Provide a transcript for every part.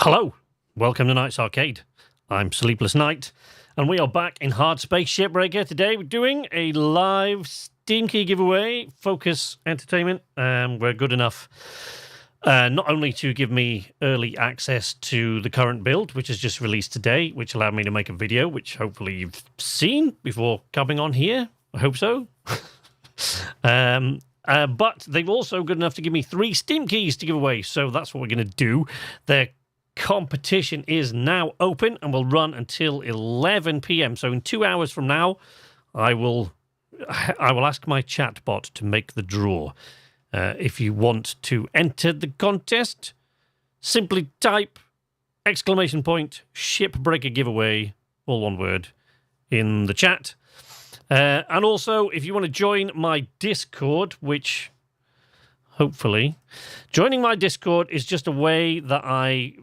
Hello, welcome to Night's Arcade. I'm Sleepless Night, and we are back in Hardspace Shipbreaker. Today we're doing a live Steam key giveaway, Focus Entertainment. We're good enough not only to give me early access to the current build, which is just released today, which allowed me to make a video, which hopefully you've seen before coming on here. I hope so. But they've also good enough to give me 3 Steam keys to give away, so that's what we're going to do. Their competition is now open and will run until 11 p.m. So in 2 hours from now, I will ask my chatbot to make the draw. If you want to enter the contest, simply type !Shipbreaker giveaway, all one word, in the chat. And also, if you want to join my Discord, which hopefully, joining my Discord is just a way that I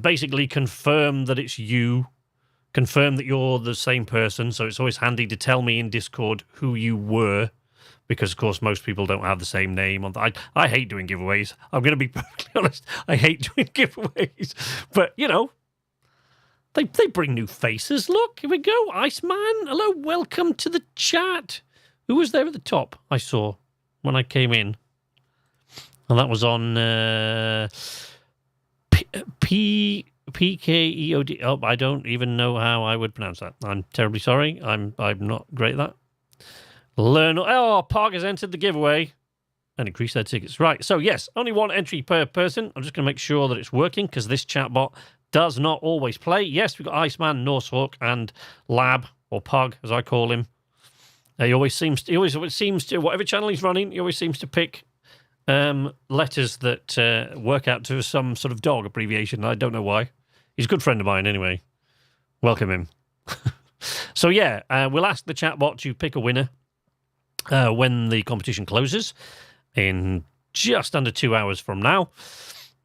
basically confirm that it's you, confirm that you're the same person. So it's always handy to tell me in Discord who you were, because of course most people don't have the same name. I hate doing giveaways. I'm going to be perfectly honest. I hate doing giveaways, but you know, they bring new faces. Look, here we go. Iceman, hello, welcome to the chat. Who was there at the top? I saw when I came in, and that was on PKEOD. Oh, I don't even know how I would pronounce that. I'm terribly sorry. I'm not great at that. Pog has entered the giveaway and increased their tickets. Right, so yes, only 1 entry per person. I'm just going to make sure that it's working because this chatbot does not always play. Yes, we've got Iceman, Norsehawk, and Lab, or Pog, as I call him. He always seems to, whatever channel he's running, he always seems to pick letters that work out to some sort of dog abbreviation. I don't know why. He's a good friend of mine anyway. Welcome him. So yeah, we'll ask the chatbot to pick a winner when the competition closes in just under 2 hours from now.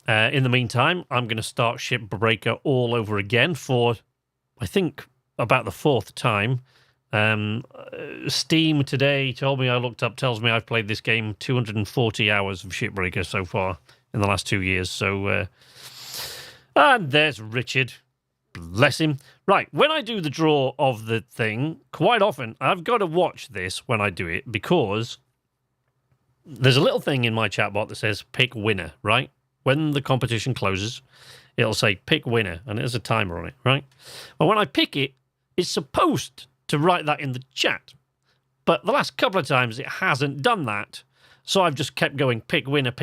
In the meantime, I'm going to start Shipbreaker all over again for, I think, about the 4th time. Steam today told me, tells me I've played this game 240 hours of Shipbreaker so far in the last 2 years. So, and there's Richard. Bless him. Right, when I do the draw of the thing, quite often I've got to watch this when I do it because there's a little thing in my chatbot that says pick winner, right? When the competition closes, it'll say pick winner, and there's a timer on it, right? Well, when I pick it, it's supposed to write that in the chat. But the last couple of times, it hasn't done that. So I've just kept going pick winner,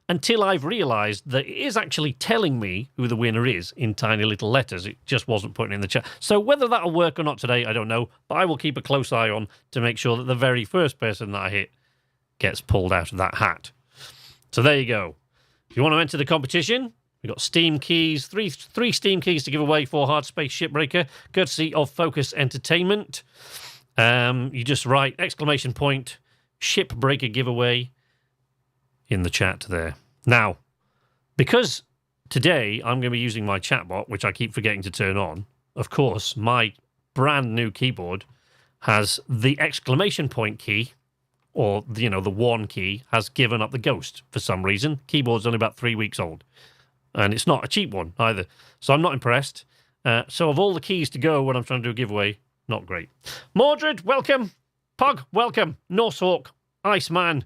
until I've realised that it is actually telling me who the winner is in tiny little letters. It just wasn't putting it in the chat. So whether that'll work or not today, I don't know. But I will keep a close eye on to make sure that the very first person that I hit gets pulled out of that hat. So there you go. If you want to enter the competition, we've got Steam keys, three Steam keys to give away for Hardspace Shipbreaker, courtesy of Focus Entertainment. You just write !Shipbreaker giveaway in the chat there. Now, because today I'm going to be using my chatbot, which I keep forgetting to turn on, of course, my brand new keyboard has the ! key, or, you know, the 1 key, has given up the ghost for some reason. Keyboard's only about 3 weeks old. And it's not a cheap one either. So I'm not impressed. So of all the keys to go when I'm trying to do a giveaway, not great. Mordred, welcome. Pug, welcome. Norsehawk, Iceman,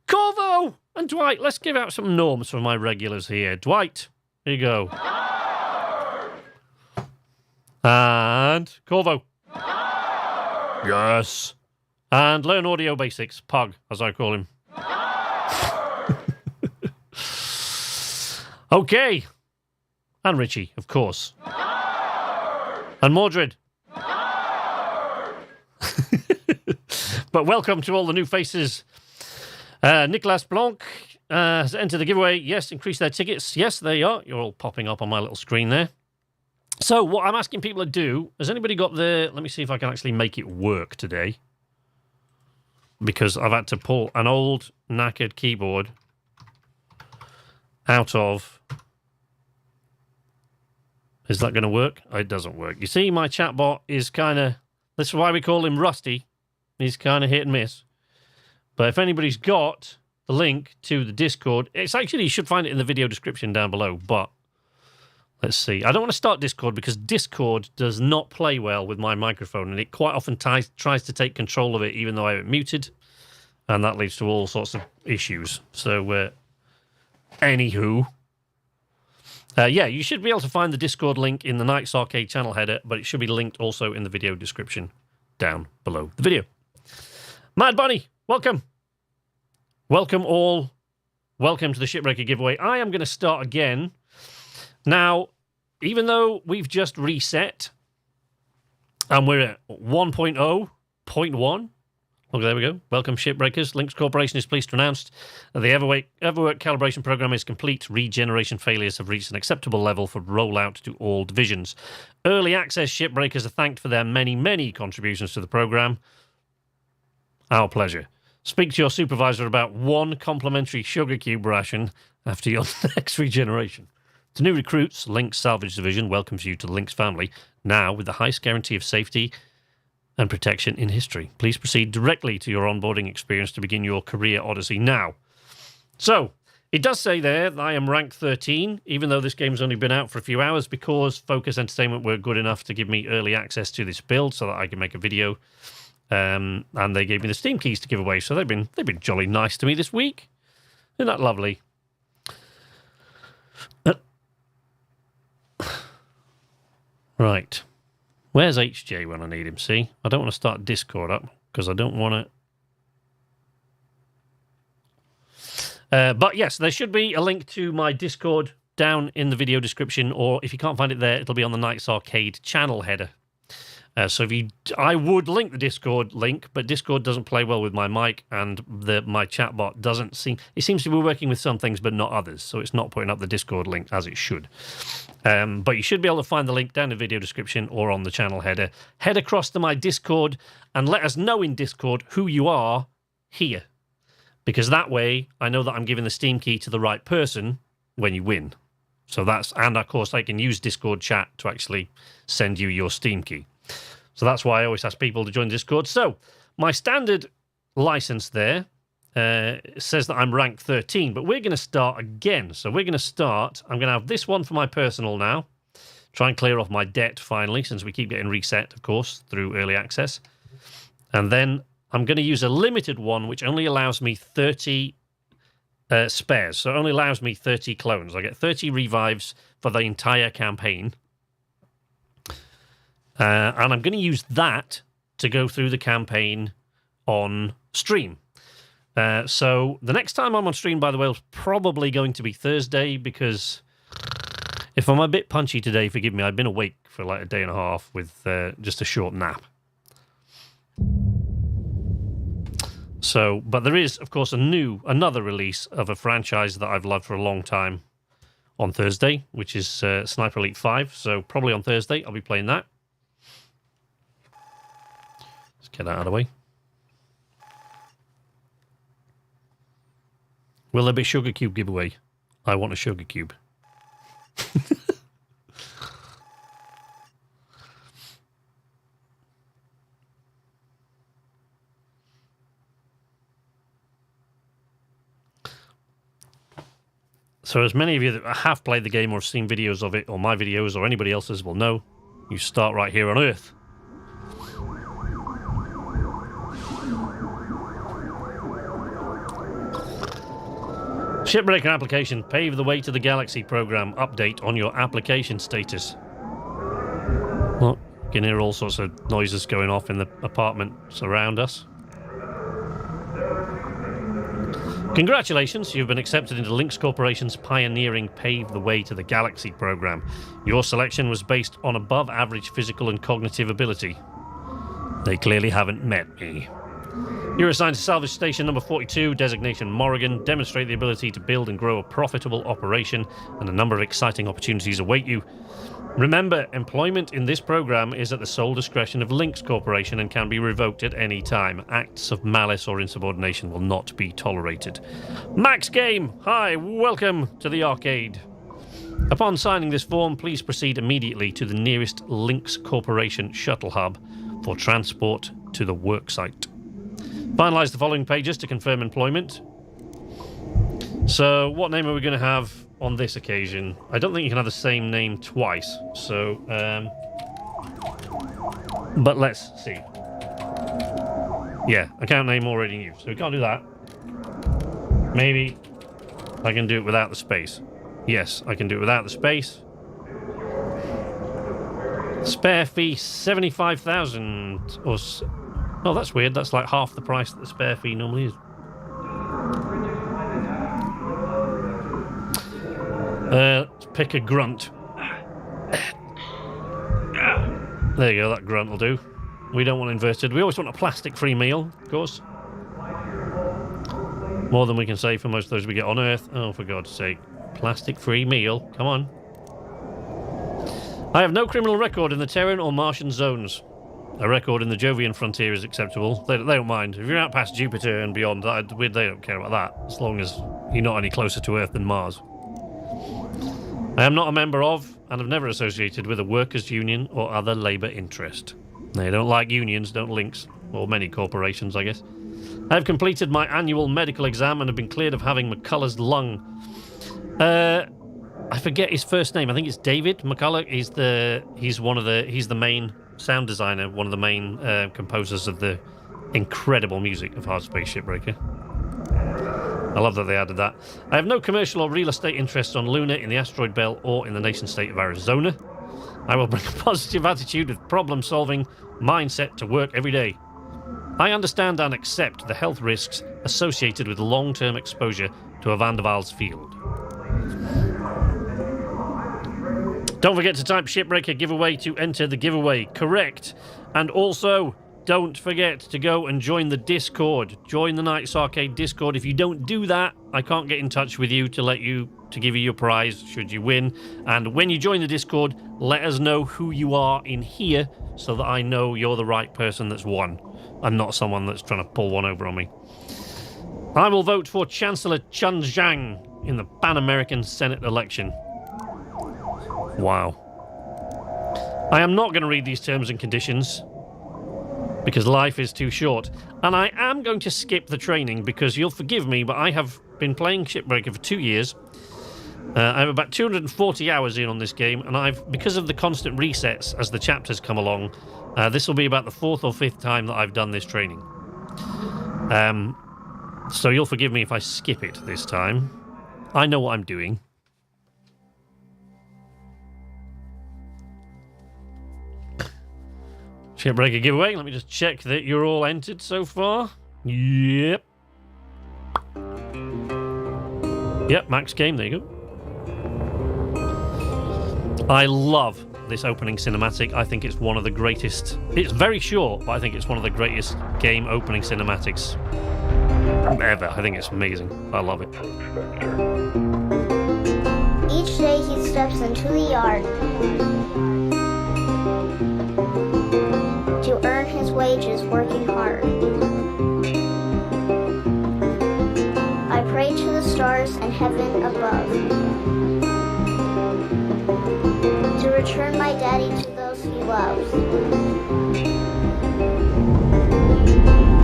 Corvo, and Dwight. Let's give out some norms for my regulars here. Dwight, here you go. And Corvo. Yes. And learn audio basics. Pug, as I call him. Okay. And Richie, of course. And Mordred. But welcome to all the new faces. Nicolas Blanc has entered the giveaway. Yes, increase their tickets. Yes, there you are. You're all popping up on my little screen there. So what I'm asking people to do, has anybody got the... Let me see if I can actually make it work today. Because I've had to pull an old knackered keyboard out of... Is that going to work? It doesn't work. You see, my chatbot is kind of... This is why we call him Rusty. He's kind of hit and miss. But if anybody's got the link to the Discord, it's actually, you should find it in the video description down below, but Let's see. I don't want to start Discord because Discord does not play well with my microphone, and it quite often tries to take control of it even though I have it muted, and that leads to all sorts of issues. So, anywho... yeah, you should be able to find the Discord link in the Knights Arcade channel header, but it should be linked also in the video description down below the video. Mad Bunny, welcome. Welcome all. Welcome to the Shipbreaker giveaway. I am going to start again. Now, even though we've just reset, and we're at 1.0.1, oh, there we go. Welcome, Shipbreakers. Lynx Corporation is pleased to announce that the Everwork calibration program is complete. Regeneration failures have reached an acceptable level for rollout to all divisions. Early access Shipbreakers are thanked for their many, many contributions to the program. Our pleasure. Speak to your supervisor about 1 complimentary sugar cube ration after your next regeneration. To new recruits, Lynx Salvage Division welcomes you to the Lynx family, now with the highest guarantee of safety and protection in history. Please proceed directly to your onboarding experience to begin your career odyssey now. So, it does say there that I am ranked 13, even though this game's only been out for a few hours, because Focus Entertainment were good enough to give me early access to this build so that I can make a video. And they gave me the Steam keys to give away, so they've been jolly nice to me this week. Isn't that lovely? Right. Where's HJ when I need him, see? I don't want to start Discord up, because I don't want to... but yes, there should be a link to my Discord down in the video description, or if you can't find it there, it'll be on the Knights Arcade channel header. So I would link the Discord link, but Discord doesn't play well with my mic, and my chatbot doesn't seem... It seems to be working with some things, but not others, so it's not putting up the Discord link as it should. But you should be able to find the link down in the video description or on the channel header. Head across to my Discord and let us know in Discord who you are here. Because that way, I know that I'm giving the Steam key to the right person when you win. So and of course, I can use Discord chat to actually send you your Steam key. So that's why I always ask people to join Discord. So, my standard license there says that I'm ranked 13, but we're going to start again. So we're going to start... I'm going to have this one for my personal now. Try and clear off my debt finally, since we keep getting reset, of course, through early access. And then I'm going to use a limited one, which only allows me 30 spares. So it only allows me 30 clones. I get 30 revives for the entire campaign. And I'm going to use that to go through the campaign on stream. So the next time I'm on stream, by the way, is probably going to be Thursday, because if I'm a bit punchy today, forgive me, I've been awake for like a day and a half with just a short nap. So, but there is, of course, another release of a franchise that I've loved for a long time on Thursday, which is Sniper Elite 5. So probably on Thursday, I'll be playing that. Get that out of the way. Will there be a sugar cube giveaway? I want a sugar cube. So as many of you that have played the game or seen videos of it, or my videos, or anybody else's will know, you start right here on Earth. Shipbreaker application, pave the way to the galaxy program, update on your application status. Well, you can hear all sorts of noises going off in the apartments around us. Congratulations, you've been accepted into Lynx Corporation's pioneering Pave the Way to the Galaxy program. Your selection was based on above average physical and cognitive ability. They clearly haven't met me. You're assigned to Salvage Station number 42, designation Morrigan. Demonstrate the ability to build and grow a profitable operation, and a number of exciting opportunities await you. Remember, employment in this program is at the sole discretion of Lynx Corporation and can be revoked at any time. Acts of malice or insubordination will not be tolerated. Max Game, hi, welcome to the arcade. Upon signing this form, please proceed immediately to the nearest Lynx Corporation shuttle hub for transport to the worksite. Finalise the following pages to confirm employment. So, what name are we going to have on this occasion. I don't think you can have the same name twice. So, but let's see. Yeah, account name already in use. So we can't do that. Maybe I can do it without the space. Yes, I can do it without the space. Spare fee 75,000 or... Oh, that's weird. That's like half the price that the spare fee normally is. Let's pick a grunt. There you go, that grunt will do. We don't want inverted. We always want a plastic-free meal, of course. More than we can say for most of those we get on Earth. Oh, for God's sake. Plastic-free meal. Come on. I have no criminal record in the Terran or Martian zones. A record in the Jovian frontier is acceptable. They don't mind. If you're out past Jupiter and beyond, they don't care about that, as long as you're not any closer to Earth than Mars. I am not a member of, and have never associated with, a workers' union or other labour interest. They don't like unions, don't links, or many corporations, I guess. I have completed my annual medical exam and have been cleared of having McCullough's lung. I forget his first name. I think it's David McCullough. He's the main sound designer, one of the main composers of the incredible music of Hardspace Shipbreaker. I love that they added that. I have no commercial or real estate interests on Luna, in the asteroid belt, or in the nation-state of Arizona. I will bring a positive attitude with problem-solving mindset to work every day. I understand and accept the health risks associated with long-term exposure to a Van der Waals field. Don't forget to type Shipbreaker giveaway to enter the giveaway. Correct. And also, don't forget to go and join the Discord. Join the Knights Arcade Discord. If you don't do that, I can't get in touch with you to give you your prize should you win. And when you join the Discord, let us know who you are in here so that I know you're the right person that's won and not someone that's trying to pull one over on me. I will vote for Chancellor Chun Zhang in the Pan American Senate election. Wow. I am not going to read these terms and conditions because life is too short. And I am going to skip the training because you'll forgive me, but I have been playing Shipbreaker for 2 years. I have about 240 hours in on this game, and because of the constant resets as the chapters come along, this will be about the 4th or 5th time that I've done this training. So you'll forgive me if I skip it this time. I know what I'm doing. Shipbreaker giveaway. Let me just check that you're all entered so far. Yep. Yep, max game. There you go. I love this opening cinematic. I think it's one of the greatest. It's very short, but I think it's one of the greatest game opening cinematics ever. I think it's amazing. I love it. Each day he steps into the yard to earn his wages working hard. I pray to the stars and heaven above to return my daddy to those he loves.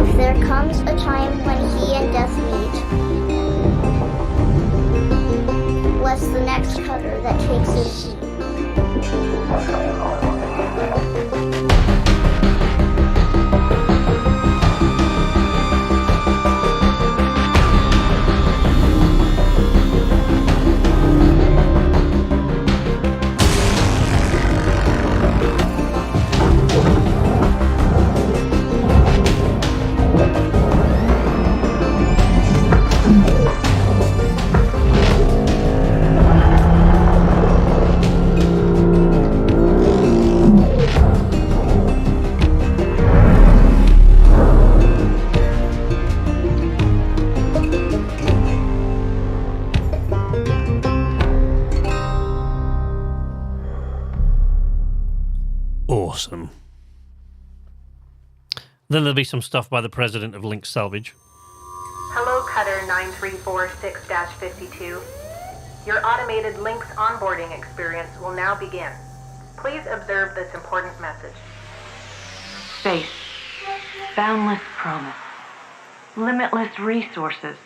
If there comes a time when he and death meet, bless the next cutter that takes his seat. Awesome. Then there'll be some stuff by the president of Link Salvage. Hello, Cutter 9346-52. Your automated Link's onboarding experience will now begin. Please observe this important message. Space. Boundless promise. Limitless resources.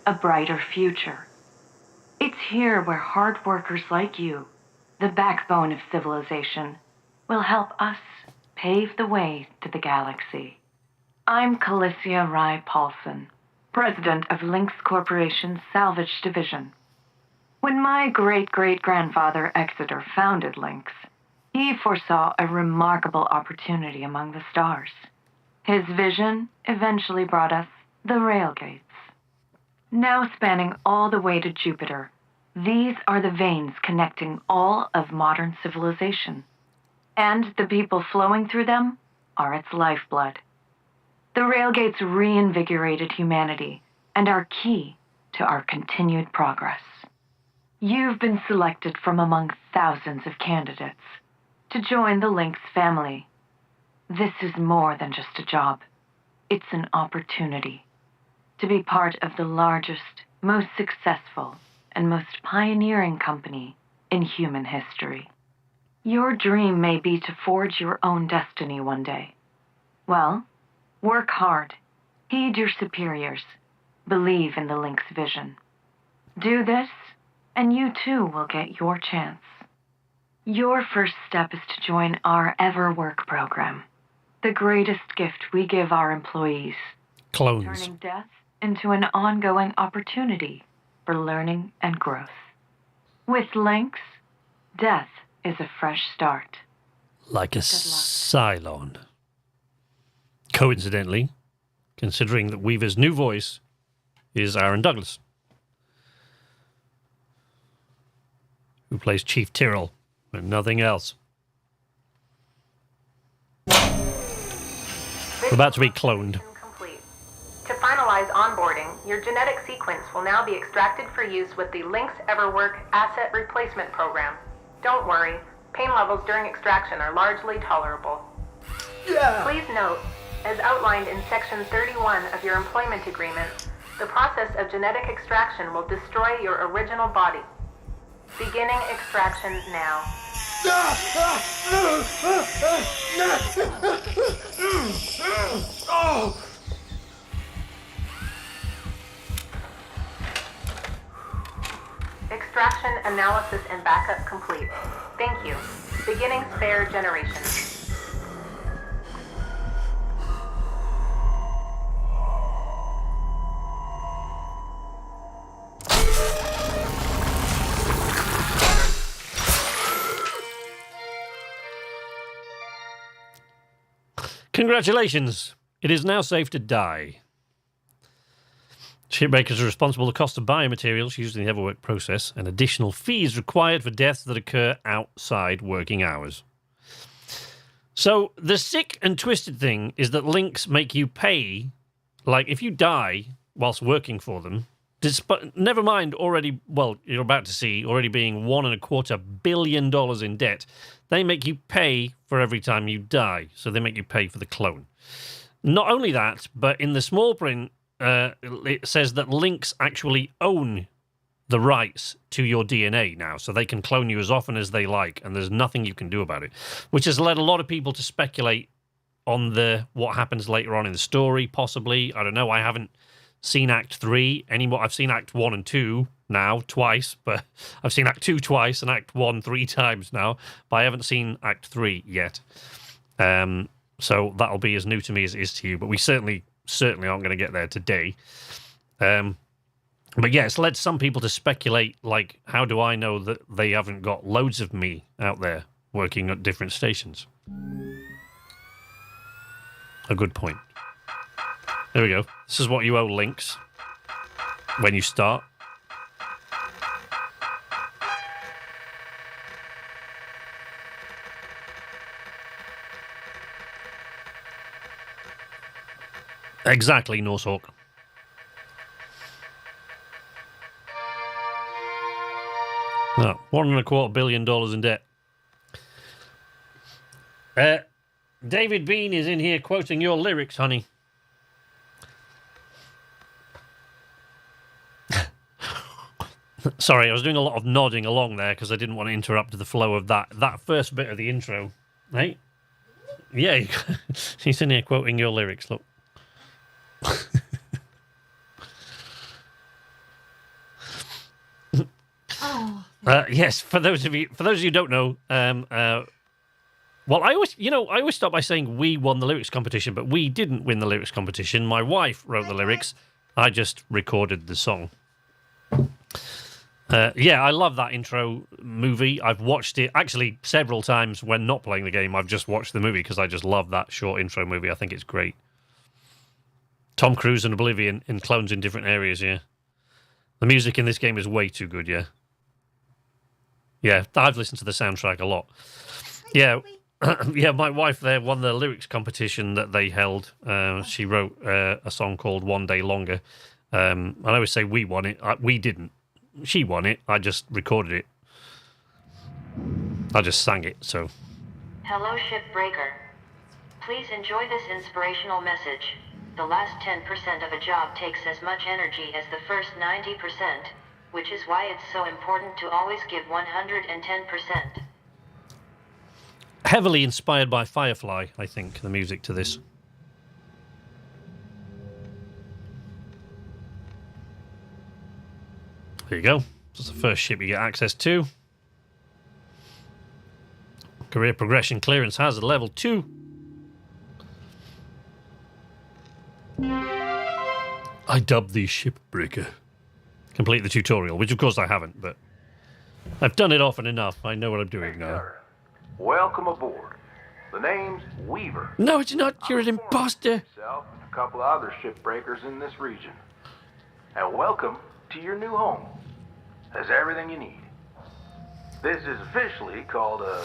A brighter future. It's here where hard workers like you, the backbone of civilization, will help us pave the way to the galaxy. I'm Calicia Rye Paulson, president of Lynx Corporation's Salvage Division. When my great-great-grandfather Exeter founded Lynx, he foresaw a remarkable opportunity among the stars. His vision eventually brought us the railgates. Now spanning all the way to Jupiter, these are the veins connecting all of modern civilization. And the people flowing through them are its lifeblood. The railgates reinvigorated humanity and are key to our continued progress. You've been selected from among thousands of candidates to join the Lynx family. This is more than just a job. It's an opportunity to be part of the largest, most successful, and most pioneering company in human history. Your dream may be to forge your own destiny one day. Well, work hard, heed your superiors, believe in the Lynx vision. Do this, and you too will get your chance. Your first step is to join our EverWork program, the greatest gift we give our employees. Clones. Turning death into an ongoing opportunity for learning and growth. With Lynx, death is a fresh start. Like a Cylon. Coincidentally, considering that Weaver's new voice is Aaron Douglas, who plays Chief Tyrrell and nothing else. We're about to be cloned. Complete. To finalize onboarding, your genetic sequence will now be extracted for use with the Lynx EverWork Asset Replacement Program. Don't worry, pain levels during extraction are largely tolerable. Yeah. Please note, as outlined in Section 31 of your employment agreement, the process of genetic extraction will destroy your original body. Beginning extraction now. Extraction analysis and backup complete. Thank you. Beginning spare generation. Congratulations! It is now safe to die. Shipbreakers are responsible for the cost of biomaterials used in the EverWork process and additional fees required for deaths that occur outside working hours. So, the sick and twisted thing is that Lynx make you pay, like, if you die whilst working for them, never mind already, well, you're about to see, already being $1.25 billion in debt, they make you pay for every time you die. So they make you pay for the clone. Not only that, but in the small print, it says that Lynx actually own the rights to your DNA now, so they can clone you as often as they like, and there's nothing you can do about it, which has led a lot of people to speculate on what happens later on in the story, possibly. I don't know, I haven't seen Act 3 anymore. I've seen Act 1 and 2 now, twice, but I've seen Act 2 twice and Act 1 3 times now, but I haven't seen Act 3 yet. So that'll be as new to me as it is to you, but we certainly aren't going to get there today. But yeah, it's led some people to speculate, like, how do I know that they haven't got loads of me out there working at different stations? A good point. There we go. This is what you owe Lynx when you start. Exactly, Norsehawk. No, $1.25 billion in debt. David Bean is in here quoting your lyrics, honey. Sorry, I was doing a lot of nodding along there because I didn't want to interrupt the flow of that first bit of the intro. Hey? Yeah, he's in here quoting your lyrics, look. Yes, for those of you who don't know, well, I always start by saying we won the lyrics competition, but we didn't win the lyrics competition. My wife wrote the lyrics. I just recorded the song. Yeah, I love that intro movie. I've watched it actually several times when not playing the game. I've just watched the movie because I just love that short intro movie. I think it's great. Tom Cruise and Oblivion in clones in different areas, yeah. The music in this game is way too good, yeah. Yeah, I've listened to the soundtrack a lot. Yeah, yeah, my wife there won the lyrics competition that they held. She wrote a song called One Day Longer. I always say we won it. We didn't. She won it. I just recorded it. I just sang it, so. Hello, Shipbreaker. Please enjoy this inspirational message. The last 10% of a job takes as much energy as the first 90%, which is why it's so important to always give 110%. Heavily inspired by Firefly, I think, the music to this. There you go. That's the first ship you get access to. Career progression clearance has a level 2. I dubbed the Shipbreaker. Complete the tutorial, which of course I haven't, but I've done it often enough. I know what I'm doing now. Sir, welcome aboard. The name's Weaver. No, it's not. You're an imposter. Myself and a couple of other shipbreakers in this region. And welcome to your new home. There's everything you need. This is officially called a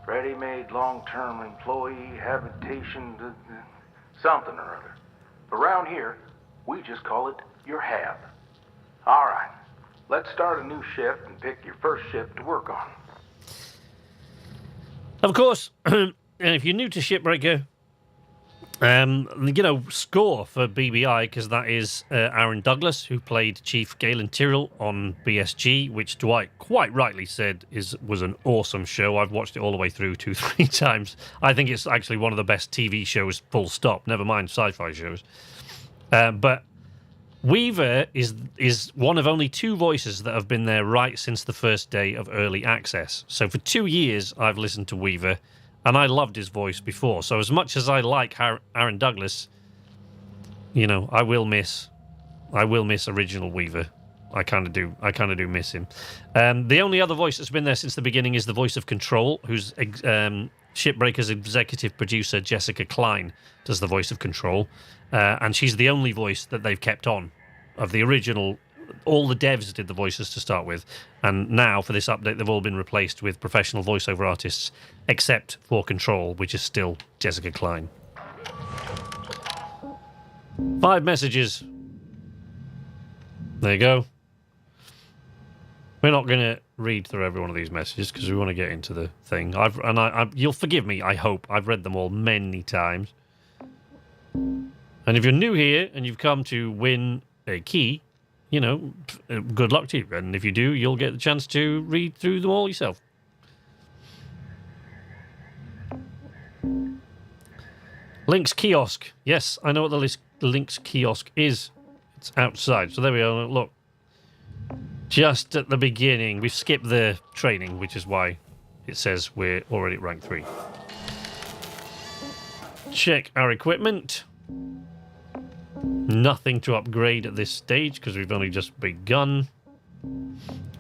ready-made long-term employee habitation something or other. Around here, we just call it your hab. All right, let's start a new shift and pick your first ship to work on. Of course, if you're new to Shipbreaker, score for BBI, because that is Aaron Douglas, who played Chief Galen Tyrrell on BSG, which Dwight quite rightly said was an awesome show. I've watched it all the way through 2-3 times. I think it's actually one of the best TV shows, full stop, never mind sci-fi shows. But Weaver is one of only 2 voices that have been there right since the first day of early access. So for 2 years, I've listened to Weaver, and I loved his voice before. So as much as I like Aaron Douglas, I will miss original Weaver. I kind of do miss him. The only other voice that's been there since the beginning is the voice of Control, who's Shipbreaker's executive producer, Jessica Klein, does the voice of Control. And she's the only voice that they've kept on of the original. All the devs did the voices to start with, and now for this update they've all been replaced with professional voiceover artists, except for Control, which is still Jessica Klein. 5 messages. There you go. We're not going to read through every one of these messages because we want to get into the thing. You'll forgive me, I hope. I've read them all many times. And if you're new here and you've come to win a key, good luck to you. And if you do, you'll get the chance to read through them all yourself. Link's kiosk. Yes, I know what the Link's kiosk is. It's outside. So there we are. Look. Just at the beginning. We've skipped the training, which is why it says we're already at rank 3. Check our equipment. Nothing to upgrade at this stage because we've only just begun.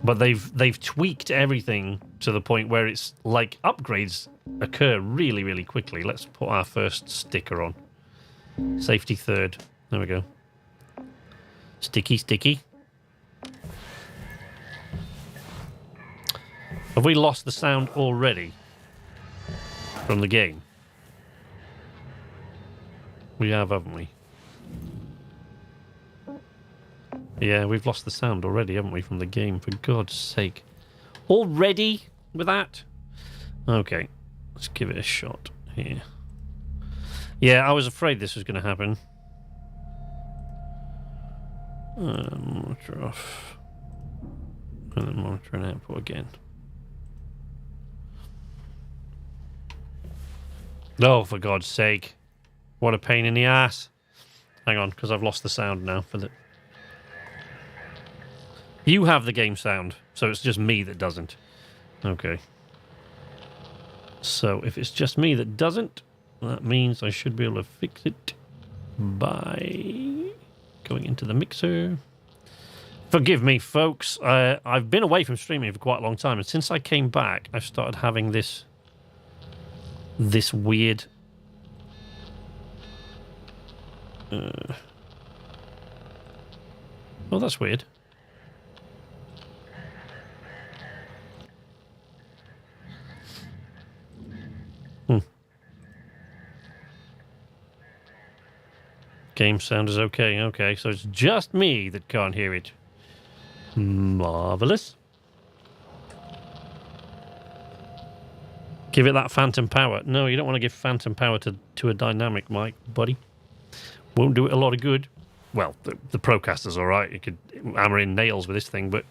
But they've tweaked everything to the point where it's like upgrades occur really, really quickly. Let's put our first sticker on. Safety 3rd. There we go. Sticky. Have we lost the sound already from the game? We have, haven't we? Yeah, we've lost the sound already, haven't we, from the game, for God's sake. Already with that? Okay, let's give it a shot here. Yeah, I was afraid this was going to happen. Monitor off. And then monitor and output again. Oh, for God's sake. What a pain in the ass. Hang on, because I've lost the sound now for the... You have the game sound, so it's just me that doesn't. Okay. So if it's just me that doesn't, that means I should be able to fix it by going into the mixer. Forgive me, folks. I've been away from streaming for quite a long time, and since I came back, I've started having this weird... oh, that's weird. Game sound is okay. Okay, so it's just me that can't hear it. Marvelous. Give it that phantom power. No, you don't want to give phantom power to a dynamic mic, buddy. Won't do it a lot of good. Well, the Procaster's all right. You could hammer in nails with this thing, but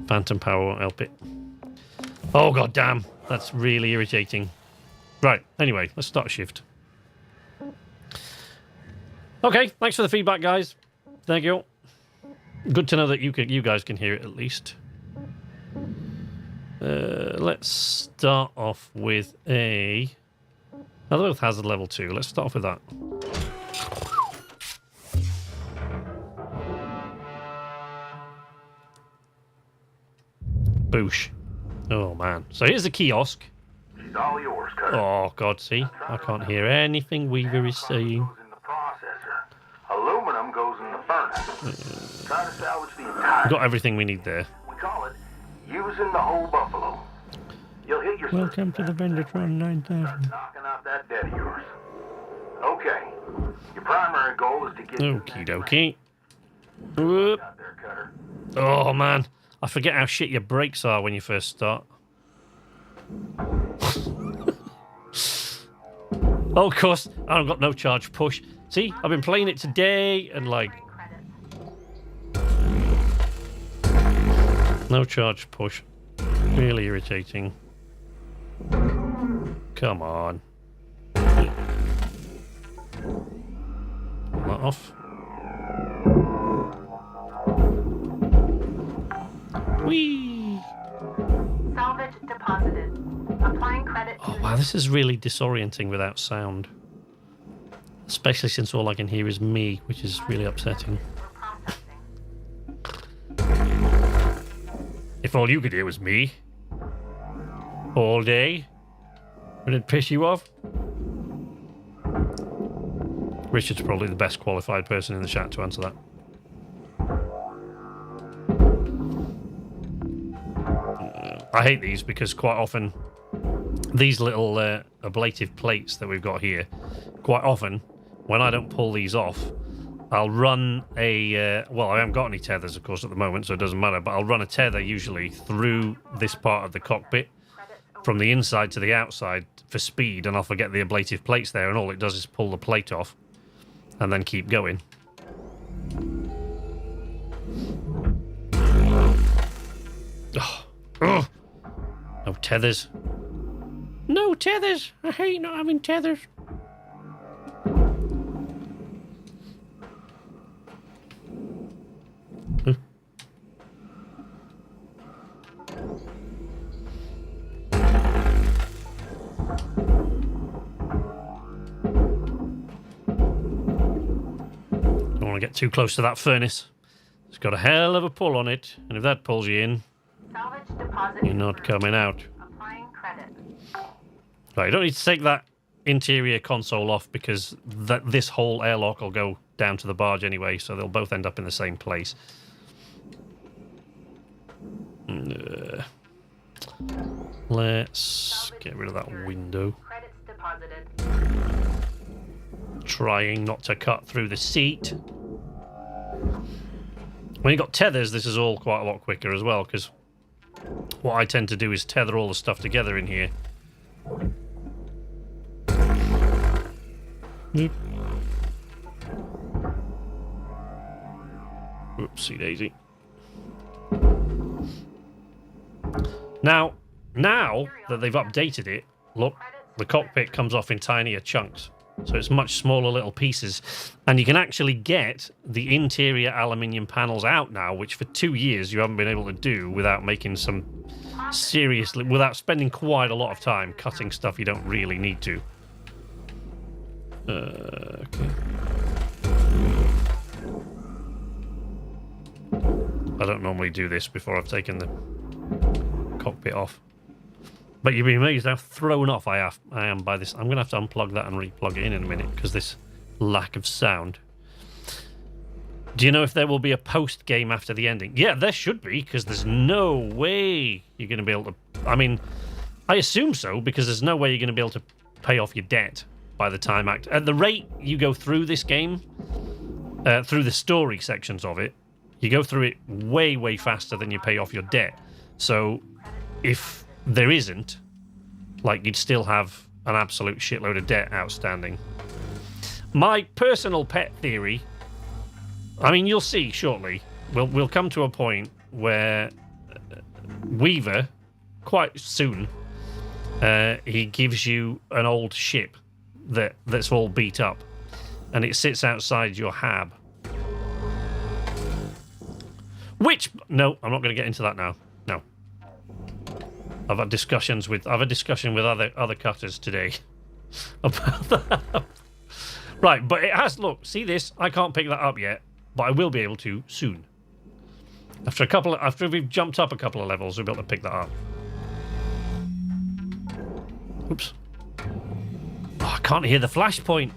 phantom power won't help it. Oh, god damn. That's really irritating. Right, anyway, let's start a shift. Okay, thanks for the feedback, guys. Thank you. Good to know that you guys can hear it at least. Let's start off with a... Now, both hazard level 2. Let's start off with that. Boosh. Oh, man. So here's the kiosk. It's all yours, Cutter. Oh, God, see? I can't hear anything Weaver is saying. Goes in the processor. Aluminum goes in the furnace. Try to salvage the entire... Got everything we need there. We call it using the whole buffalo. You'll hit your... Welcome to the Vendertron 9000. Knocking out that debt of yours. Okay. Your primary goal is to get... Okie dokie. Whoop. Out there, Cutter. Oh, man. I forget how shit your brakes are when you first start. Oh, of course, I've got no charge push. See, I've been playing it today and like... No charge push. Really irritating. Come on. Pull that off. Whee! Salvage deposited. Applying credit to... Oh, wow, this is really disorienting without sound. Especially since all I can hear is me, which is really upsetting. If all you could hear was me, all day, would it piss you off? Richard's probably the best qualified person in the chat to answer that. I hate these because quite often these little ablative plates that we've got here, quite often when I don't pull these off, I'll run a, well, I haven't got any tethers, of course, at the moment, so it doesn't matter, but I'll run a tether usually through this part of the cockpit from the inside to the outside for speed, and I'll forget the ablative plates there, and all it does is pull the plate off and then keep going. Oh. Ugh. No tethers. No tethers! I hate not having tethers. Don't want to get too close to that furnace. It's got a hell of a pull on it, and if that pulls you in, you're not coming out. Applying credit. Right, you don't need to take that interior console off because this whole airlock will go down to the barge anyway, so they'll both end up in the same place. Let's get rid of that window. Credits deposited. Trying not to cut through the seat. When you've got tethers, this is all quite a lot quicker as well, because what I tend to do is tether all the stuff together in here. Yep. Oopsie daisy. Now that they've updated it, look, the cockpit comes off in tinier chunks. So it's much smaller little pieces. And you can actually get the interior aluminium panels out now, which for 2 years you haven't been able to do without making some seriously, without spending quite a lot of time cutting stuff you don't really need to. Okay. I don't normally do this before I've taken the cockpit off. But you'd be amazed how thrown off I am by this. I'm going to have to unplug that and replug it in a minute because this lack of sound. Do you know if there will be a post-game after the ending? Yeah, there should be, because there's no way you're going to be able to... I mean, I assume so, because there's no way you're going to be able to pay off your debt by the time... At the rate you go through this game, through the story sections of it, you go through it way, way faster than you pay off your debt. So, if there isn't, like, you'd still have an absolute shitload of debt outstanding. My personal pet theory, I mean, you'll see shortly, we'll come to a point where Weaver, quite soon, he gives you an old ship that's all beat up, and it sits outside your hab. Which, no, I'm not going to get into that now. No. I've had discussions with other cutters today about that. Right, but it has, look, see this? I can't pick that up yet, but I will be able to soon. After we've jumped up a couple of levels, we'll be able to pick that up. Oops. Oh, I can't hear the flashpoint.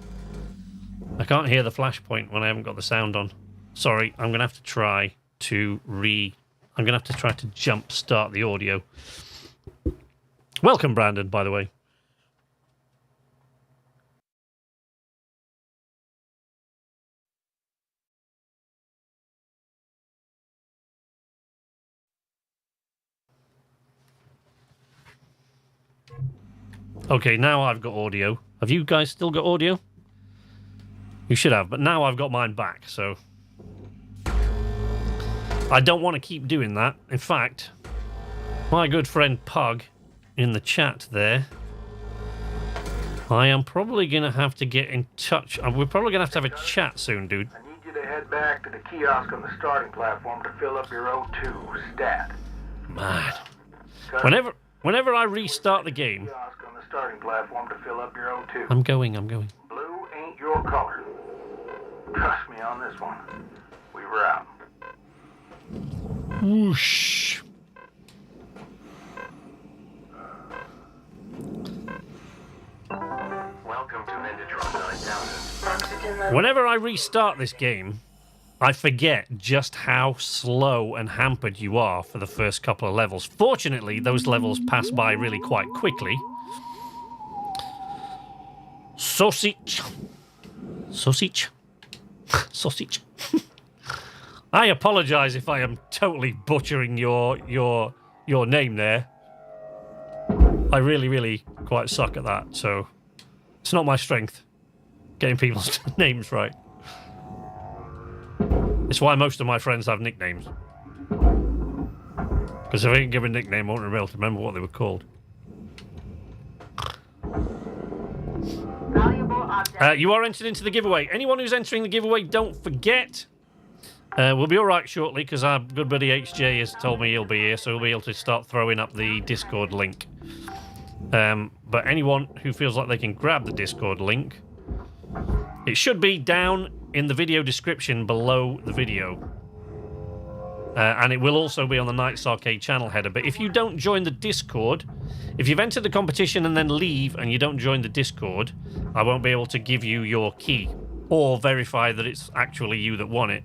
I can't hear the flashpoint when I haven't got the sound on. Sorry, I'm going to have to try to jump start the audio. Welcome, Brandon, by the way. Okay, now I've got audio. Have you guys still got audio? You should have, but now I've got mine back, so... I don't want to keep doing that. In fact, my good friend Pug in the chat there, I am probably going to have to get in touch. We're probably going to have a chat soon, dude. I need you to head back to the kiosk on the starting platform to fill up your O2 stat. Mad. Whenever I restart the game... Kiosk on the starting platform to fill up your O2. I'm going. Blue ain't your color. Trust me on this one. We were out. Whoosh. Welcome to Megatron 9000. Whenever I restart this game, I forget just how slow and hampered you are for the first couple of levels. Fortunately, those levels pass by really quite quickly. Sausage. I apologise if I am totally butchering your name there. I really, really quite suck at that, so it's not my strength, getting people's names right. It's why most of my friends have nicknames. Because if I didn't give a nickname, I wouldn't be able to remember what they were called. You are entered into the giveaway. Anyone who's entering the giveaway, don't forget... we'll be all right shortly because our good buddy HJ has told me he'll be here, so we'll be able to start throwing up the Discord link. But anyone who feels like they can grab the Discord link, it should be down in the video description below the video. And it will also be on the Knights Arcade channel header. But if you don't join the Discord, if you've entered the competition and then leave and you don't join the Discord, I won't be able to give you your key or verify that it's actually you that won it.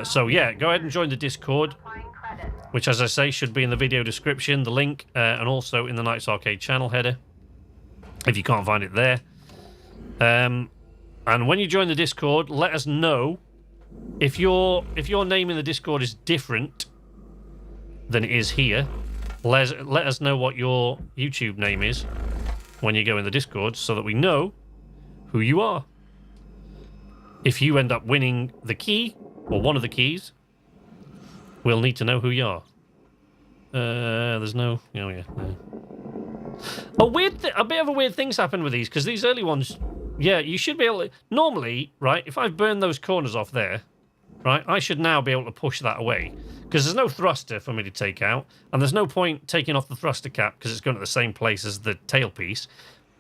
So yeah, go ahead and join the Discord, which, as I say, should be in the video description, the link, and also in the Knights Arcade channel header, if you can't find it there. And when you join the Discord, let us know if your name in the Discord is different than it is here. Let us know what your YouTube name is when you go in the Discord, so that we know who you are. If you end up winning the key, or one of the keys, we'll need to know who you are. There's no... Oh, yeah. A bit of a weird thing's happened with these, because these early ones, yeah, you should be able to... Normally, right, if I've burned those corners off there, right, I should now be able to push that away, because there's no thruster for me to take out, and there's no point taking off the thruster cap because it's going to the same place as the tailpiece.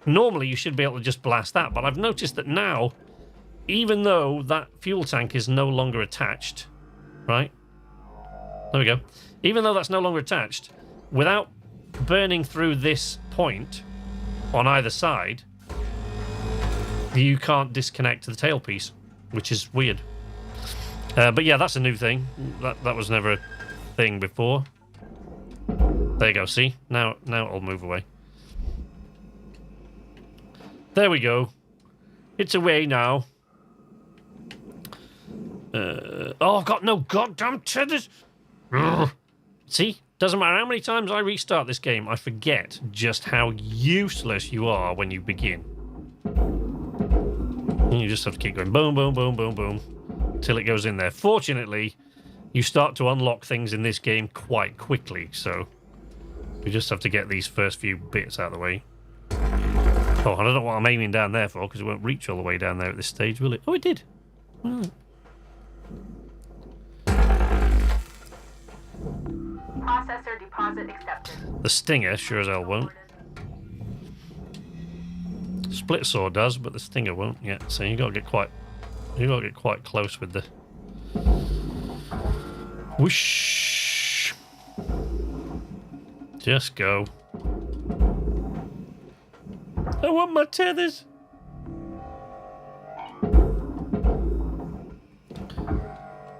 Normally, you should be able to just blast that, but I've noticed that now, even though that fuel tank is no longer attached, right? There we go. Even though that's no longer attached, without burning through this point on either side, you can't disconnect to the tailpiece, which is weird. But yeah, that's a new thing. That was never a thing before. There you go, see? Now it'll move away. There we go. It's away now. Oh, I've got no goddamn tethers. See? Doesn't matter how many times I restart this game, I forget just how useless you are when you begin. And you just have to keep going boom, boom, boom, boom, boom, till it goes in there. Fortunately, you start to unlock things in this game quite quickly, so we just have to get these first few bits out of the way. Oh, I don't know what I'm aiming down there for, because it won't reach all the way down there at this stage, will it? Oh, it did. Oh. Processor deposit accepted. The Stinger sure as hell won't. Split saw does, but the Stinger won't yet. So you got to get quite close with the whoosh. Just go. I want my tethers.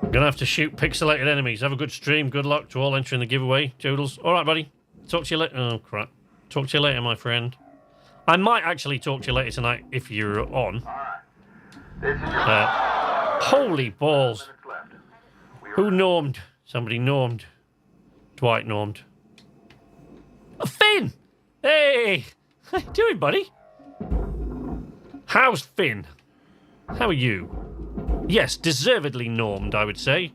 Gonna have to shoot pixelated enemies. Have a good stream. Good luck to all entering the giveaway. Joodles. All right, buddy. Talk to you later. Oh, crap. Talk to you later, my friend. I might actually talk to you later tonight if you're on. Holy balls. Who normed? Somebody normed. Dwight normed. Oh, Finn! Hey! How you doing, buddy? How's Finn? How are you? Yes, deservedly normed, I would say.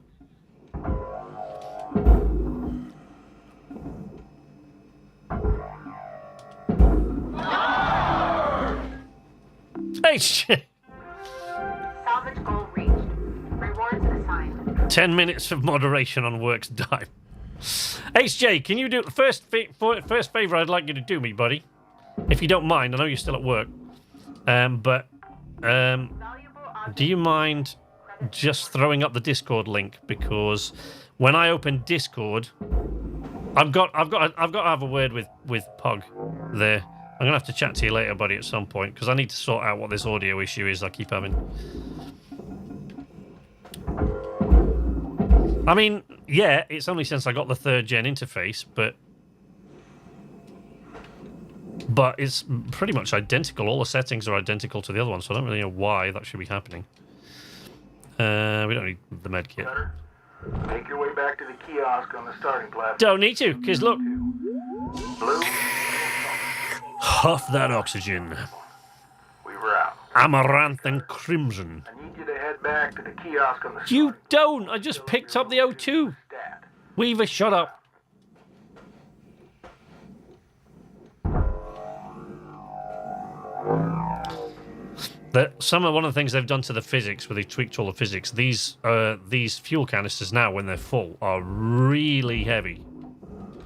Hey, shit. Salvage goal reached. Rewards assigned. 10 minutes of moderation on work's dime. HJ, can you do the first favor I'd like you to do me, buddy? If you don't mind, I know you're still at work. Do you mind just throwing up the Discord link? Because when I open Discord, I've got to have a word with Pug there. I'm gonna have to chat to you later, buddy, at some point, because I need to sort out what this audio issue is I keep having. I mean, yeah, it's only since I got the 3rd gen interface, but it's pretty much identical. All the settings are identical to the other one, so I don't really know why that should be happening. We don't need the med kit. Make your way back to the kiosk on the starting platform. Don't need to, because look. Blue. Huff that oxygen. We were out. Amaranth and crimson. I need you to head back to the kiosk on the You don't! I just picked up the O2. stat. Weaver, shut up. One of the things they've done to the physics, where they've tweaked all the physics, these fuel canisters now, when they're full, are really heavy.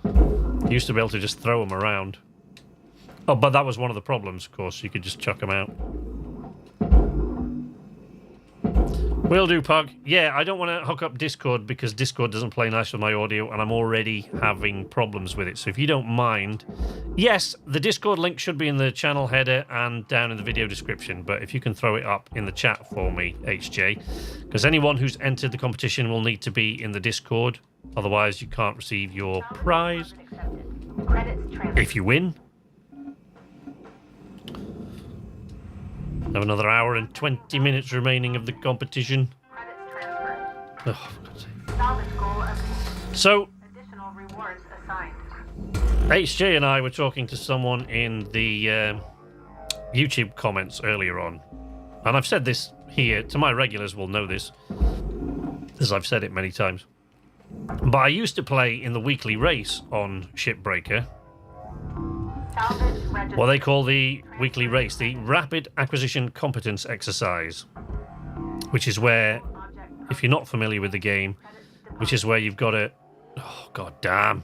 You used to be able to just throw them around. Oh, but that was one of the problems, of course. You could just chuck them out. Will do, Pug. Yeah, I don't want to hook up Discord because Discord doesn't play nice with my audio, and I'm already having problems with it. So if you don't mind... Yes, the Discord link should be in the channel header and down in the video description, but if you can throw it up in the chat for me, HJ, because anyone who's entered the competition will need to be in the Discord. Otherwise, you can't receive your prize. If you win. Have another hour and 20 minutes remaining of the competition. Oh, for God's sake. So, Additional rewards assigned. HJ and I were talking to someone in the YouTube comments earlier on. And I've said this here, to my regulars will know this, as I've said it many times. But I used to play in the weekly race on Shipbreaker. Salvage what they call the weekly race, the Rapid Acquisition Competence Exercise, which is where, if you're not familiar with the game, which is where you've got to... Oh, god damn.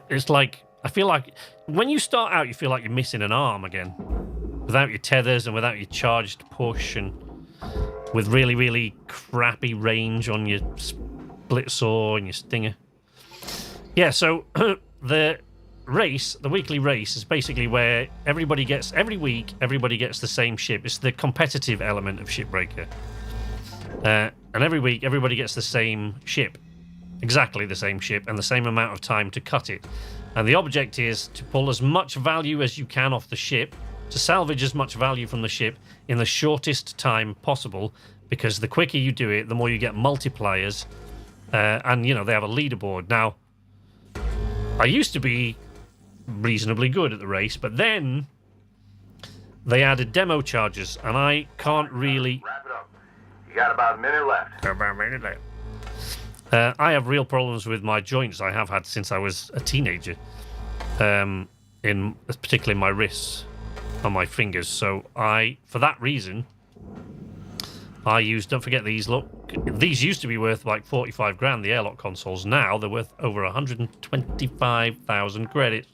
It's like... I feel like when you start out, you feel like you're missing an arm again. Without your tethers and without your charged push and with really, really crappy range on your split saw and your stinger. Yeah, so the race, the weekly race, is basically where everybody gets... Every week, everybody gets the same ship. It's the competitive element of Shipbreaker. And every week, everybody gets the same ship. Exactly the same ship and the same amount of time to cut it. And the object is to pull as much value as you can off the ship, to salvage as much value from the ship in the shortest time possible, because the quicker you do it, the more you get multipliers. And, you know, they have a leaderboard. Now, I used to be reasonably good at the race, but then they added demo charges, and I can't really... Wrap it up. You got about a minute left. I have real problems with my joints. I have had since I was a teenager, particularly my wrists and my fingers. So for that reason, I use... Don't forget these. Look, these used to be worth like 45 grand. The airlock consoles. Now they're worth over 125,000 credits.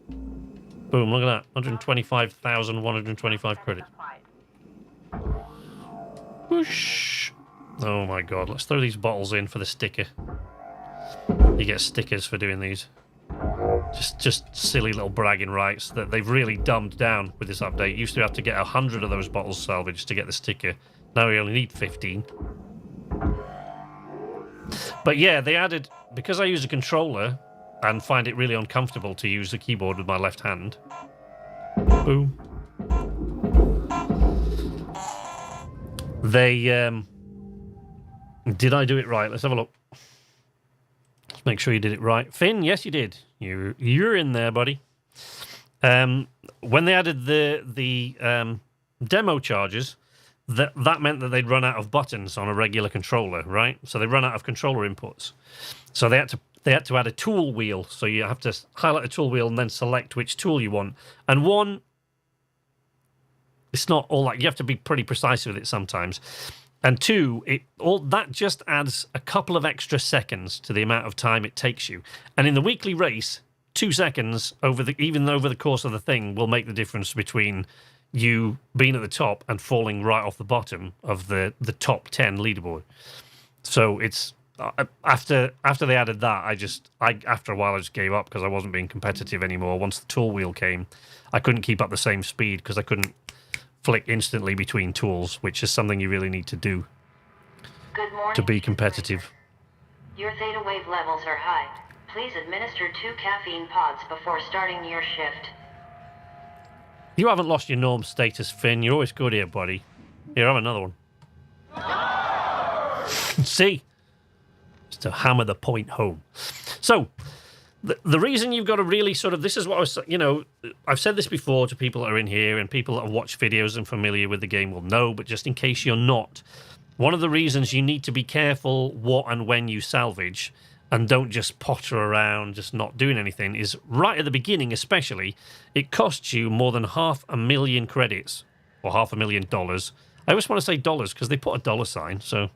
Boom! Look at that. 125,125 credits. Whoosh. Oh my god, let's throw these bottles in for the sticker. You get stickers for doing these. Just silly little bragging rights that they've really dumbed down with this update. You used to have to get 100 of those bottles salvaged to get the sticker. Now we only need 15. But yeah, they added... Because I use a controller and find it really uncomfortable to use the keyboard with my left hand. Boom. They... Did I do it right? Let's have a look. Let's make sure you did it right. Finn, yes, you did. You're in there, buddy. When they added the demo charges, that meant that they'd run out of buttons on a regular controller, right? So they run out of controller inputs. So they had to add a tool wheel. So you have to highlight a tool wheel and then select which tool you want. And one, it's not all like... You have to be pretty precise with it sometimes. And two, that just adds a couple of extra seconds to the amount of time it takes you. And in the weekly race, 2 seconds even over the course of the thing will make the difference between you being at the top and falling right off the bottom of the top 10 leaderboard. So it's after they added that, after a while I just gave up because I wasn't being competitive anymore. Once the tool wheel came, I couldn't keep up the same speed because I couldn't flick instantly between tools, which is something you really need to do to be competitive. Your theta wave levels are high. Please administer 2 caffeine pods before starting your shift. You haven't lost your norm status, Finn. You're always good here, buddy. Here, have another one. See? Just to hammer the point home. So, the reason you've got to really sort of... This is what I was... You know, I've said this before to people that are in here, and people that have watched videos and familiar with the game will know, but just in case you're not, one of the reasons you need to be careful what and when you salvage and don't just potter around just not doing anything is right at the beginning especially, it costs you more than 500,000 credits, or $500,000. I always want to say dollars because they put a dollar sign, so...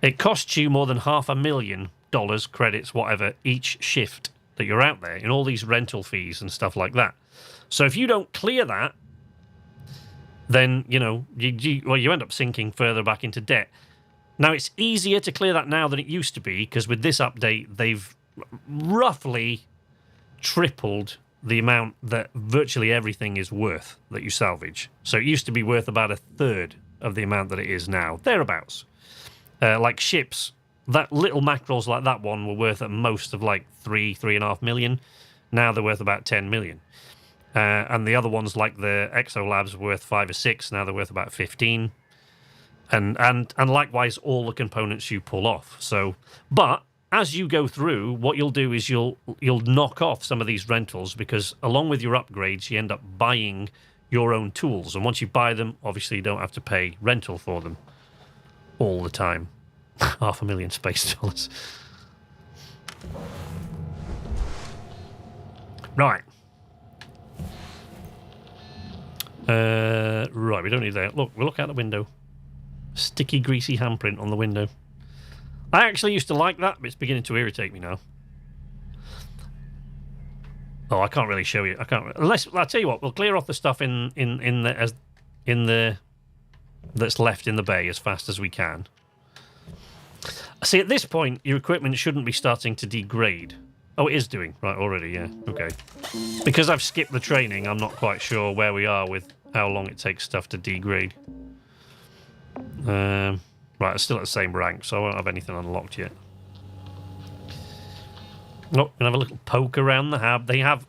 It costs you more than $500,000, credits, whatever, each shift that you're out there in all these rental fees and stuff like that. So if you don't clear that, then, you know, you end up sinking further back into debt. Now, it's easier to clear that now than it used to be, because with this update, they've roughly tripled the amount that virtually everything is worth that you salvage. So it used to be worth about 1/3 of the amount that it is now, thereabouts. Like ships, that little mackerels like that one were worth at most of like 3.5 million. Now they're worth about 10 million. And the other ones like the Exo Labs were worth 5 or 6. Now they're worth about 15. And likewise all the components you pull off. So, but as you go through, what you'll do is you'll knock off some of these rentals, because along with your upgrades, you end up buying your own tools. And once you buy them, obviously you don't have to pay rental for them all the time. 500,000 space dollars. Right. Right, we don't need that. Look, we'll look out the window. Sticky, greasy handprint on the window. I actually used to like that, but it's beginning to irritate me now. Oh, I can't really show you. I can't. Unless I'll tell you what, we'll clear off the stuff in the that's left in the bay as fast as we can. See, at this point, your equipment shouldn't be starting to degrade. Oh, it is doing. Right, already, yeah. Okay. Because I've skipped the training, I'm not quite sure where we are with how long it takes stuff to degrade. Right, it's still at the same rank, so I won't have anything unlocked yet. Oh, gonna have a little poke around the hab. They have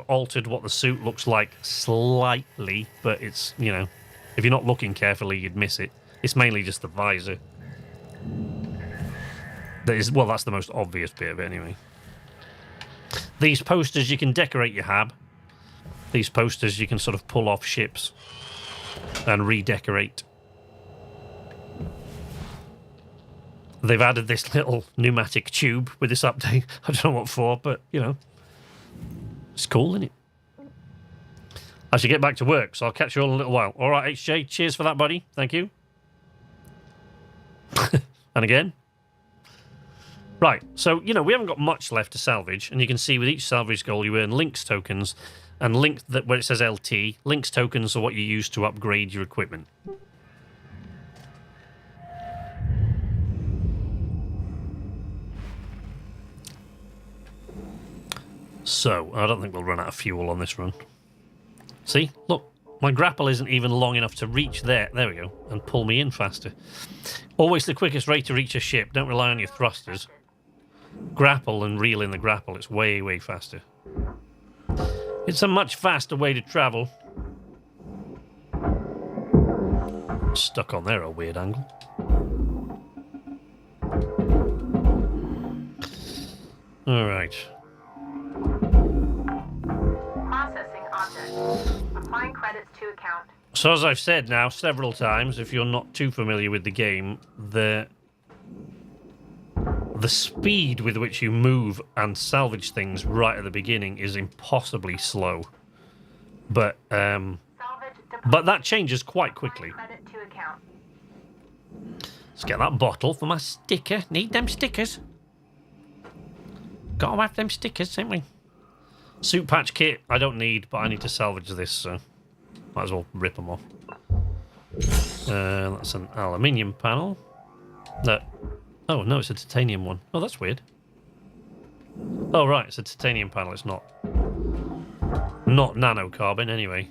altered what the suit looks like slightly, but it's, you know, if you're not looking carefully, you'd miss it. It's mainly just the visor. Well, that's the most obvious bit of it, anyway. These posters, you can decorate your hab. These posters, you can sort of pull off ships and redecorate. They've added this little pneumatic tube with this update. I don't know what for, but, you know, it's cool, isn't it? I should get back to work, so I'll catch you all in a little while. All right, HJ, cheers for that, buddy. Thank you. And again. Right, so, you know, we haven't got much left to salvage, and you can see with each salvage goal you earn links tokens, and links that where it says LT, links tokens are what you use to upgrade your equipment. So, I don't think we'll run out of fuel on this run. See? Look, my grapple isn't even long enough to reach there. There we go. And pull me in faster. Always the quickest way to reach a ship. Don't rely on your thrusters. Grapple and reel in the grapple. It's way, way faster. It's a much faster way to travel. Stuck on there at a weird angle. Alright. Processing object. Applying credits to account. So as I've said now several times, if you're not too familiar with the game, the speed with which you move and salvage things right at the beginning is impossibly slow. But that changes quite quickly. Credit to account. Let's get that bottle for my sticker. Need them stickers. Gotta have them stickers, ain't we? Suit patch kit, I don't need, but I need to salvage this, so might as well rip them off. That's an aluminium panel. No. Oh, no, it's a titanium one. Oh, that's weird. Oh, right, it's a titanium panel. It's not nanocarbon, anyway.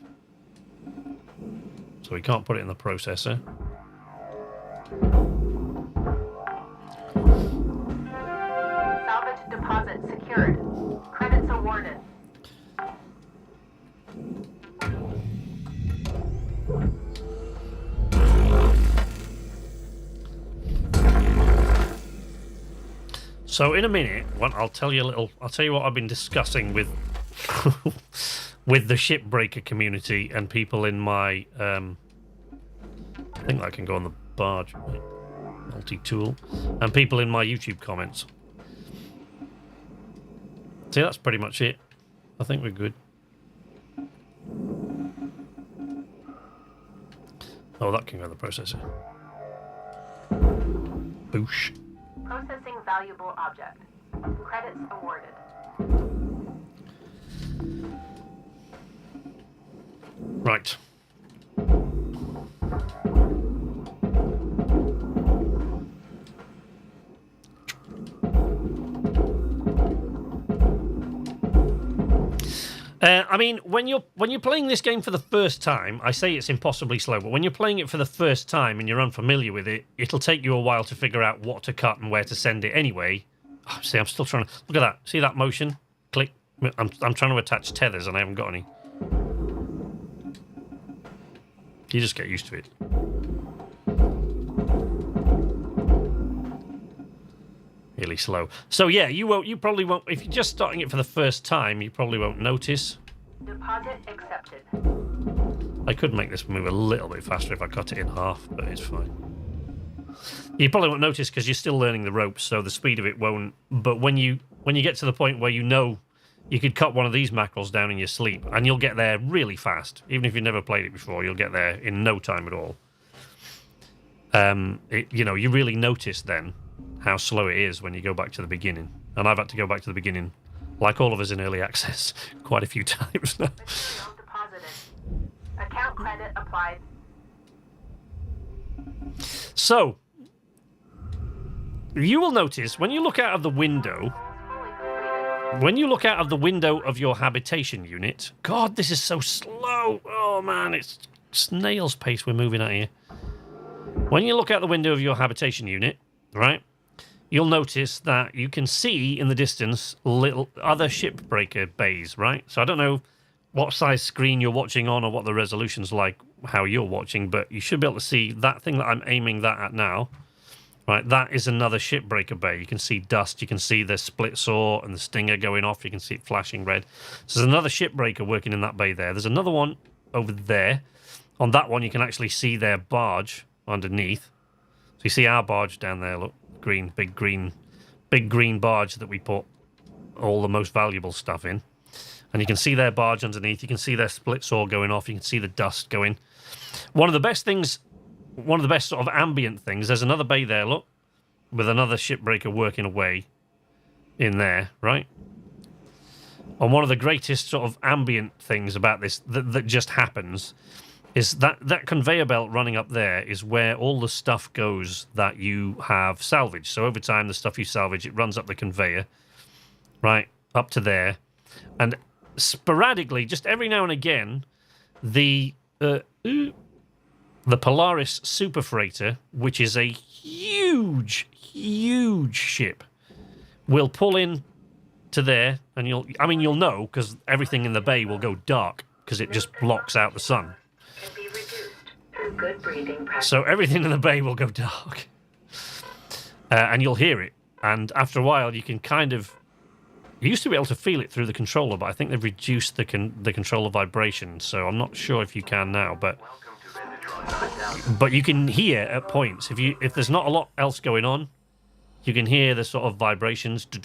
So we can't put it in the processor. Salvage deposit secured. Credits awarded. So in a minute, I'll tell you what I've been discussing with with the Shipbreaker community and people in my I think I can go on the barge, multi-tool, and people in my YouTube comments. See, that's pretty much it. I think we're good. Oh, that can go in the processor. Boosh. Processing valuable object. Credits awarded. Right. I mean, when you're playing this game for the first time, I say it's impossibly slow, but when you're playing it for the first time and you're unfamiliar with it, it'll take you a while to figure out what to cut and where to send it anyway. Oh, see, I'm still trying to... Look at that. See that motion? Click. I'm trying to attach tethers and I haven't got any. You just get used to it. Really slow. So yeah, you probably won't... If you're just starting it for the first time, you probably won't notice. Deposit accepted. I could make this move a little bit faster if I cut it in half, but it's fine. You probably won't notice because you're still learning the ropes, so the speed of it won't. But when you get to the point where you know you could cut one of these mackerels down in your sleep, and you'll get there really fast. Even if you've never played it before, you'll get there in no time at all. You really notice then how slow it is when you go back to the beginning. And I've had to go back to the beginning, like all of us in early access, quite a few times now. Material deposited. Account credit applied. So, you will notice when you look out of the window, when you look out of the window of your habitation unit, God, this is so slow. Oh man, it's snail's pace we're moving at here. When you look out the window of your habitation unit, right, you'll notice that you can see in the distance little other Shipbreaker bays, right? So I don't know what size screen you're watching on or what the resolution's like, how you're watching, but you should be able to see that thing that I'm aiming that at now. Right, that is another Shipbreaker bay. You can see dust, you can see the split saw and the stinger going off, you can see it flashing red. So there's another Shipbreaker working in that bay there. There's another one over there. On that one, you can actually see their barge underneath. So you see our barge down there, look, green, big green barge that we put all the most valuable stuff in. And you can see their barge underneath, you can see their split saw going off, you can see the dust going. One of the best sort of ambient things, there's another bay there, look, with another Shipbreaker working away in there, right? And one of the greatest sort of ambient things about this that just happens is that conveyor belt running up there is where all the stuff goes that you have salvaged. So over time, the stuff you salvage, it runs up the conveyor, right, up to there. And sporadically, just every now and again, the Polaris Super Freighter, which is a huge ship, will pull in to there, and you'll know because everything in the bay will go dark because it just blocks out the sun. Can be reduced through good breathing practice. So everything in the bay will go dark, and you'll hear it. And after a while, you can kind of. You used to be able to feel it through the controller, but I think they've reduced the controller vibration, so I'm not sure if you can now, but you can hear at points if there's not a lot else going on, you can hear the sort of vibrations. I'm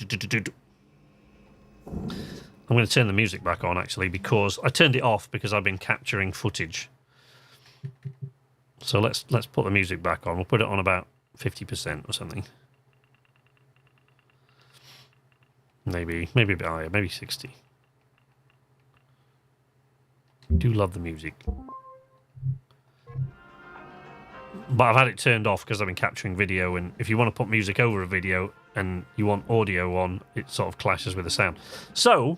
going to turn the music back on actually because I turned it off because I've been capturing footage. So let's put the music back on. We'll put it on about 50% or something. Maybe a bit higher, maybe 60. Do love the music. But I've had it turned off because I've been capturing video, and if you want to put music over a video and you want audio on, it sort of clashes with the sound. So,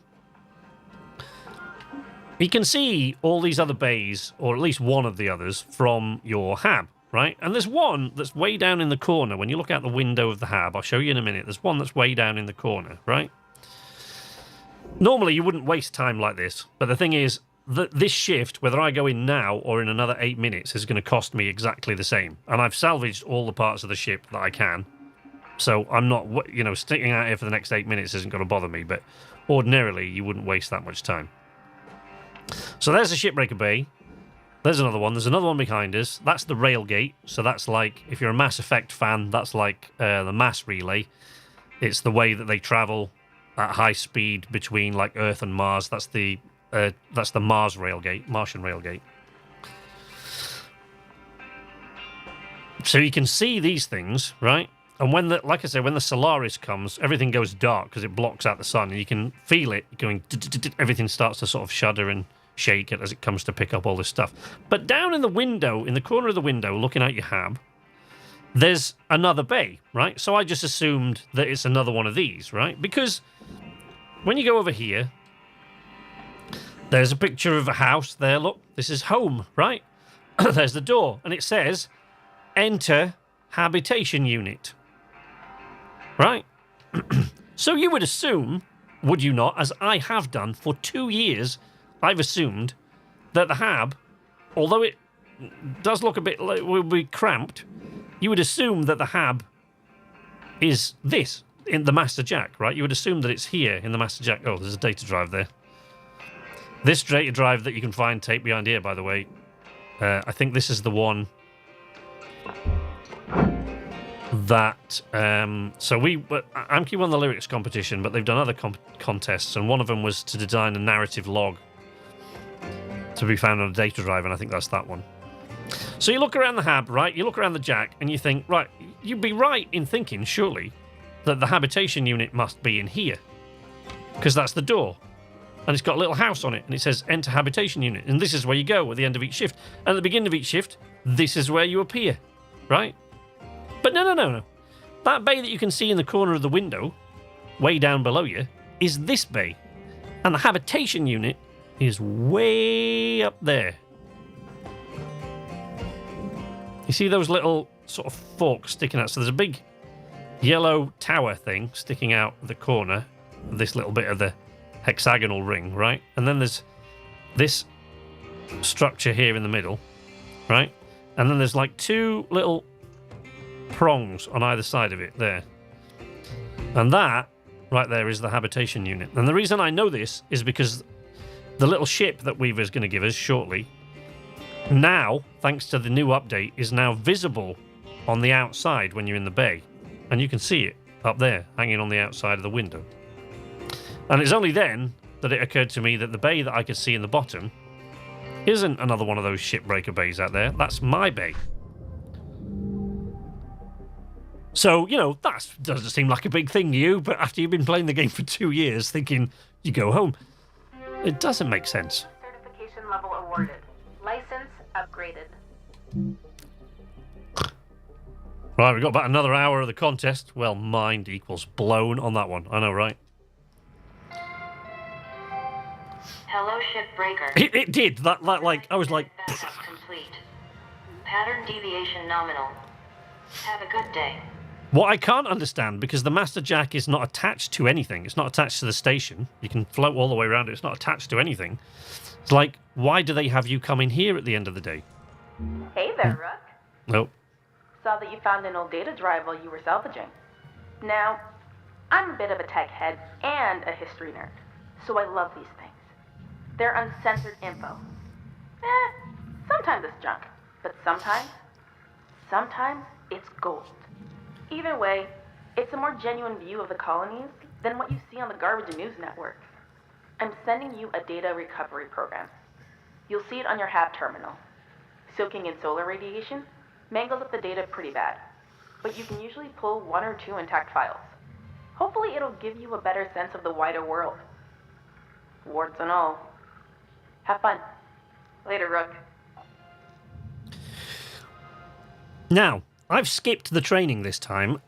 you can see all these other bays, or at least one of the others, from your hab, right? And there's one that's way down in the corner. When you look out the window of the hab, I'll show you in a minute, there's one that's way down in the corner, right? Normally, you wouldn't waste time like this, but the thing is, this shift, whether I go in now or in another 8 minutes, is going to cost me exactly the same. And I've salvaged all the parts of the ship that I can. So I'm not, sticking out here for the next 8 minutes isn't going to bother me. But ordinarily, you wouldn't waste that much time. So there's the Shipbreaker bay. There's another one. There's another one behind us. That's the rail gate. So that's like, if you're a Mass Effect fan, that's like the mass relay. It's the way that they travel at high speed between like Earth and Mars. That's the Mars railgate, Martian railgate. So you can see these things, right? And when like I said, when the Solaris comes, everything goes dark because it blocks out the sun, and you can feel it going. Everything starts to sort of shudder and shake it as it comes to pick up all this stuff. But down in the window, in the corner of the window, looking out your hab, there's another bay, right? So I just assumed that it's another one of these, right? Because when you go over here, there's a picture of a house there. Look, this is home, right? There's the door, and it says, enter habitation unit. Right? So you would assume, would you not, as I have done for 2 years, I've assumed that the hab, although it does look a bit like it will be cramped, you would assume that the hab is this, in the master jack, right? You would assume that it's here in the master jack. Oh, there's a data drive there. This data drive that you can find taped behind here, by the way, I think this is the one. that I'm keeping on the lyrics competition, but they've done other contests, and one of them was to design a narrative log to be found on a data drive, and I think that's that one. So you look around the hab, right? You look around the jack, and you think, right, you'd be right in thinking, surely, that the habitation unit must be in here, because that's the door, and it's got a little house on it, and it says enter habitation unit, and this is where you go at the end of each shift, and at the beginning of each shift, this is where you appear, right? But no. That bay that you can see in the corner of the window, way down below you, is this bay. And the habitation unit is way up there. You see those little sort of forks sticking out? So there's a big yellow tower thing sticking out the corner of this little bit of the hexagonal ring, right? And then there's this structure here in the middle, right? And then there's like two little prongs on either side of it there. And that right there is the habitation unit. And the reason I know this is because the little ship that Weaver's going to give us shortly, now, thanks to the new update, is now visible on the outside when you're in the bay. And you can see it up there, hanging on the outside of the window. And it's only then that it occurred to me that the bay that I could see in the bottom isn't another one of those Shipbreaker bays out there. That's my bay. So, you know, that doesn't seem like a big thing to you, but after you've been playing the game for 2 years thinking you go home, it doesn't make sense. Certification level awarded. License upgraded. Right, we've got about another hour of the contest. Well, mind equals blown on that one. I know, right? Hello, Shipbreaker. It did. That like, I was like... Backup complete. Pattern deviation nominal. Have a good day. What I can't understand, because the Master Jack is not attached to anything. It's not attached to the station. You can float all the way around it. It's not attached to anything. It's like, why do they have you come in here at the end of the day? Hey there, Rook. Nope. Saw that you found an old data drive while you were salvaging. Now, I'm a bit of a tech head and a history nerd, so I love these things. They're uncensored info. Sometimes it's junk, but sometimes it's gold. Either way, it's a more genuine view of the colonies than what you see on the garbage news networks. I'm sending you a data recovery program. You'll see it on your HAB terminal. Soaking in solar radiation mangles up the data pretty bad, but you can usually pull 1 or 2 intact files. Hopefully it'll give you a better sense of the wider world. Warts and all. Have fun. Later, Rook. Now, I've skipped the training this time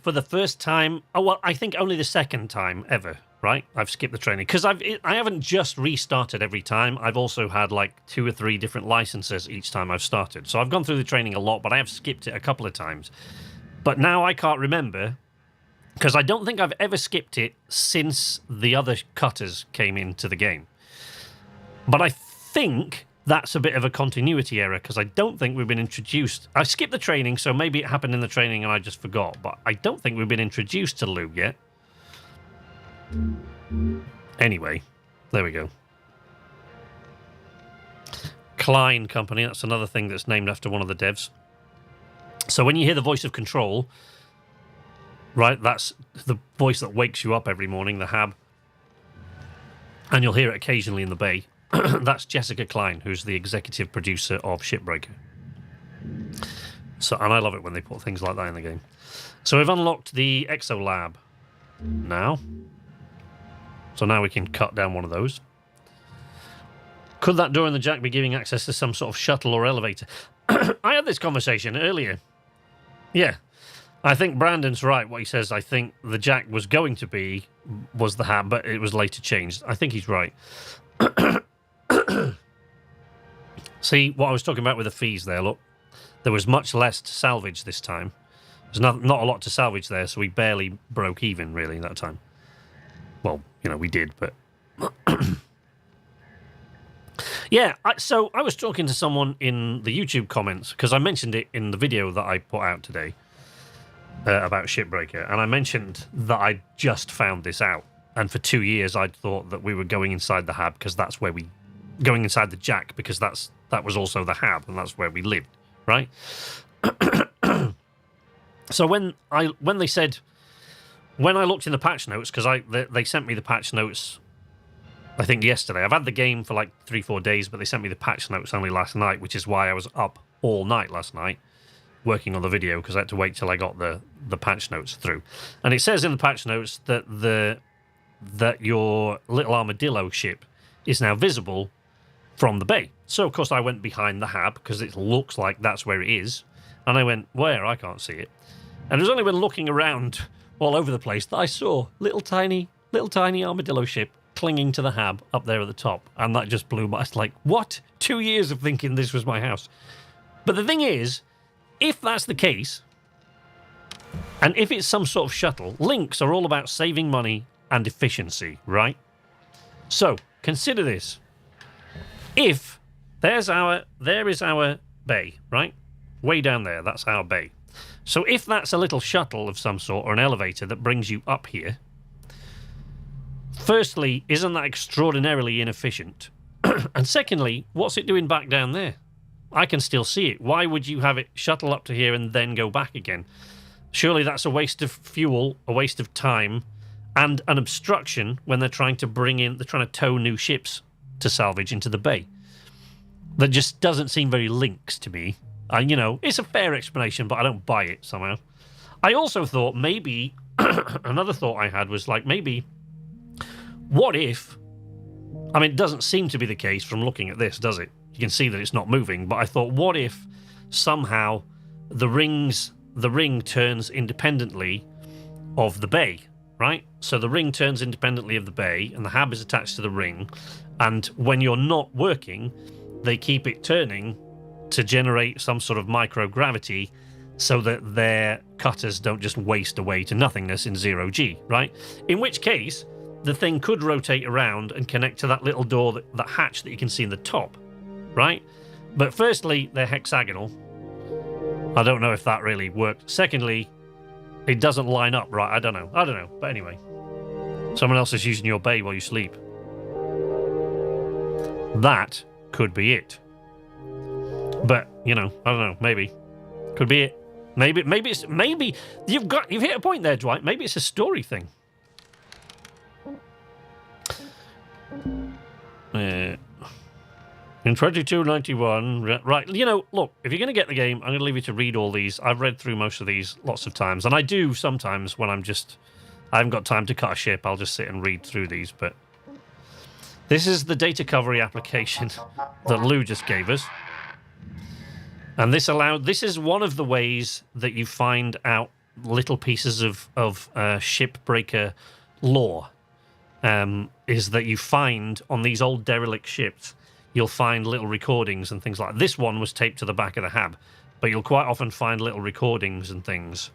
for the first time. Oh, well, I think only the second time ever, right? I've skipped the training because I haven't just restarted every time. I've also had like 2 or 3 different licenses each time I've started. So I've gone through the training a lot, but I have skipped it a couple of times. But now I can't remember because I don't think I've ever skipped it since the other cutters came into the game. But I think that's a bit of a continuity error because I don't think we've been introduced. I skipped the training, so maybe it happened in the training and I just forgot. But I don't think we've been introduced to Lou yet. Anyway, there we go. Klein Company, that's another thing that's named after one of the devs. So when you hear the voice of control, right, that's the voice that wakes you up every morning, the HAB. And you'll hear it occasionally in the bay. That's Jessica Klein, who's the executive producer of Shipbreaker. So, and I love it when they put things like that in the game. So we've unlocked the Exo Lab now. So now we can cut down one of those. Could that door in the jack be giving access to some sort of shuttle or elevator? I had this conversation earlier. Yeah. I think Brandon's right. What he says, I think the jack was going to be, was the HAB, but it was later changed. I think he's right. See, what I was talking about with the fees there, look. There was much less to salvage this time. There's not a lot to salvage there, so we barely broke even, really, that time. Well, you know, we did, but... Yeah, so I was talking to someone in the YouTube comments, because I mentioned it in the video that I put out today about Shipbreaker, and I mentioned that I just found this out. And for 2 years, I'd thought that we were going inside the HAB, because that's where we... Going inside the jack, because that was also the HAB, and that's where we lived, right? So when I looked in the patch notes, because they sent me the patch notes, I think yesterday. I've had the game for like 3-4 days, but they sent me the patch notes only last night, which is why I was up all night last night working on the video, because I had to wait till I got the patch notes through. And it says in the patch notes that that your little armadillo ship is now visible from the bay. So of course I went behind the hab because it looks like that's where it is, and I went, where? I can't see it. And it was only when looking around all over the place that I saw little tiny armadillo ship clinging to the hab up there at the top, and that just blew my... It's like, what? 2 years of thinking this was my house. But the thing is, if that's the case, and if it's some sort of shuttle, links are all about saving money and efficiency, right? So, consider this. If there is our bay, right? Way down there, that's our bay. So if that's a little shuttle of some sort, or an elevator that brings you up here, firstly, isn't that extraordinarily inefficient? And secondly, what's it doing back down there? I can still see it. Why would you have it shuttle up to here and then go back again? Surely that's a waste of fuel, a waste of time, and an obstruction when they're trying to tow new ships to Salvage into the bay. That just doesn't seem very links to me. And, it's a fair explanation, but I don't buy it somehow. I also thought maybe, another thought I had was like, maybe, what if, it doesn't seem to be the case from looking at this, does it? You can see that it's not moving, but I thought, what if somehow the ring turns independently of the bay, right? So the ring turns independently of the bay, and the hab is attached to the ring, and when you're not working, they keep it turning to generate some sort of microgravity so that their cutters don't just waste away to nothingness in 0G, right? In which case, the thing could rotate around and connect to that little door, that hatch that you can see in the top, right? But firstly, they're hexagonal. I don't know if that really worked. Secondly, it doesn't line up right. I don't know. But anyway, someone else is using your bay while you sleep. That could be it. But, I don't know, maybe. Could be it. Maybe you've hit a point there, Dwight. Maybe it's a story thing. In 2291, right, look, if you're going to get the game, I'm going to leave you to read all these. I've read through most of these lots of times, and I do sometimes when I haven't got time to cut a ship, I'll just sit and read through these, but this is the data recovery application that Lou just gave us. And this is one of the ways that you find out little pieces of Shipbreaker lore, is that you find on these old derelict ships, you'll find little recordings and things like that. This one was taped to the back of the hab, but you'll quite often find little recordings and things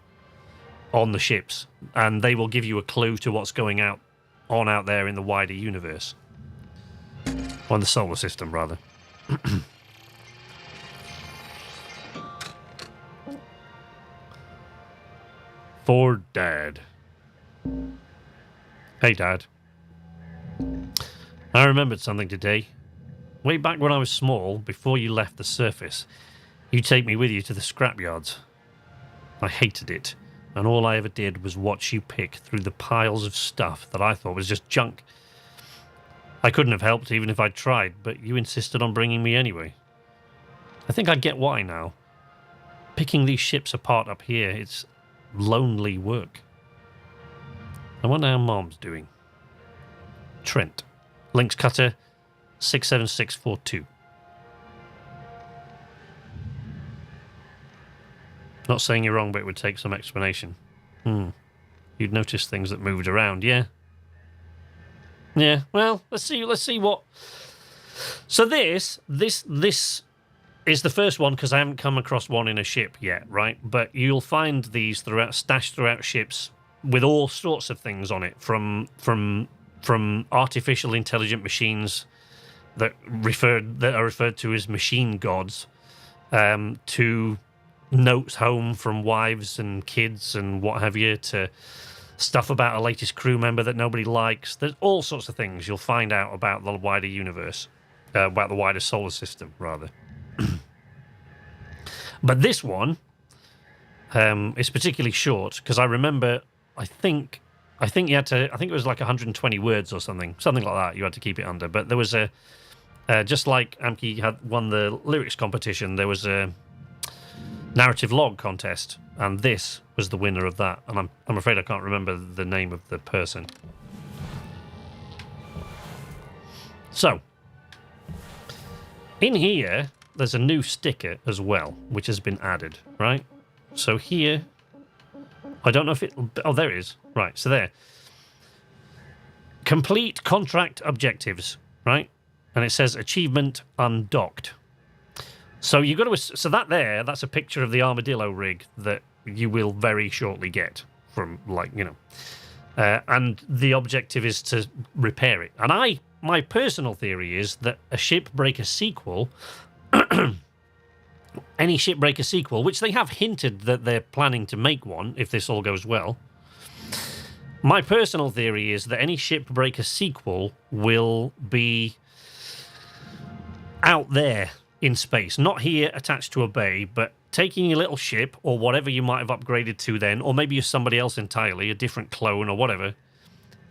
on the ships, and they will give you a clue to what's going out there in the wider universe. On the solar system, rather. For Dad. Hey, Dad. I remembered something today. Way back when I was small, before you left the surface, you'd take me with you to the scrapyards. I hated it, and all I ever did was watch you pick through the piles of stuff that I thought was just junk. I couldn't have helped even if I'd tried, but you insisted on bringing me anyway. I think I get why now. Picking these ships apart up here, it's lonely work. I wonder how Mom's doing. Trent. Links Cutter 67642. Not saying you're wrong, but it would take some explanation. You'd notice things that moved around, yeah? Yeah, well, let's see what... So this is the first one, because I haven't come across one in a ship yet, right? But you'll find these stashed throughout ships with all sorts of things on it, from artificial intelligent machines that are referred to as machine gods, to notes home from wives and kids and what have you, to stuff about a latest crew member that nobody likes. There's all sorts of things you'll find out about the wider universe, about the wider solar system, rather. But this one It's particularly short because I remember. I think you had to. I think it was like 120 words or something like that. You had to keep it under. But there was a just like Amki had won the lyrics competition. There was a narrative log contest, and this was the winner of that. And I'm afraid I can't remember the name of the person. So in here, there's a new sticker as well, which has been added. Right. So here, I don't know if it. Oh, there it is. Right. So there. Complete contract objectives. Right. And it says achievement undocked. So you got to. So that there, that's a picture of the armadillo rig that you will very shortly get from, like, you know. And the objective is to repair it. And my personal theory is that a Shipbreaker sequel, any Shipbreaker sequel, which they have hinted that they're planning to make one if this all goes well. My personal theory is that any Shipbreaker sequel will be out there in space, not here attached to a bay, but taking your little ship or whatever you might have upgraded to then, or maybe you're somebody else entirely, a different clone or whatever,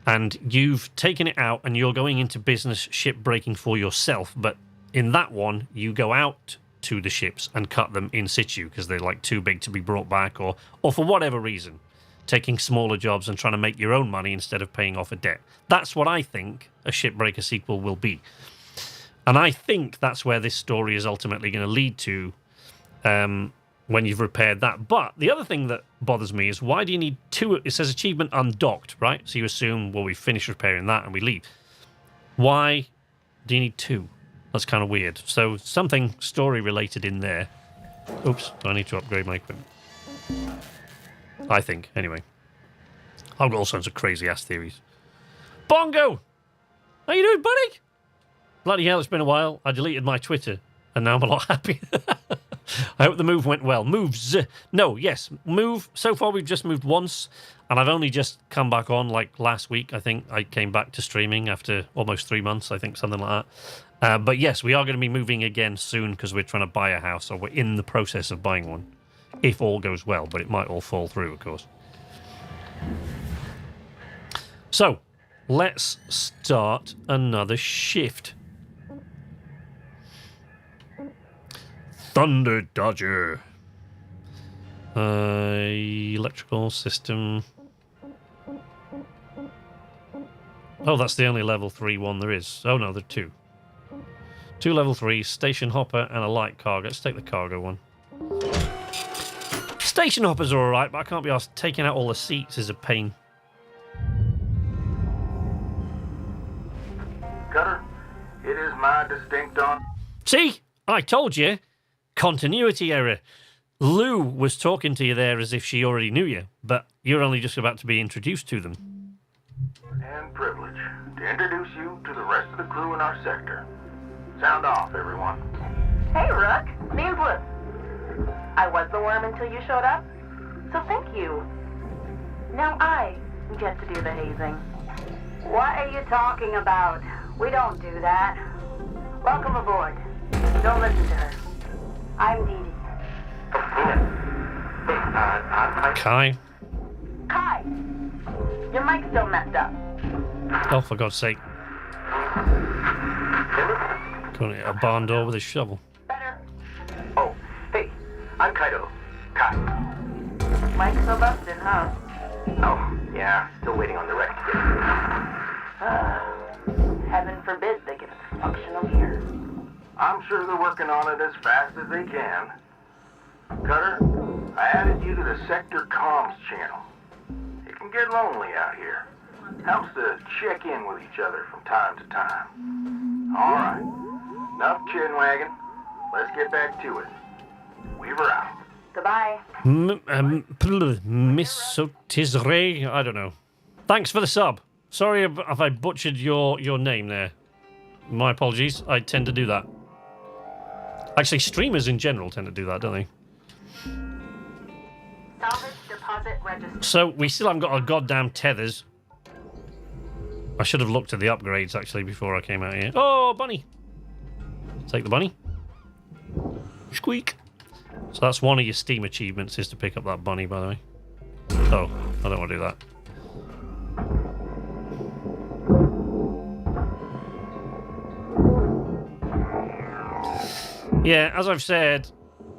and you've taken it out and you're going into business shipbreaking for yourself. But in that one, you go out to the ships and cut them in situ because they're like too big to be brought back, or for whatever reason, taking smaller jobs and trying to make your own money instead of paying off a debt. That's what I think a Shipbreaker sequel will be. And I think that's where this story is ultimately going to lead to when you've repaired that. But the other thing that bothers me is, why do you need two? It says achievement undocked, right? So you assume, well, we finished repairing that and we leave. Why do you need two? That's kind of weird. So something story related in there. Oops, I need to upgrade my equipment. I think, anyway. I've got all sorts of crazy ass theories. Bongo! How you doing, buddy? Bloody hell, it's been a while. I deleted my Twitter, and now I'm a lot happier. I hope the move went well. Moves. No, yes, move. So far, we've just moved once, and I've only just come back on, like, last week. I think I came back to streaming after almost 3 months, I think, something like that. But yes, we are going to be moving again soon because we're trying to buy a house, or we're in the process of buying one, if all goes well, but it might all fall through, of course. So, let's start another shift. Thunder Dodger. Electrical system. Oh, that's the only level 3 one there is. Oh no, there are two. 2 level 3, station hopper and a light cargo. Let's take the cargo one. Station hoppers are alright, but I can't be asked. Taking out all the seats is a pain. Cutter, it is my distinct honor. See? I told you. Continuity error. Lou was talking to you there as if she already knew you, but you're only just about to be introduced to them. And privilege to introduce you to the rest of the crew in our sector. Sound off, everyone. Hey, Rook. Name's Liz. I was the worm until you showed up, so thank you. Now I get to do the hazing. What are you talking about? We don't do that. Welcome aboard. Don't listen to her. I'm Dee Dee. Kai. Kai, your mic's still messed up. Oh, for God's sake. Going at a barn door with a shovel. Better. Oh, hey, I'm Kaido. Kai. Mic's still busted, huh? Oh, yeah, still waiting on the rec to get. Heaven forbid they get a functional ear. I'm sure they're working on it as fast as they can. Cutter, I added you to the sector comms channel. It can get lonely out here. Helps to check in with each other from time to time. All right, enough chin wagging. Let's get back to it. Weaver out. Goodbye. Miss Sotisre? I don't know. Thanks for the sub. Sorry if I butchered your name there. My apologies. I tend to do that. Actually, streamers in general tend to do that, don't they? Salvage deposit registered. So, we still haven't got our goddamn tethers. I should have looked at the upgrades, actually, before I came out here. Oh, bunny! Take the bunny. Squeak. So that's one of your Steam achievements, is to pick up that bunny, by the way. Oh, I don't want to do that. Yeah, as I've said,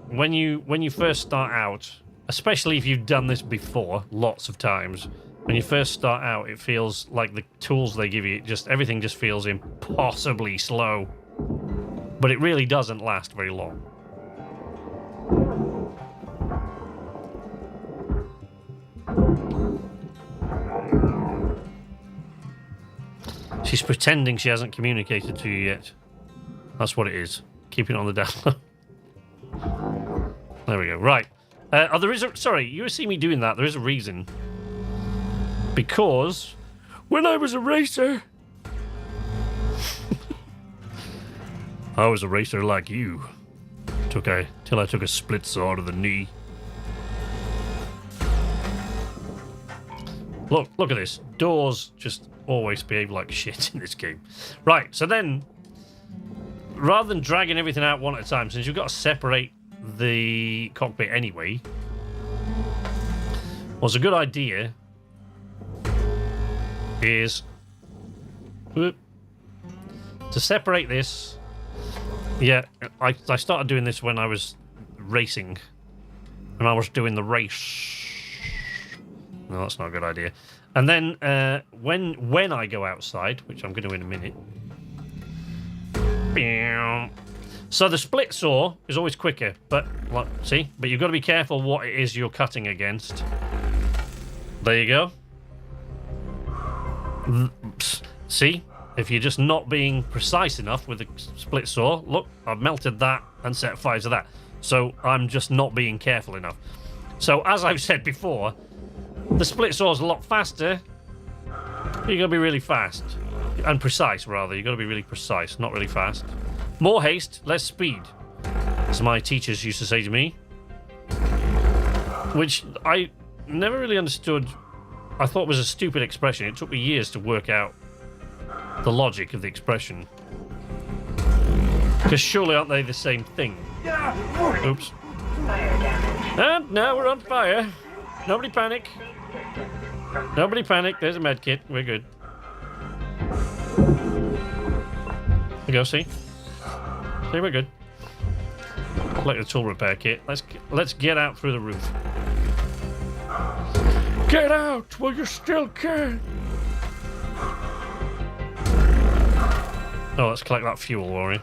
when you first start out, especially if you've done this before lots of times, when you first start out, it feels like the tools they give you, everything just feels impossibly slow. But it really doesn't last very long. She's pretending she hasn't communicated to you yet. That's what it is. Keeping it on the down low. There we go. Right. Sorry, you see me doing that. There is a reason. Because when I was a racer, I was a racer like you. Till I took a split saw to the knee. Look at this. Doors just always behave like shit in this game. Right, so then, rather than dragging everything out one at a time, since you've got to separate the cockpit anyway, what's a good idea is to separate this. Yeah, I started doing this when I was racing. When I was doing the race. No, that's not a good idea. And then when I go outside, which I'm going to in a minute. So the split saw is always quicker, but see? But you've got to be careful what it is you're cutting against. There you go. See? If you're just not being precise enough with the split saw, look, I've melted that and set fire to that. So I'm just not being careful enough. So as I've said before, the split saw is a lot faster. You've got to be really fast. And precise, rather. You've got to be really precise, not really fast. More haste, less speed, as my teachers used to say to me. Which I never really understood. I thought was a stupid expression. It took me years to work out the logic of the expression. Because surely aren't they the same thing? Oops. And now we're on fire. Nobody panic. Nobody panic. There's a med kit. We're good. There we go, see? See, we're good. Like the tool repair kit. Let's get out through the roof. Get out while you still can. Oh, let's collect that fuel, Warrior.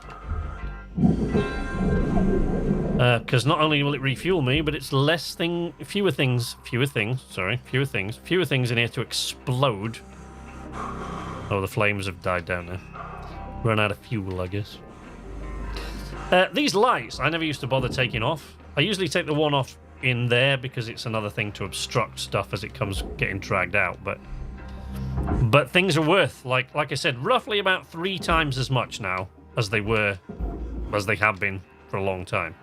Because not only will it refuel me, but it's fewer things in here to explode. Oh, the flames have died down now. Run out of fuel, I guess. These lights, I never used to bother taking off. I usually take the one off in there because it's another thing to obstruct stuff as it comes getting dragged out. But things are worth, like I said, roughly about 3 times as much now as they have been for a long time.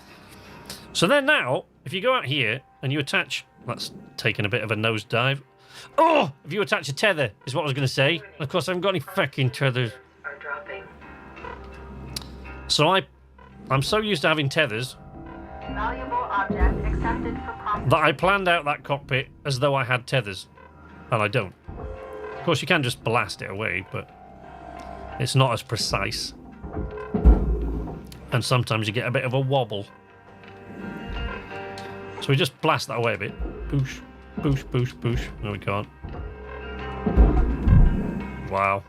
So then now, if you go out here and you attach, that's taking a bit of a nosedive. Oh, if you attach a tether, is what I was going to say. Of course, I haven't got any fucking tethers. So I'm so used to having tethers Valuable object accepted for processing. that I planned out that cockpit as though I had tethers, and I don't. Of course, you can just blast it away, but it's not as precise. And sometimes you get a bit of a wobble. So we just blast that away a bit. Boosh, boosh, boosh, boosh. No, we can't. Wow.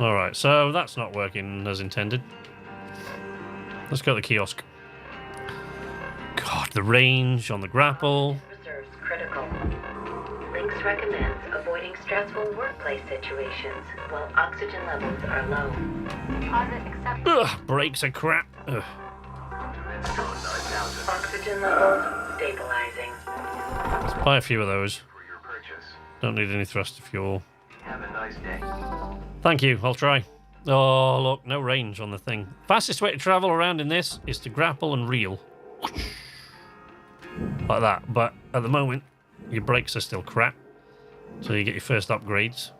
Alright, so that's not working as intended. Let's go to the kiosk. God, the range on the grapple. Reserves critical. Lynx recommends avoiding stressful workplace situations while oxygen levels are low. Deposit accepted. Ugh, brakes are crap. Ugh. Oxygen levels stabilizing. Let's buy a few of those. Don't need any thruster fuel. Have a nice day. Thank you, I'll try. Oh, look, no range on the thing. Fastest way to travel around in this is to grapple and reel. Like that, but at the moment, your brakes are still crap. So you get your first upgrades.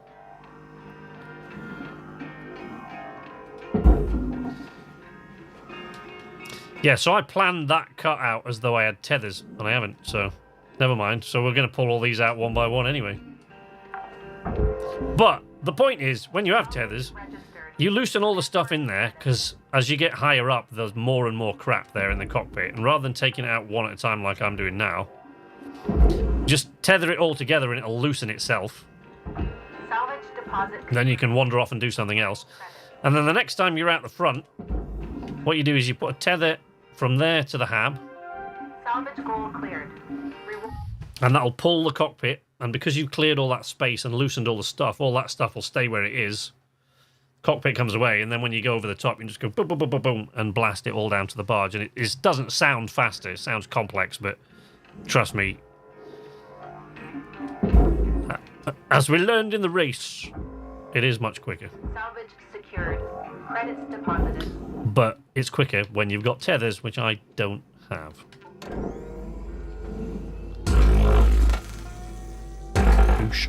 Yeah, so I planned that cut out as though I had tethers, and I haven't, so never mind. So we're going to pull all these out one by one anyway. But the point is, when you have tethers, you loosen all the stuff in there, because as you get higher up, there's more and more crap there in the cockpit. And rather than taking it out one at a time like I'm doing now, just tether it all together and it'll loosen itself. Salvage deposit. Then you can wander off and do something else. And then the next time you're out the front, what you do is you put a tether from there to the hab. Salvage goal cleared. And that'll pull the cockpit. And because you've cleared all that space and loosened all that stuff will stay where it is. Cockpit comes away, and then when you go over the top, you can just go boom, boom, boom, boom, boom, and blast it all down to the barge. And it doesn't sound faster. It sounds complex, but trust me, as we learned in the race, it is much quicker. Salvage secured. Credits deposited. But it's quicker when you've got tethers, which I don't have. Oosh.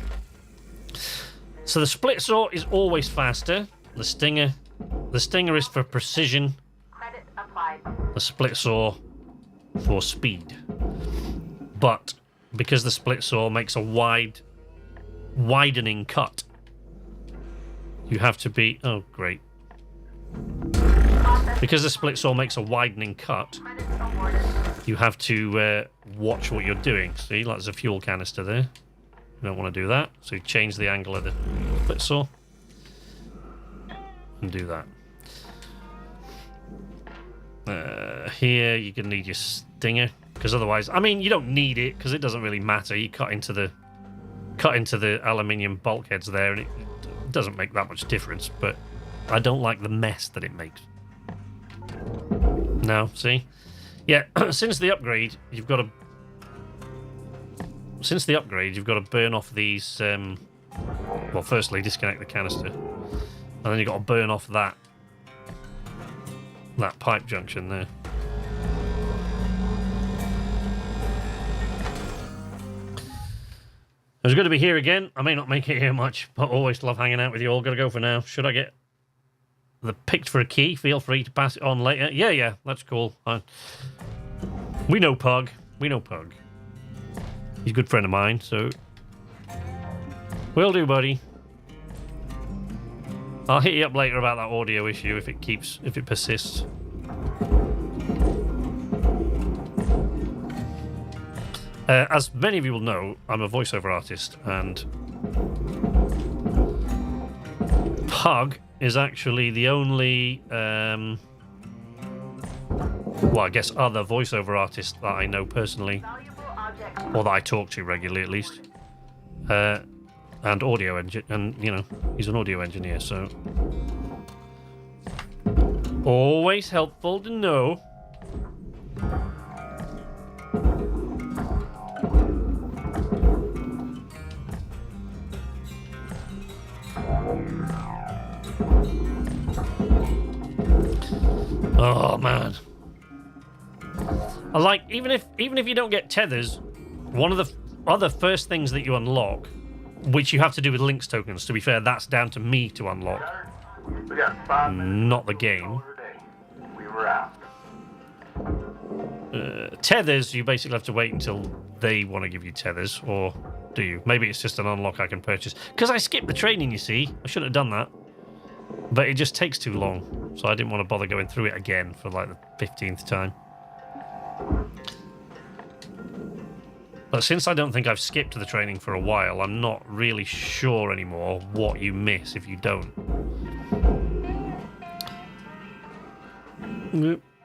So the split saw is always faster. The stinger is for precision. Credit applied. The split saw for speed. But because the split saw makes a widening cut, you have to be... Oh, great. Because the split saw makes a widening cut, you have to watch what you're doing. See, like there's a fuel canister there. You don't want to do that. So you change the angle of the split saw. And do that. Here, you're going to need your stinger. Because otherwise... I mean, you don't need it, because it doesn't really matter. You cut into the aluminium bulkheads there, and it doesn't make that much difference. But I don't like the mess that it makes. No, see? Yeah, since the upgrade, you've got to burn off these... well, firstly, disconnect the canister. And then you've got to burn off that pipe junction there. It was good to be here again. I may not make it here much, but always love hanging out with you all. Gotta go for now. Should I get the picked for a key? Feel free to pass it on later. Yeah, that's cool. We know Pug. He's a good friend of mine, so... Will do, buddy. I'll hit you up later about that audio issue if it persists. As many of you will know, I'm a voiceover artist, and Pug is actually the only, well, I guess other voiceover artist that I know personally, or that I talk to regularly at least, and audio engineer, and you know, he's an audio engineer, so always helpful to know. Oh man, I like even if you don't get tethers, one of the other first things that you unlock, which you have to do with links tokens. To be fair, that's down to me to unlock, not the game. We were out. Tethers, you basically have to wait until they want to give you tethers, or do you? Maybe it's just an unlock I can purchase. Because I skipped the training, you see. I shouldn't have done that. But it just takes too long, so I didn't want to bother going through it again for like the 15th time. But since I don't think I've skipped the training for a while, I'm not really sure anymore what you miss if you don't.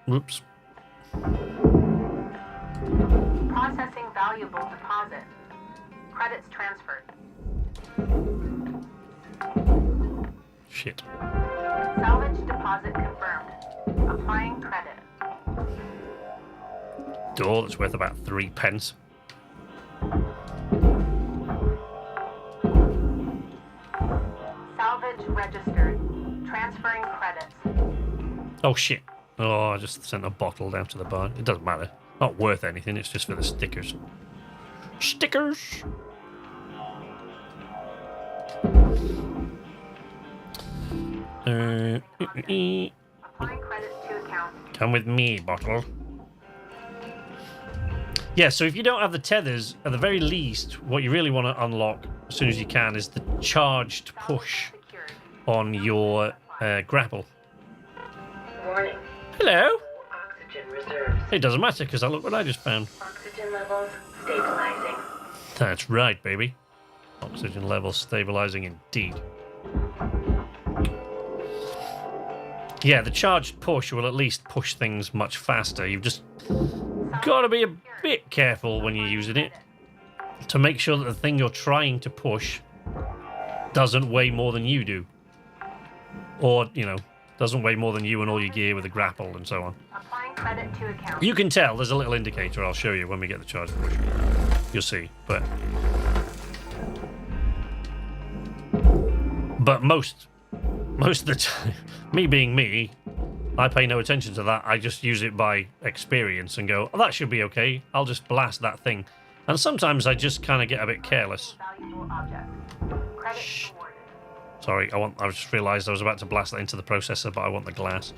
Whoops. Processing valuable deposit. Credits transferred. Shit. Salvage deposit confirmed. Applying credit. Door that's worth about 3 pence. Salvage registered. Transferring credits. Oh shit. Oh, I just sent a bottle down to the bar. It doesn't matter. Not worth anything, it's just for the stickers. Stickers! Applying credits to account. Come with me, bottle. Yeah, so if you don't have the tethers, at the very least, what you really want to unlock as soon as you can is the charged push on your grapple. Warning. Hello. Oxygen reserves. It doesn't matter because I look what I just found. Oxygen levels stabilizing. That's right, baby. Oxygen levels stabilizing indeed. Yeah, the charged push will at least push things much faster. You've just got to be a bit careful when you're using it to make sure that the thing you're trying to push doesn't weigh more than you do. Or, you know, doesn't weigh more than you and all your gear with a grapple and so on. Applying credit to account. You can tell. There's a little indicator I'll show you when we get the charged push. You'll see. But most of the time, me being me, I pay no attention to that. I just use it by experience and go, oh, that should be okay. I'll just blast that thing. And sometimes I just kind of get a bit careless. Valuable objects. Credits awarded. Sorry, I just realised I was about to blast that into the processor, but I want the glass.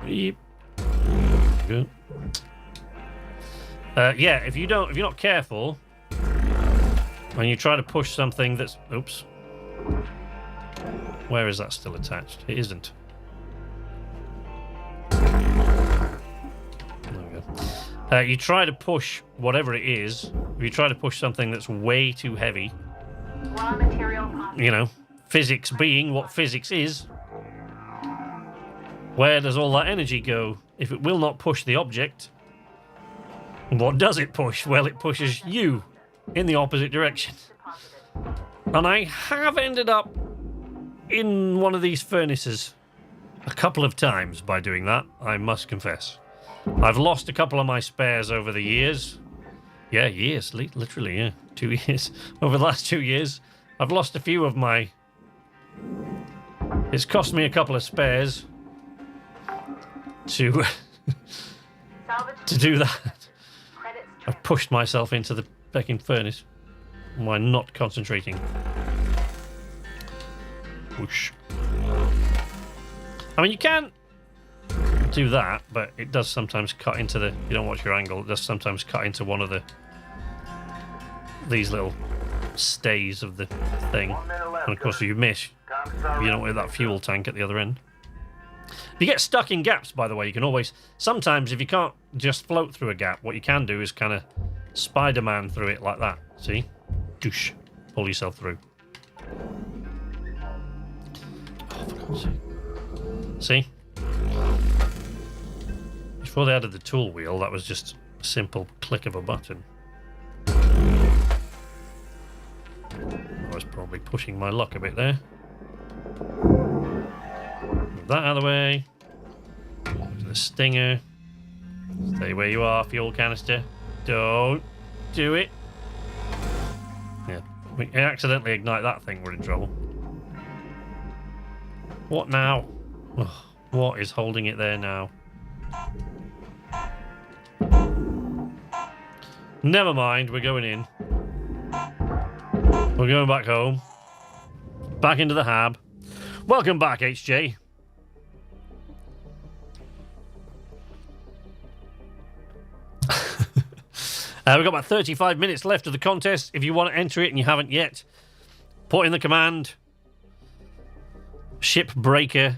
Yep. Good. Yeah, if you're not careful, when you try to push something that's, oops. Where is that still attached? It isn't. There we go. You try to push whatever it is. If you try to push something that's way too heavy, Raw material possible. you know, physics being what physics is, where does all that energy go? If it will not push the object, what does it push? Well, it pushes you in the opposite direction. And I have ended up in one of these furnaces a couple of times by doing that, I must confess. I've lost a couple of my spares over the years. Yeah, years, literally, yeah. 2 years. Over the last 2 years, I've lost a few of my... It's cost me a couple of spares to Salvage. to do that. Credits. I've pushed myself into the becking furnace while not concentrating. Whoosh. I mean, you can do that, but it does sometimes cut into the... You don't watch your angle. It does sometimes cut into one of these little stays of the thing. 1 minute left. And of course, if you miss, Commissar you don't hit that fuel tank at the other end. If you get stuck in gaps, by the way, you can always... Sometimes, if you can't just float through a gap, what you can do is kind of Spider-Man through it like that. See? Doosh. Pull yourself through. Oh, for God's sake. See? Before they added the tool wheel, that was just a simple click of a button. I was probably pushing my luck a bit there. Move that out of the way. Go to the stinger. Stay where you are, fuel canister. Don't do it. Yeah, if we accidentally ignite that thing, we're in trouble. What now? Oh, what is holding it there now? Never mind, we're going in. We're going back home. Back into the hab. Welcome back, HJ. We've got about 35 minutes left of the contest. If you want to enter it and you haven't yet, put in the command Shipbreaker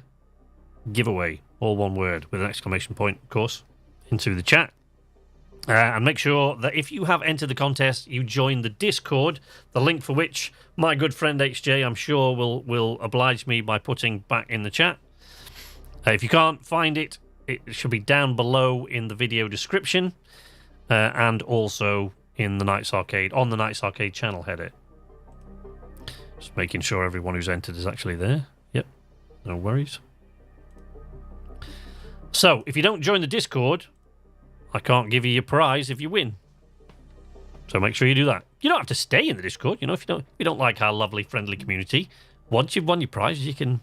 giveaway, all one word with an exclamation point, of course, into the chat. And make sure that if you have entered the contest, you join the Discord, the link for which my good friend HJ, I'm sure, will oblige me by putting back in the chat. If you can't find it, it should be down below in the video description, and also in the Nights Arcade, on the Nights Arcade channel header. Just making sure everyone who's entered is actually there. Yep, no worries. So, if you don't join the Discord, I can't give you your prize if you win. So make sure you do that. You don't have to stay in the Discord, you know, if you don't like our lovely, friendly community. Once you've won your prize, you can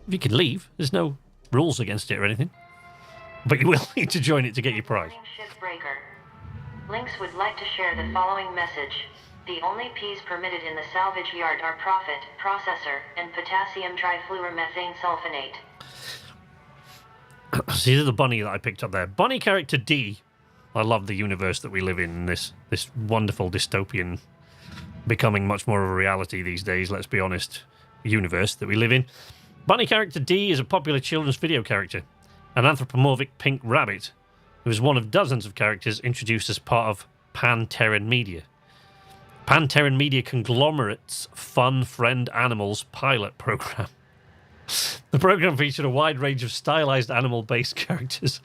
leave. There's no rules against it or anything. But you will need to join it to get your prize. Shipbreaker. Lynx would like to share the following message. The only P's permitted in the salvage yard are profit, processor, and potassium trifluoromethane sulfonate. So these are the bunny that I picked up there. Bunny character D. I love the universe that we live in this wonderful dystopian, becoming much more of a reality these days, let's be honest, universe that we live in. Bunny character D is a popular children's video character, an anthropomorphic pink rabbit who is one of dozens of characters introduced as part of Pan-Terran Media. Pan-Terran Media conglomerate's Fun Friend Animals pilot program. The program featured a wide range of stylized animal-based characters,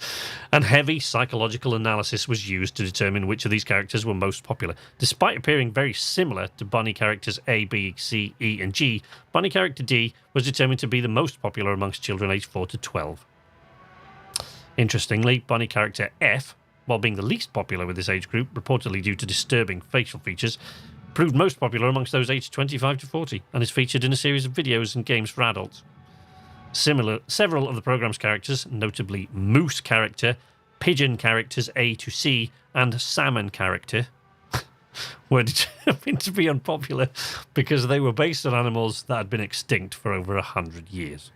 and heavy psychological analysis was used to determine which of these characters were most popular. Despite appearing very similar to bunny characters A, B, C, E, and G, bunny character D was determined to be the most popular amongst children aged 4 to 12. Interestingly, bunny character F, while being the least popular with this age group, reportedly due to disturbing facial features, proved most popular amongst those aged 25 to 40, and is featured in a series of videos and games for adults. Several of the program's characters, notably Moose character, Pigeon characters A to C, and Salmon character, were determined to be unpopular because they were based on animals that had been extinct for over 100 years.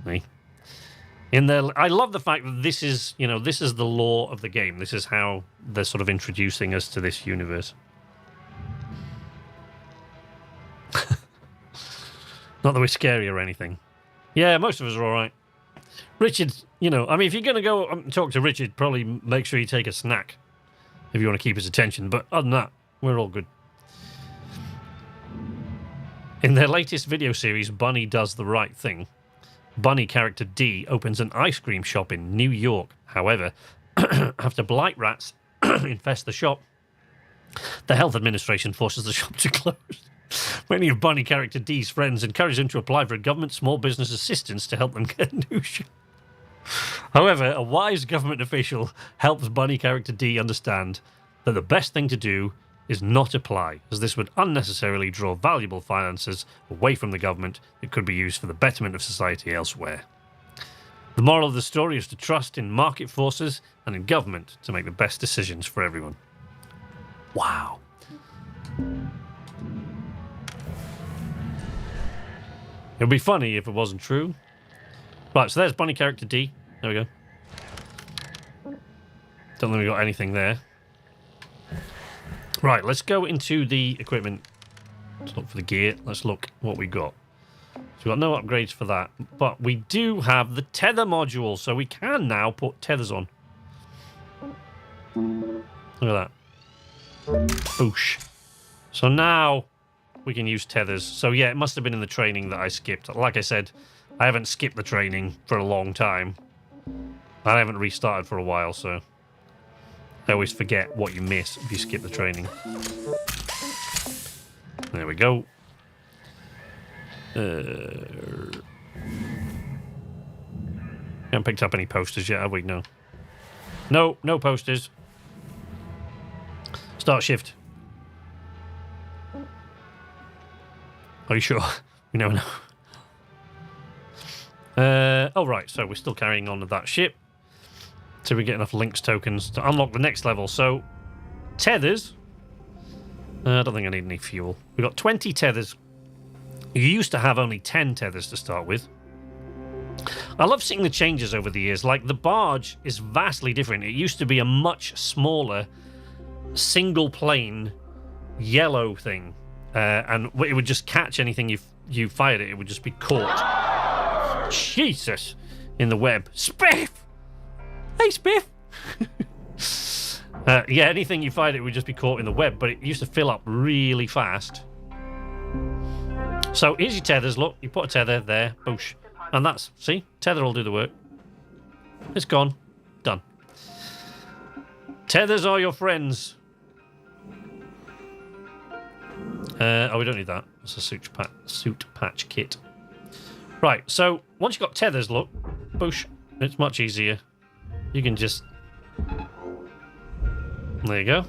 I love the fact that this is the lore of the game. This is how they're sort of introducing us to this universe. Not that we're scary or anything. Yeah, most of us are all right. Richard, if you're going to go and talk to Richard, probably make sure you take a snack if you want to keep his attention. But other than that, we're all good. In their latest video series, Bunny Does the Right Thing, Bunny character D opens an ice cream shop in New York. However, after blight rats infest the shop, the health administration forces the shop to close. Many of Bunny character D's friends encourage him to apply for a government small business assistance to help them get a new shop. However, a wise government official helps Bunny character D understand that the best thing to do is not apply, as this would unnecessarily draw valuable finances away from the government that could be used for the betterment of society elsewhere. The moral of the story is to trust in market forces and in government to make the best decisions for everyone. Wow. It would be funny if it wasn't true. Right, so there's Bunny character D. There we go. Don't think we got anything there. Right, let's go into the equipment. Let's look for the gear. Let's look what we got. So we've got no upgrades for that. But we do have the tether module, so we can now put tethers on. Look at that. Boosh. So now we can use tethers. So yeah, it must have been in the training that I skipped. Like I said, I haven't skipped the training for a long time. I haven't restarted for a while, so I always forget what you miss if you skip the training. There we go. Haven't picked up any posters yet, have we? No. No posters. Start shift. Are you sure? We never know. Oh, right. So we're still carrying on with that ship. So we get enough links tokens to unlock the next level. So, tethers. I don't think I need any fuel. We've got 20 tethers. You used to have only 10 tethers to start with. I love seeing the changes over the years. Like, the barge is vastly different. It used to be a much smaller, single-plane, yellow thing. And it would just catch anything you fired it. It would just be caught. Jesus! In the web. Spiff! Hey, Spiff! Yeah, anything you fired it would just be caught in the web, but it used to fill up really fast. So here's your tethers. Look, you put a tether there. Boosh. And that's, see? Tether will do the work. It's gone. Done. Tethers are your friends. Oh, we don't need that. It's a suit patch kit. Right, so once you've got tethers, look, boosh, it's much easier. You can just... There you go.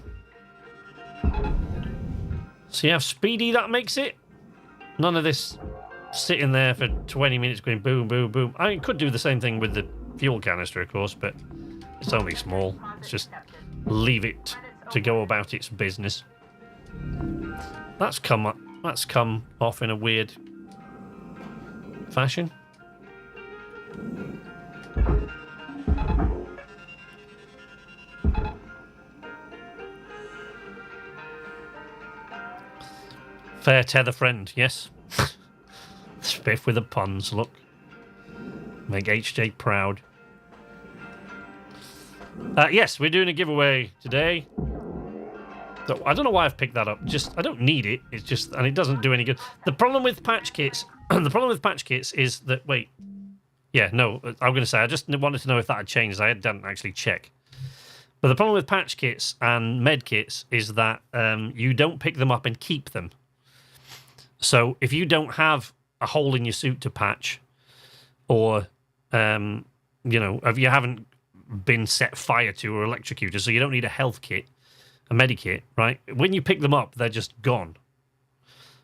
See how speedy that makes it? None of this sitting there for 20 minutes going boom, boom, boom. I mean, could do the same thing with the fuel canister, of course, but it's only small. Let's just leave it to go about its business. That's come off in a weird fashion. Fair tether friend, yes. Spiff with the puns, look. Make HJ proud. Yes, we're doing a giveaway today. So, I don't know why I've picked that up. I don't need it. It's just, and it doesn't do any good. The problem with patch kits, is that, wait. Yeah, no, I'm going to say, I just wanted to know if that had changed. I didn't actually check. But the problem with patch kits and med kits is that you don't pick them up and keep them. So if you don't have a hole in your suit to patch, or, if you haven't been set fire to or electrocuted, so you don't need a health kit, a medikit, right? When you pick them up, they're just gone.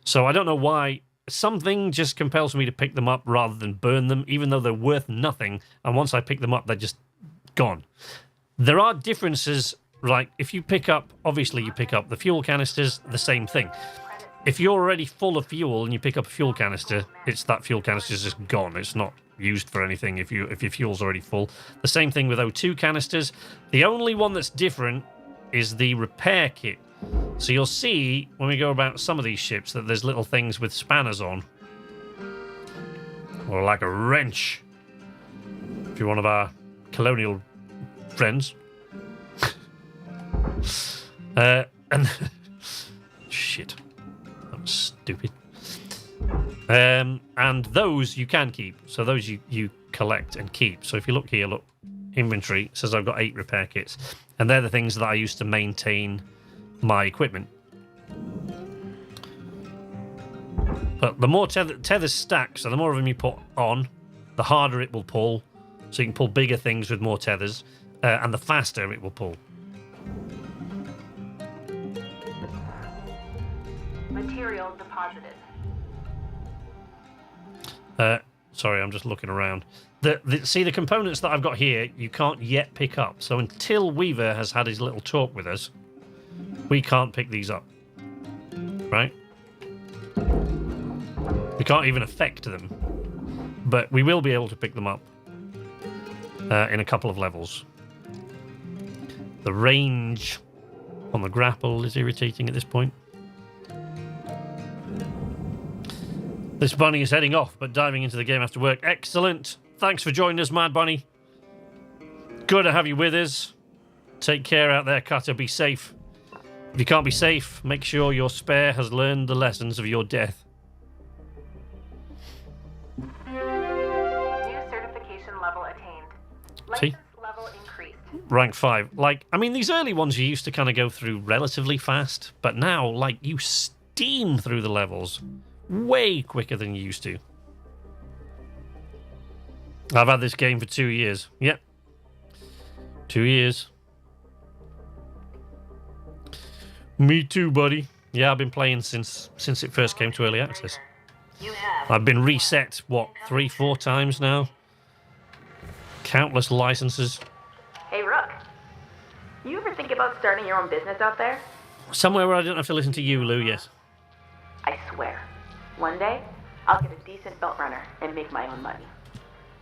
So I don't know why. Something just compels me to pick them up rather than burn them, even though they're worth nothing. And once I pick them up, they're just gone. There are differences, like if you pick up, obviously you pick up the fuel canisters, the same thing. If you're already full of fuel and you pick up a fuel canister, that fuel canister is just gone. It's not used for anything if your fuel's already full. The same thing with O2 canisters. The only one that's different is the repair kit. So you'll see when we go about some of these ships that there's little things with spanners on. Or like a wrench. If you're one of our colonial friends. And shit. That was stupid. And those you can keep. So those you collect and keep. So if you look here, look, inventory, it says I've got 8 repair kits. And they're the things that I use to maintain my equipment. But the more tethers stack, so the more of them you put on, the harder it will pull. So you can pull bigger things with more tethers, and the faster it will pull. Material deposited. Sorry, I'm just looking around. See, the components that I've got here, you can't yet pick up. So until Weaver has had his little talk with us, we can't pick these up. Right? We can't even affect them. But we will be able to pick them up in a couple of levels. The range on the grapple is irritating at this point. This bunny is heading off, but diving into the game after work. Excellent. Thanks for joining us, Mad Bunny. Good to have you with us. Take care out there, Cutter. Be safe. If you can't be safe, make sure your spare has learned the lessons of your death. New certification level attained. See? License level increased. Rank 5. Like, I mean, these early ones you used to kind of go through relatively fast, but now, like, you steam through the levels way quicker than you used to. I've had this game for 2 years. Yep. 2 years. Me too, buddy. Yeah, I've been playing since it first came to early access. I've been reset, what, 3-4 times now? Countless licenses. Hey, Rook. You ever think about starting your own business out there? Somewhere where I don't have to listen to you, Lou, yes. I swear, one day, I'll get a decent belt runner and make my own money.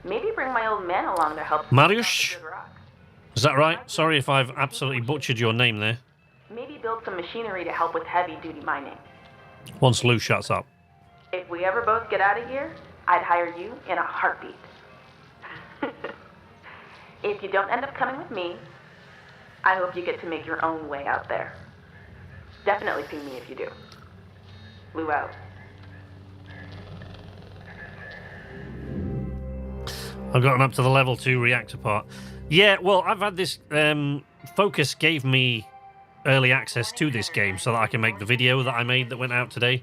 Maybe bring my old man along to help. Mariusz? Is that right? Sorry if I've absolutely butchered your name there. Maybe build some machinery to help with heavy-duty mining. Once Lou shuts up. If we ever both get out of here, I'd hire you in a heartbeat. If you don't end up coming with me, I hope you get to make your own way out there. Definitely ping me if you do. Lou out. I've gotten up to the level 2 reactor part. Yeah, well, I've had this... Focus gave me early access to this game so that I can make the video that I made that went out today.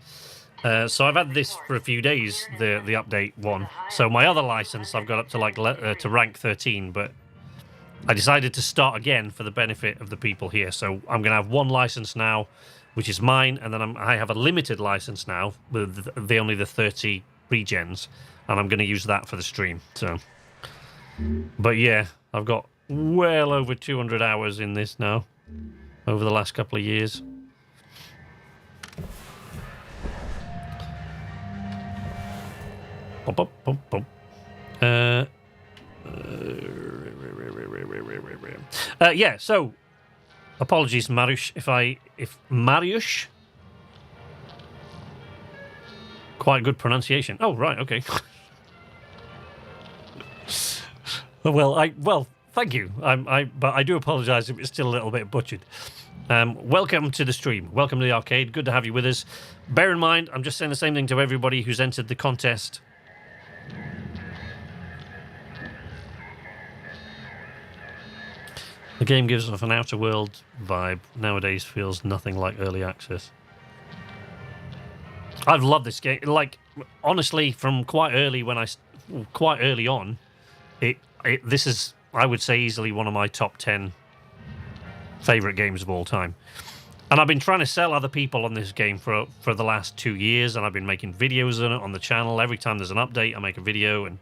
So I've had this for a few days, the update one. So my other license, I've got up to like to rank 13, but I decided to start again for the benefit of the people here. So I'm going to have one license now, which is mine, and then I have a limited license now with only the 30 regens, and I'm going to use that for the stream. So, but yeah, I've got well over 200 hours in this now over the last couple of years. Yeah, so apologies, Mariusz, if Mariusz, quite good pronunciation. Oh, right, okay. Well, thank you. But I do apologise if it's still a little bit butchered. Welcome to the stream. Welcome to the arcade. Good to have you with us. Bear in mind, I'm just saying the same thing to everybody who's entered the contest. The game gives off an Outer World vibe. Nowadays feels nothing like early access. I've loved this game. Like, honestly, from quite early on, this is, I would say, easily one of my top 10 favourite games of all time. And I've been trying to sell other people on this game for the last 2 years, and I've been making videos on it on the channel. Every time there's an update, I make a video, and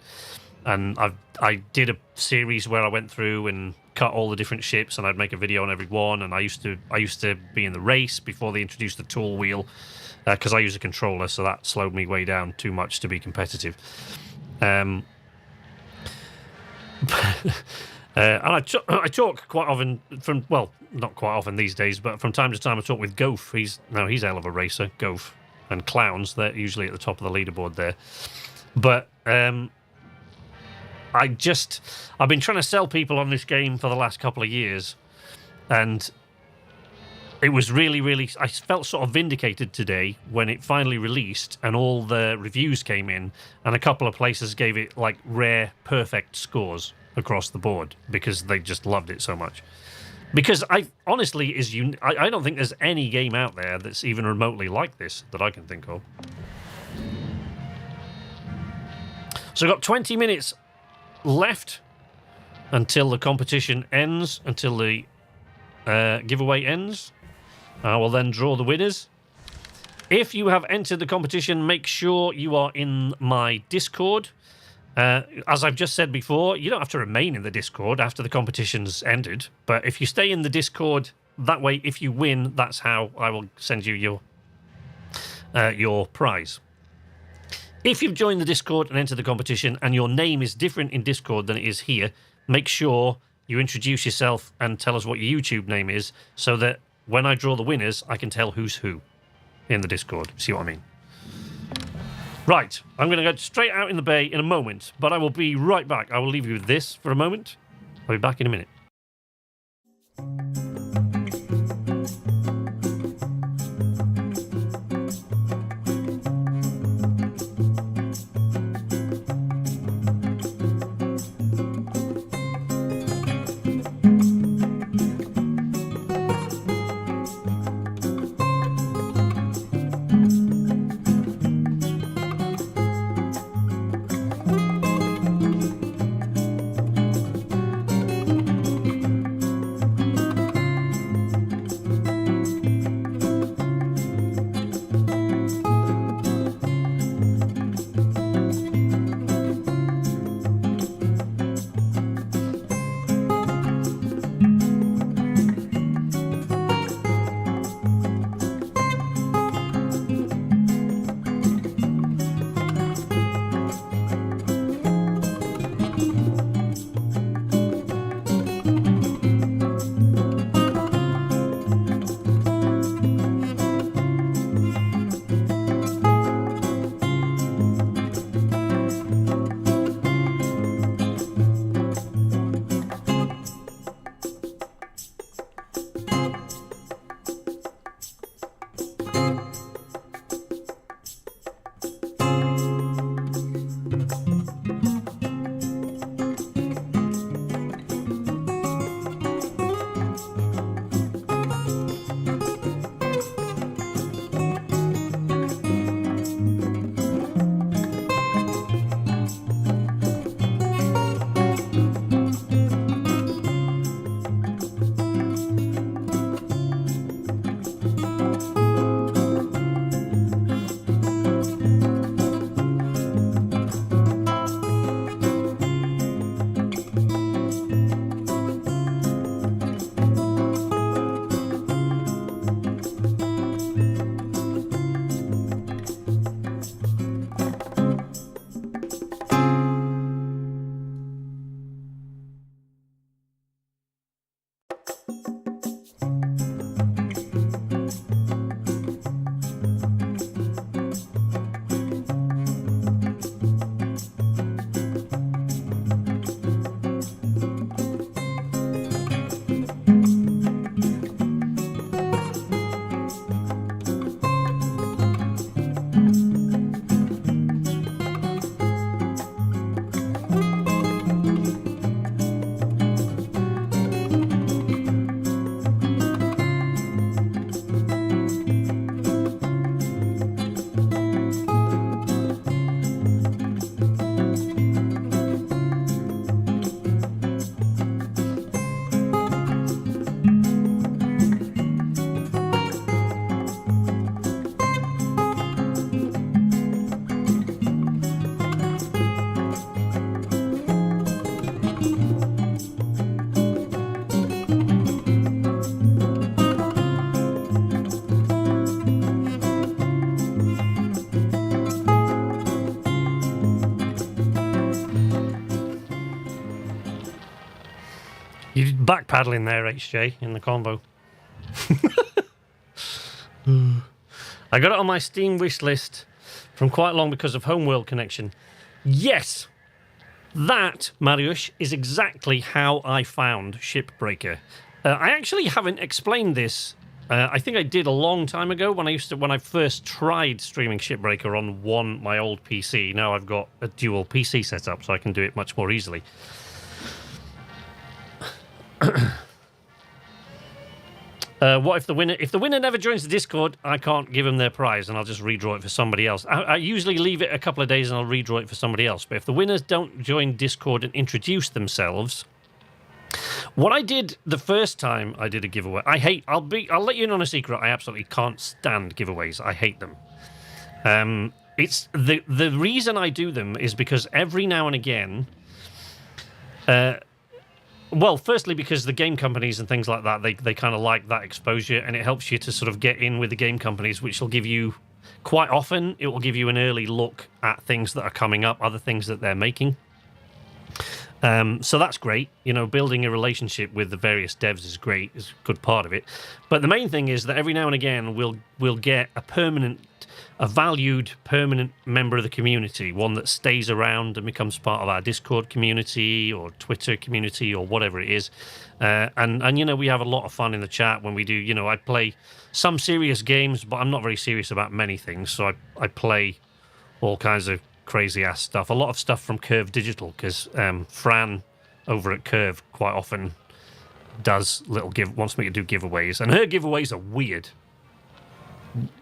I did a series where I went through and cut all the different ships, and I'd make a video on every one. And I used to be in the race before they introduced the tool wheel, because I use a controller, so that slowed me way down too much to be competitive. And I talk quite often not quite often these days, but from time to time I talk with Goaf. He's a hell of a racer, Goaf, and Clowns. They're usually at the top of the leaderboard there. But I've been trying to sell people on this game for the last couple of years, and it was really, I felt sort of vindicated today when it finally released and all the reviews came in, and a couple of places gave it like rare perfect scores across the board because they just loved it so much. Because I don't think there's any game out there that's even remotely like this that I can think of. So I've got 20 minutes left until the competition ends, until the giveaway ends. I will then draw the winners. If you have entered the competition, make sure you are in my Discord. As I've just said before, you don't have to remain in the Discord after the competition's ended. But if you stay in the Discord, that way, if you win, that's how I will send you your prize. If you've joined the Discord and entered the competition and your name is different in Discord than it is here, make sure you introduce yourself and tell us what your YouTube name is so that when I draw the winners, I can tell who's who in the Discord. See what I mean? Right, I'm going to go straight out in the bay in a moment, but I will be right back. I will leave you with this for a moment. I'll be back in a minute. backpedaling there, HJ, in the combo. I got it on my Steam wish list from quite long because of Homeworld connection. Yes, that, Mariusz, is exactly how I found Shipbreaker. I actually haven't explained this. I think I did a long time ago when I first tried streaming Shipbreaker on my old PC. Now I've got a dual PC setup, so I can do it much more easily. What if the winner never joins the Discord? I can't give them their prize, and I'll just redraw it for somebody else. I usually leave it a couple of days, and I'll redraw it for somebody else. But if the winners don't join Discord and introduce themselves, what I did the first time I did a giveaway, I'll let you in on a secret. I absolutely can't stand giveaways. I hate them. It's the reason I do them is because every now and again. Well, firstly, because the game companies and things like that, they kind of like that exposure, and it helps you to sort of get in with the game companies, which will give you, quite often, it will give you an early look at things that are coming up, other things that they're making. So that's great. You know, building a relationship with the various devs is great, is a good part of it. But the main thing is that every now and again, we'll get a valued permanent member of the community, one that stays around and becomes part of our Discord community or Twitter community or whatever it is. And you know, we have a lot of fun in the chat when we do, you know, I play some serious games, but I'm not very serious about many things. So I play all kinds of crazy ass stuff. A lot of stuff from Curve Digital, because Fran over at Curve quite often wants me to do giveaways, and her giveaways are weird.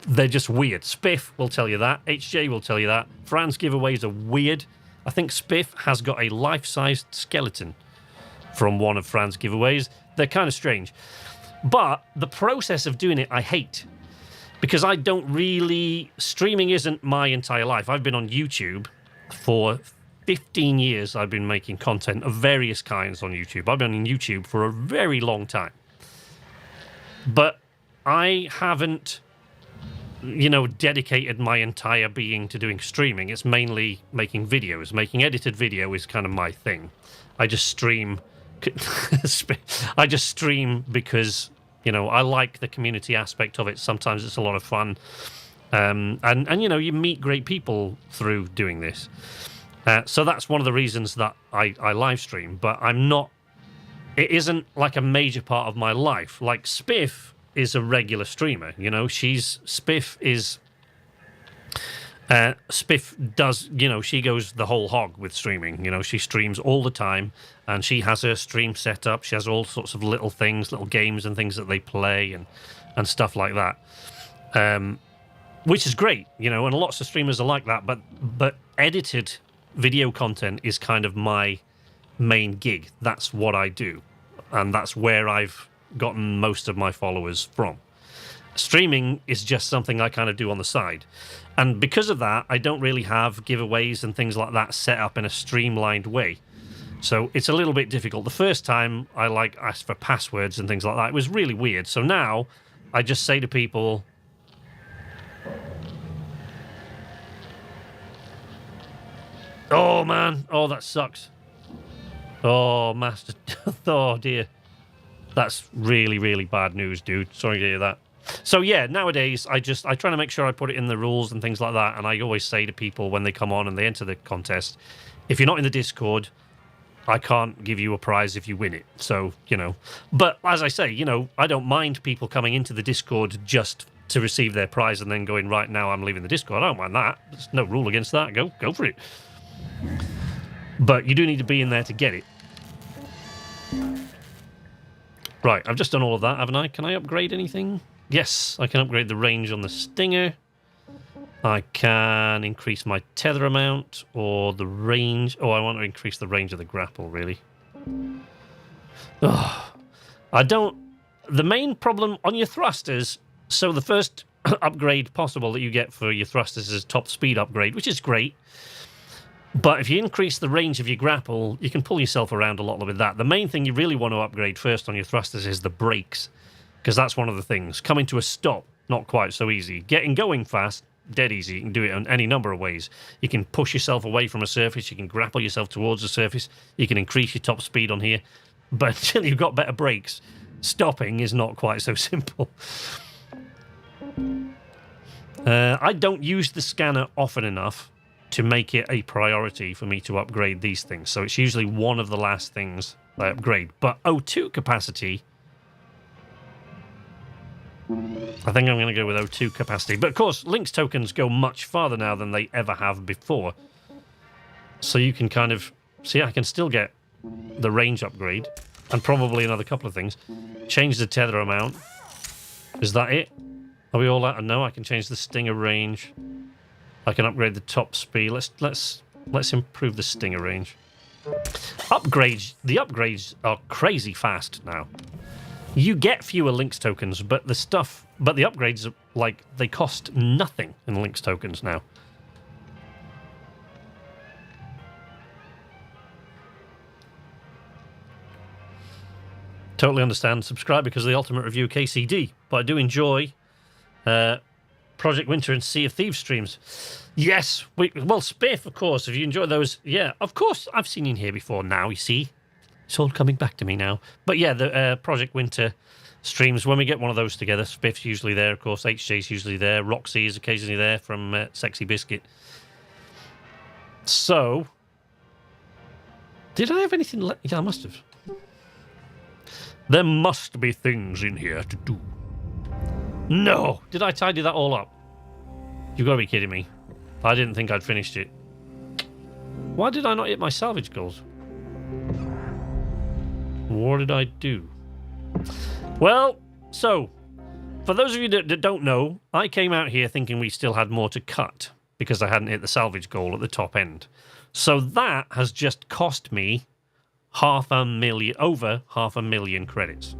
They're just weird. Spiff will tell you that. HJ will tell you that. Fran's giveaways are weird. I think Spiff has got a life-sized skeleton from one of Fran's giveaways. They're kind of strange. But the process of doing it, I hate. Because I don't really... Streaming isn't my entire life. I've been on YouTube for 15 years. I've been making content of various kinds on YouTube. I've been on YouTube for a very long time. But I haven't... you know, dedicated my entire being to doing streaming. It's mainly making videos. Making edited video is kind of my thing. I just stream. I just stream because, you know, I like the community aspect of it. Sometimes it's a lot of fun. And you know, you meet great people through doing this. So that's one of the reasons that I live stream. But it isn't like a major part of my life. Like Spiff is a regular streamer, you know. Spiff does, you know, she goes the whole hog with streaming. You know, she streams all the time, and she has her stream set up. She has all sorts of little things, little games and things that they play and stuff like that, which is great, you know. And lots of streamers are like that. But edited video content is kind of my main gig. That's what I do, and that's where I've gotten most of my followers from. Streaming is just something I kind of do on the side, and because of that, I don't really have giveaways and things like that set up in a streamlined way, so it's a little bit difficult. The first time I asked for passwords and things like that, it was really weird. So now I just say to people, oh man, oh that sucks, oh master, oh dear. That's really, really bad news, dude. Sorry to hear that. So yeah, nowadays I try to make sure I put it in the rules and things like that, and I always say to people when they come on and they enter the contest, if you're not in the Discord, I can't give you a prize if you win it. So, you know. But as I say, you know, I don't mind people coming into the Discord just to receive their prize and then going, right, now I'm leaving the Discord. I don't mind that. There's no rule against that. Go for it. But you do need to be in there to get it. Right, I've just done all of that, haven't I? Can I upgrade anything? Yes, I can upgrade the range on the Stinger. I can increase my tether amount or the range. Oh, I want to increase the range of the grapple, really. Oh, I don't... The main problem on your thrusters... So the first upgrade possible that you get for your thrusters is top speed upgrade, which is great. But if you increase the range of your grapple, you can pull yourself around a lot with that. The main thing you really want to upgrade first on your thrusters is the brakes, because that's one of the things. Coming to a stop, not quite so easy. Getting going fast, dead easy. You can do it in any number of ways. You can push yourself away from a surface. You can grapple yourself towards the surface. You can increase your top speed on here. But until you've got better brakes, stopping is not quite so simple. I don't use the scanner often enough to make it a priority for me to upgrade these things. So it's usually one of the last things I upgrade. But O2 capacity, I think I'm going to go with O2 capacity. But of course, Lynx tokens go much farther now than they ever have before. So you can kind of... See, I can still get the range upgrade. And probably another couple of things. Change the tether amount. Is that it? Are we all out? No, I can change the stinger range. I can upgrade the top speed. Let's improve the stinger range. Upgrades. The upgrades are crazy fast now. You get fewer Lynx tokens, but the upgrades are like they cost nothing in Lynx tokens now. Totally understand. Subscribe because of the Ultimate Review KCD. But I do enjoy Project Winter and Sea of Thieves streams. Yes, well, Spiff, of course. If you enjoy those, yeah, of course. I've seen you in here before now, you see. It's all coming back to me now. But yeah, the Project Winter streams, when we get one of those together, Spiff's usually there, of course. HJ's usually there. Roxy is occasionally there from Sexy Biscuit. So, did I have anything left? Yeah, I must have. There must be things in here to do. No! Did I tidy that all up? You've got to be kidding me. I didn't think I'd finished it. Why did I not hit my salvage goals? What did I do? Well, so, for those of you that don't know, I came out here thinking we still had more to cut because I hadn't hit the salvage goal at the top end. So that has just cost me over 500,000 credits.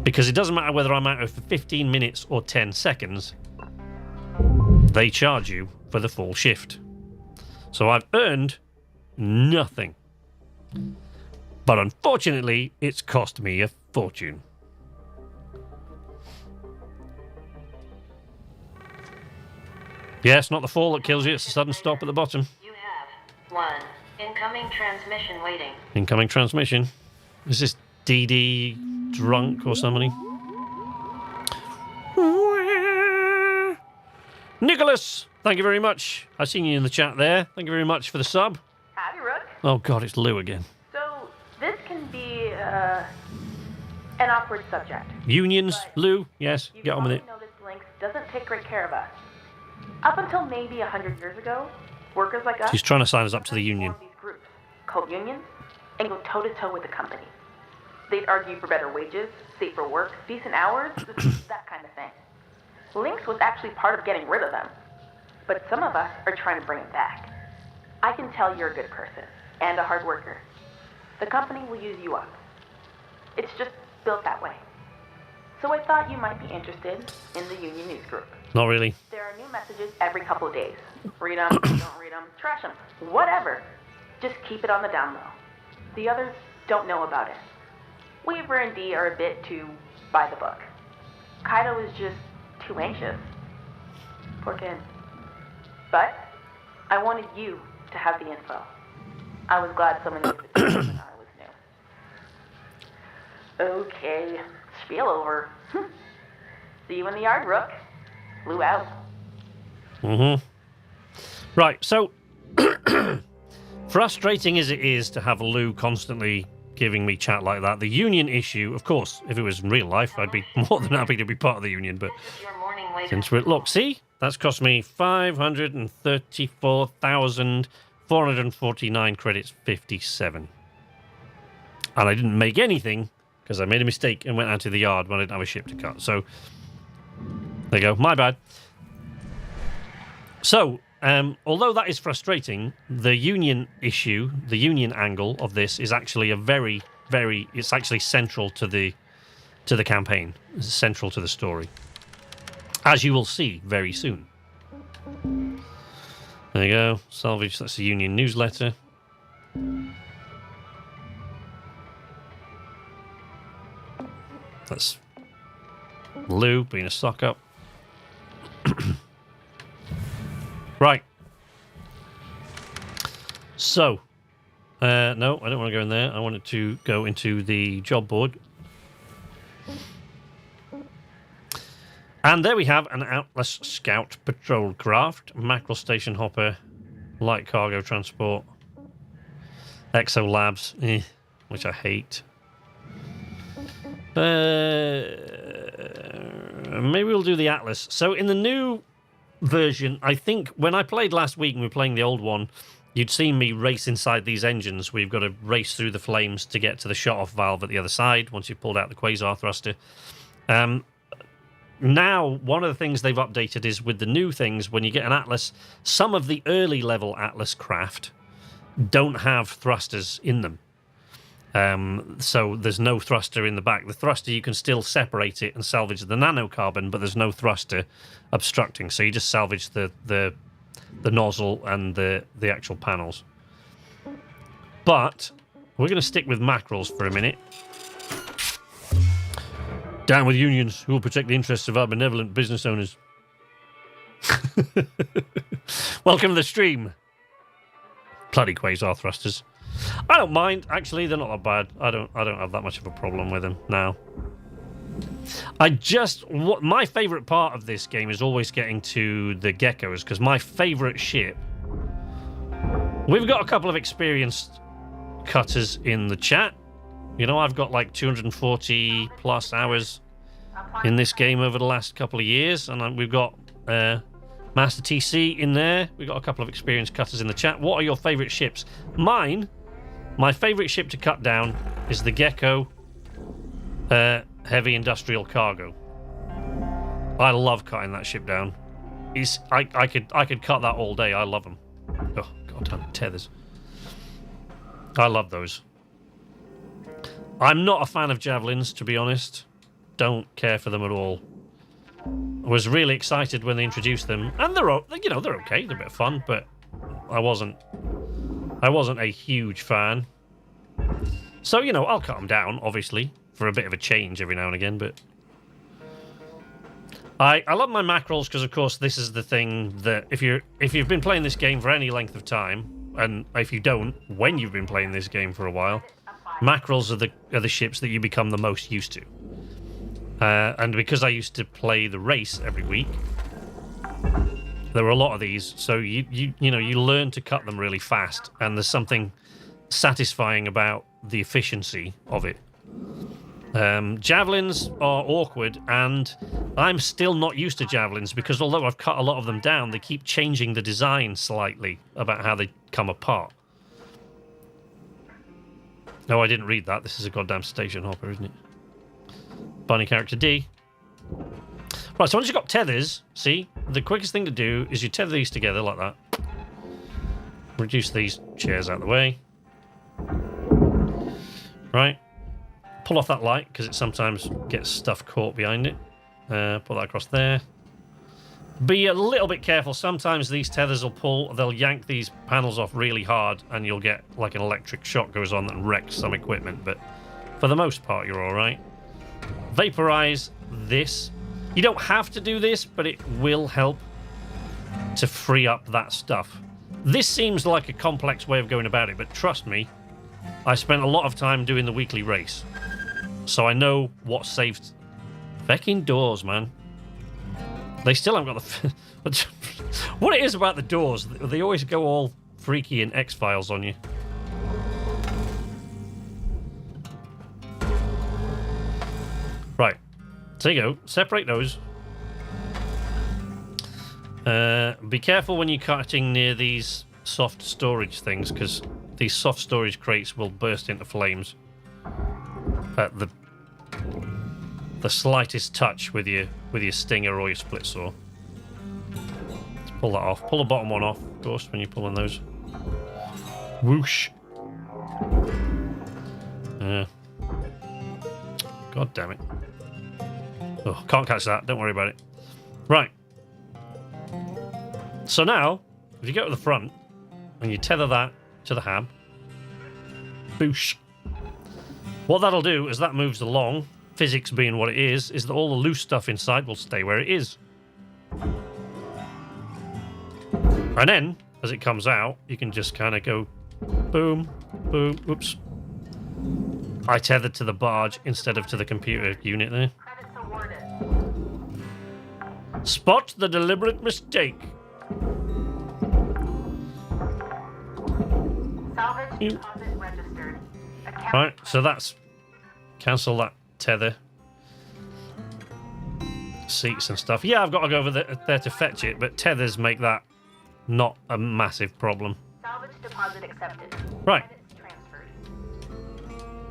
Because it doesn't matter whether I'm out for 15 minutes or 10 seconds, they charge you for the full shift. So I've earned nothing. But unfortunately, it's cost me a fortune. Yeah, it's not the fall that kills you, it's the sudden stop at the bottom. You have 1 incoming transmission waiting. Incoming transmission. Is this DD drunk or somebody? Nicholas, thank you very much. I've seen you in the chat there. Thank you very much for the sub. Howdy, Rook. Oh God, it's Lou again. So, this can be an awkward subject. Unions, Lou, yes, You get on with it. know this Lynx doesn't take great care of us. Up until maybe 100 years ago, workers like us... She's trying to sign us up to the union. ...formed these groups, called unions, and go toe-to-toe with the company. They'd argue for better wages, safer work, decent hours, that kind of thing. Lynx was actually part of getting rid of them. But some of us are trying to bring it back. I can tell you're a good person, and a hard worker. The company will use you up. It's just built that way. So I thought you might be interested in the union news group. Not really. There are new messages every couple of days. Read them, don't read them, trash them, whatever. Just keep it on the down low. The others don't know about it. Weaver and Dee are a bit too by the book. Kaido is just too anxious. Poor kid. But I wanted you to have the info. I was glad someone knew the truth when I was new. Okay, spiel over. See you in the yard, Rook. Flew out. Right, so frustrating as it is to have Lou constantly giving me chat like that, the union issue, of course, if it was in real life, I'd be more than happy to be part of the union, but Your morning wake since we're... Look, see? That's cost me 534,449 credits, 57. And I didn't make anything because I made a mistake and went out to the yard when I didn't have a ship to cut. So, there you go. My bad. So, although that is frustrating, the union issue, the union angle of this is actually a very, very... It's actually central to the campaign. It's central to the story. As you will see very soon. There you go. Salvage, that's the union newsletter. That's Lou being a sock up. Right. So, No, I don't want to go in there. I wanted to go into the job board. And there we have an Atlas Scout patrol craft, mackerel station hopper, light cargo transport, Exo Labs, which I hate. Maybe we'll do the Atlas. So in the new version, I think when I played last week and we were playing the old one, you'd seen me race inside these engines. We've got to race through the flames to get to the shut-off valve at the other side once you've pulled out the quasar thruster. Now, one of the things they've updated is with the new things, when you get an Atlas, some of the early level Atlas craft don't have thrusters in them. So there's no thruster in the back. The thruster, you can still separate it and salvage the nanocarbon, but there's no thruster obstructing. So you just salvage the nozzle and the actual panels. But we're going to stick with mackerels for a minute. Down with unions who will protect the interests of our benevolent business owners. Welcome to the stream. Bloody quasar thrusters. I don't mind. Actually, they're not that bad. I don't have that much of a problem with them now. My favorite part of this game is always getting to the geckos, because my favorite ship. We've got a couple of experienced cutters in the chat. You know, I've got like 240 plus hours in this game over the last couple of years, and we've got Master TC in there. We've got a couple of experienced cutters in the chat. What are your favorite ships? My favorite ship to cut down is the Gecko Heavy Industrial Cargo. I love cutting that ship down. I could cut that all day. I love them. Oh, goddamn tethers. I love those. I'm not a fan of javelins, to be honest. Don't care for them at all. I was really excited when they introduced them, and they're okay. They're a bit of fun, but I wasn't a huge fan. So I'll cut them down, obviously, for a bit of a change every now and again. But I love my mackerels because, of course, this is the thing that if you've been playing this game for any length of time, and if you don't, when you've been playing this game for a while. Mackerels are the ships that you become the most used to. And because I used to play the race every week, there were a lot of these, so you learn to cut them really fast, and there's something satisfying about the efficiency of it. Javelins are awkward, and I'm still not used to javelins because although I've cut a lot of them down, they keep changing the design slightly about how they come apart. No, I didn't read that. This is a goddamn station hopper, isn't it? Bunny character D. Right, so once you've got tethers, see, the quickest thing to do is you tether these together like that. Reduce these chairs out of the way. Right. Pull off that light, because it sometimes gets stuff caught behind it. Put that across there. Be a little bit careful. Sometimes these tethers they'll yank these panels off really hard, and you'll get like an electric shock goes on and wrecks some equipment. But for the most part, you're all right. Vaporize this. You don't have to do this, but it will help to free up that stuff. This seems like a complex way of going about it, but trust me, I spent a lot of time doing the weekly race, so I know what saved. Fecking doors, man. They still haven't got the... What it is about the doors, they always go all freaky and X-Files on you. Right. So you go. Separate those. Be careful when you're cutting near these soft storage things, because these soft storage crates will burst into flames at the slightest touch with your stinger or your split saw. Let's pull that off. Pull the bottom one off, of course, when you're pulling those. Whoosh. God damn it. Oh, can't catch that. Don't worry about it. Right. So now, if you go to the front and you tether that to the hab, boosh. What that'll do as that moves along, physics being what it is that all the loose stuff inside will stay where it is. And then, as it comes out, you can just kind of go boom, Boom. Whoops. I tethered to the barge instead of to the computer unit there. Credits awarded. Spot the deliberate mistake. Salvage deposit registered. Account Right, so that's... Cancel that tether. Seats and stuff. Yeah, I've got to go over there to fetch it, but tethers make that not a massive problem. Salvage deposit accepted. Right. Credits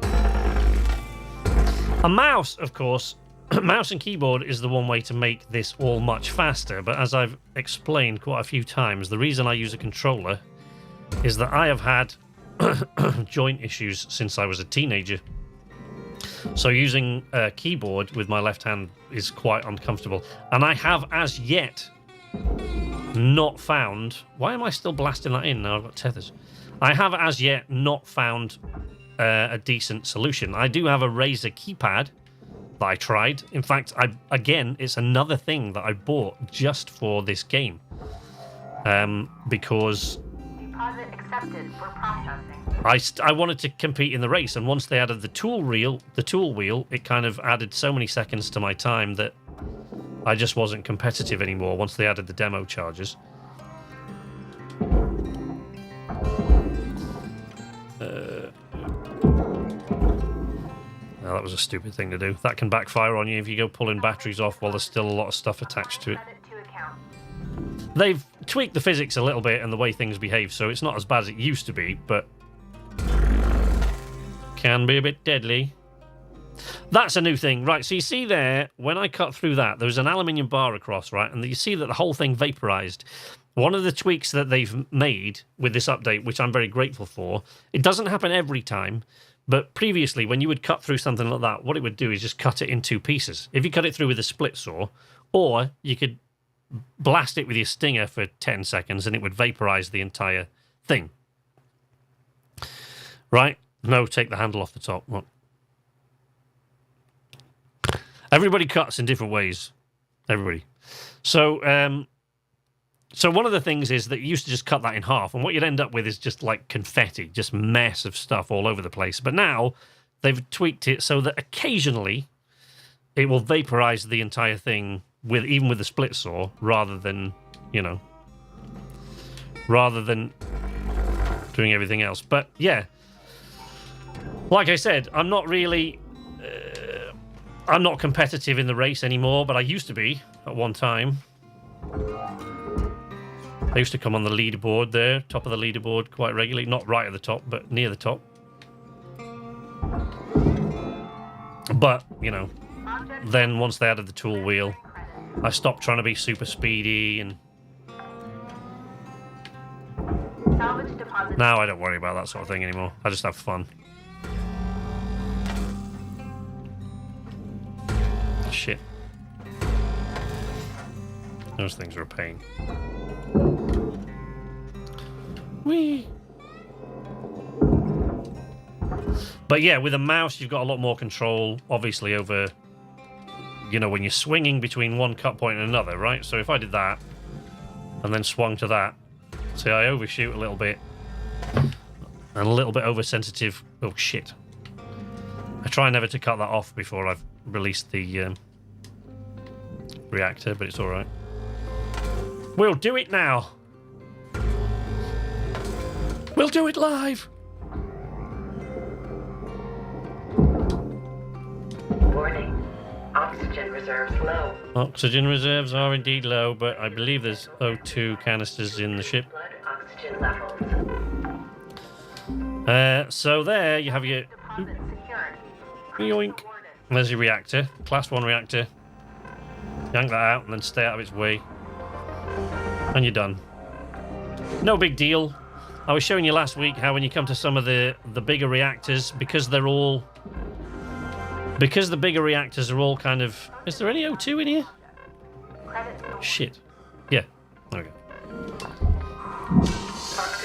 transferred. A mouse, of course, mouse and keyboard is the one way to make this all much faster, but as I've explained quite a few times, the reason I use a controller is that I have had joint issues since I was a teenager. So using a keyboard with my left hand is quite uncomfortable. And I have as yet not found... Why am I still blasting that in now? I've got tethers. I have as yet not found a decent solution. I do have a Razer keypad that I tried. In fact, again, it's another thing that I bought just for this game. Because... Deposit accepted for processing. I wanted to compete in the race, and once they added the tool wheel, it kind of added so many seconds to my time that I just wasn't competitive anymore once they added the demo charges. That was a stupid thing to do. That can backfire on you if you go pulling batteries off while there's still a lot of stuff attached to it. Credit to account. They've tweaked the physics a little bit and the way things behave, so it's not as bad as it used to be, but can be a bit deadly. That's a new thing. Right, so you see there, when I cut through that, there was an aluminium bar across, right? And you see that the whole thing vaporized. One of the tweaks that they've made with this update, which I'm very grateful for, it doesn't happen every time, but previously, when you would cut through something like that, what it would do is just cut it in two pieces. If you cut it through with a split saw, or you could blast it with your stinger for 10 seconds and it would vaporize the entire thing. Right? No, take the handle off the top. What? Everybody cuts in different ways. Everybody. So, so one of the things is that you used to just cut that in half, and what you'd end up with is just like confetti, just mess of stuff all over the place. But now they've tweaked it so that occasionally it will vaporize the entire thing even with the split saw, rather than, rather than doing everything else. But yeah, like I said, I'm not really, I'm not competitive in the race anymore, but I used to be at one time. I used to come on the leaderboard there, top of the leaderboard quite regularly. Not right at the top, but near the top. But, then once they added the tool wheel, I stopped trying to be super speedy, and Salvage deposit. now I don't worry about that sort of thing anymore. I just have fun. Shit. Those things are a pain. Whee! But yeah, with a mouse, you've got a lot more control, obviously, over, when you're swinging between one cut point and another, right? So if I did that, and then swung to that, see, I overshoot a little bit, and a little bit oversensitive. Oh, shit. I try never to cut that off before I've released the reactor, but it's alright. We'll do it now. We'll do it live. Warning. Oxygen reserves low. Oxygen reserves are indeed low, but I believe there's O2 canisters in the ship. Blood oxygen levels. So there you have your... Deposit secured. Yoink. There's your reactor. Class 1 reactor. Yank that out and then stay out of its way. And you're done. No big deal. I was showing you last week how when you come to some of the bigger reactors, because the bigger reactors are all kind of... Is there any O2 in here? Shit. Yeah. Okay.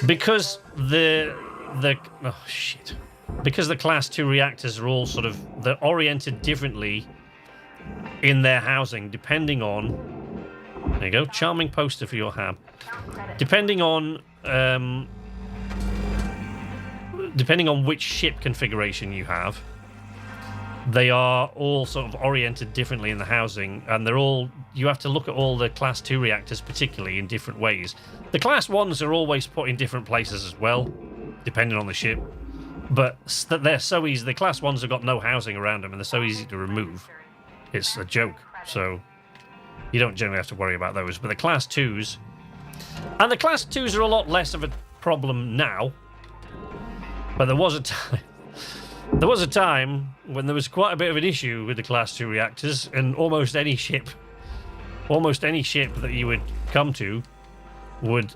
Because oh shit. Because the class 2 reactors are all sort of... They're oriented differently in their housing, depending on... There you go. Charming poster for your hab. Depending on... depending on which ship configuration you have, they are all sort of oriented differently in the housing, and they're all, you have to look at all the Class 2 reactors particularly in different ways. The Class 1s are always put in different places as well, depending on the ship, but they're so easy. The Class 1s have got no housing around them, and they're so easy to remove. It's a joke, so you don't generally have to worry about those. But the Class 2s, and the Class 2s are a lot less of a problem now, but there was a time. There was a time when there was quite a bit of an issue with the Class 2 reactors, and almost any ship that you would come to would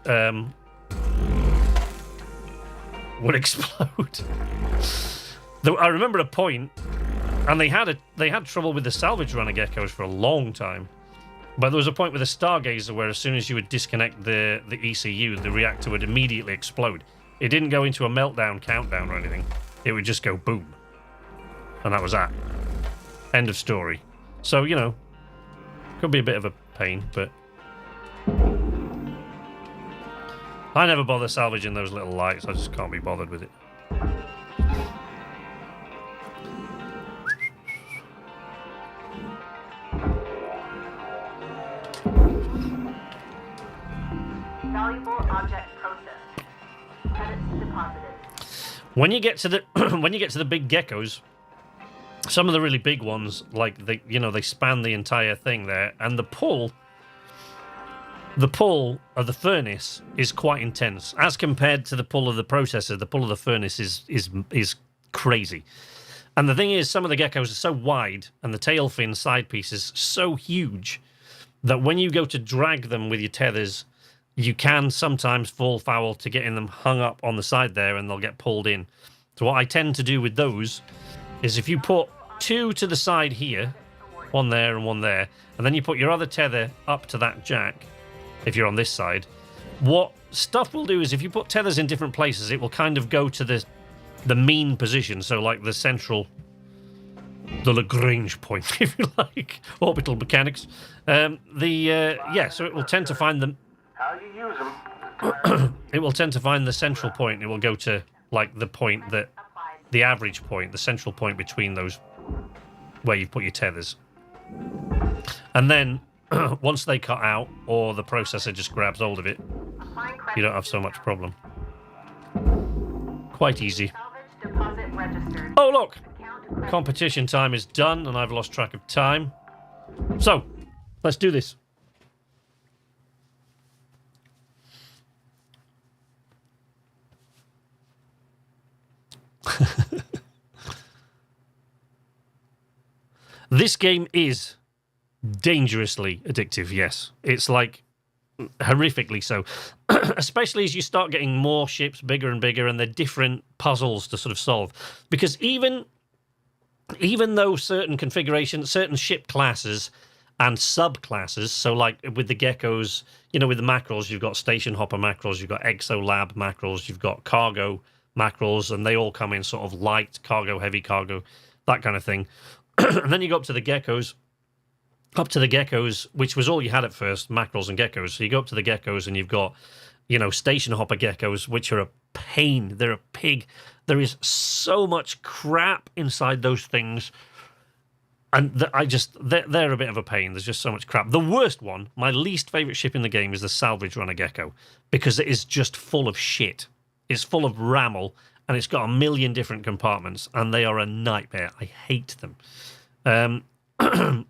explode. I remember a point, and they had trouble with the salvage runner geckos for a long time. But there was a point with the Stargazer where as soon as you would disconnect the ECU, the reactor would immediately explode. It didn't go into a meltdown countdown or anything. It would just go boom. And that was that. End of story. So, you know, could be a bit of a pain, but I never bother salvaging those little lights. I just can't be bothered with it. Valuable object processed. Credits deposited. When you get to the the big geckos, some of the really big ones, like they span the entire thing there, and the pull of the furnace is quite intense as compared to the pull of the processor. The pull of the furnace is crazy. And the thing is, some of the geckos are so wide, and the tail fin side piece is so huge that when you go to drag them with your tethers, you can sometimes fall foul to getting them hung up on the side there, and they'll get pulled in. So what I tend to do with those is if you put two to the side here, one there and one there, and then you put your other tether up to that jack, if you're on this side, what stuff will do is if you put tethers in different places, it will kind of go to the mean position, so like the central, the Lagrange point, if you like, orbital mechanics. So it will tend to find them. How you use them? It will tend to find the central point. It will go to like the point that, the average point, the central point between those, where you put your tethers. And then once they cut out, or the processor just grabs hold of it, you don't have so much problem. Quite easy. Oh look! Competition time is done, and I've lost track of time. So, let's do this. This game is dangerously addictive, yes. It's like horrifically so. Especially as you start getting more ships bigger and bigger, and they're different puzzles to sort of solve. Because even though certain configurations, certain ship classes and subclasses, so like with the geckos, you know, with the mackerels, you've got station hopper mackerels, you've got exolab mackerels, you've got cargo mackerels, and they all come in sort of light cargo, heavy cargo, that kind of thing. And then you go up to the geckos, which was all you had at first, mackerels and geckos. So you go up to the geckos, and you've got, you know, station hopper geckos, which are a pain. They're a pig. There is so much crap inside those things. And they're a bit of a pain. There's just so much crap. The worst one, my least favorite ship in the game, is the Salvage runner gecko, because it is just full of shit. It's full of ramble, and it's got a million different compartments, and they are a nightmare. I hate them.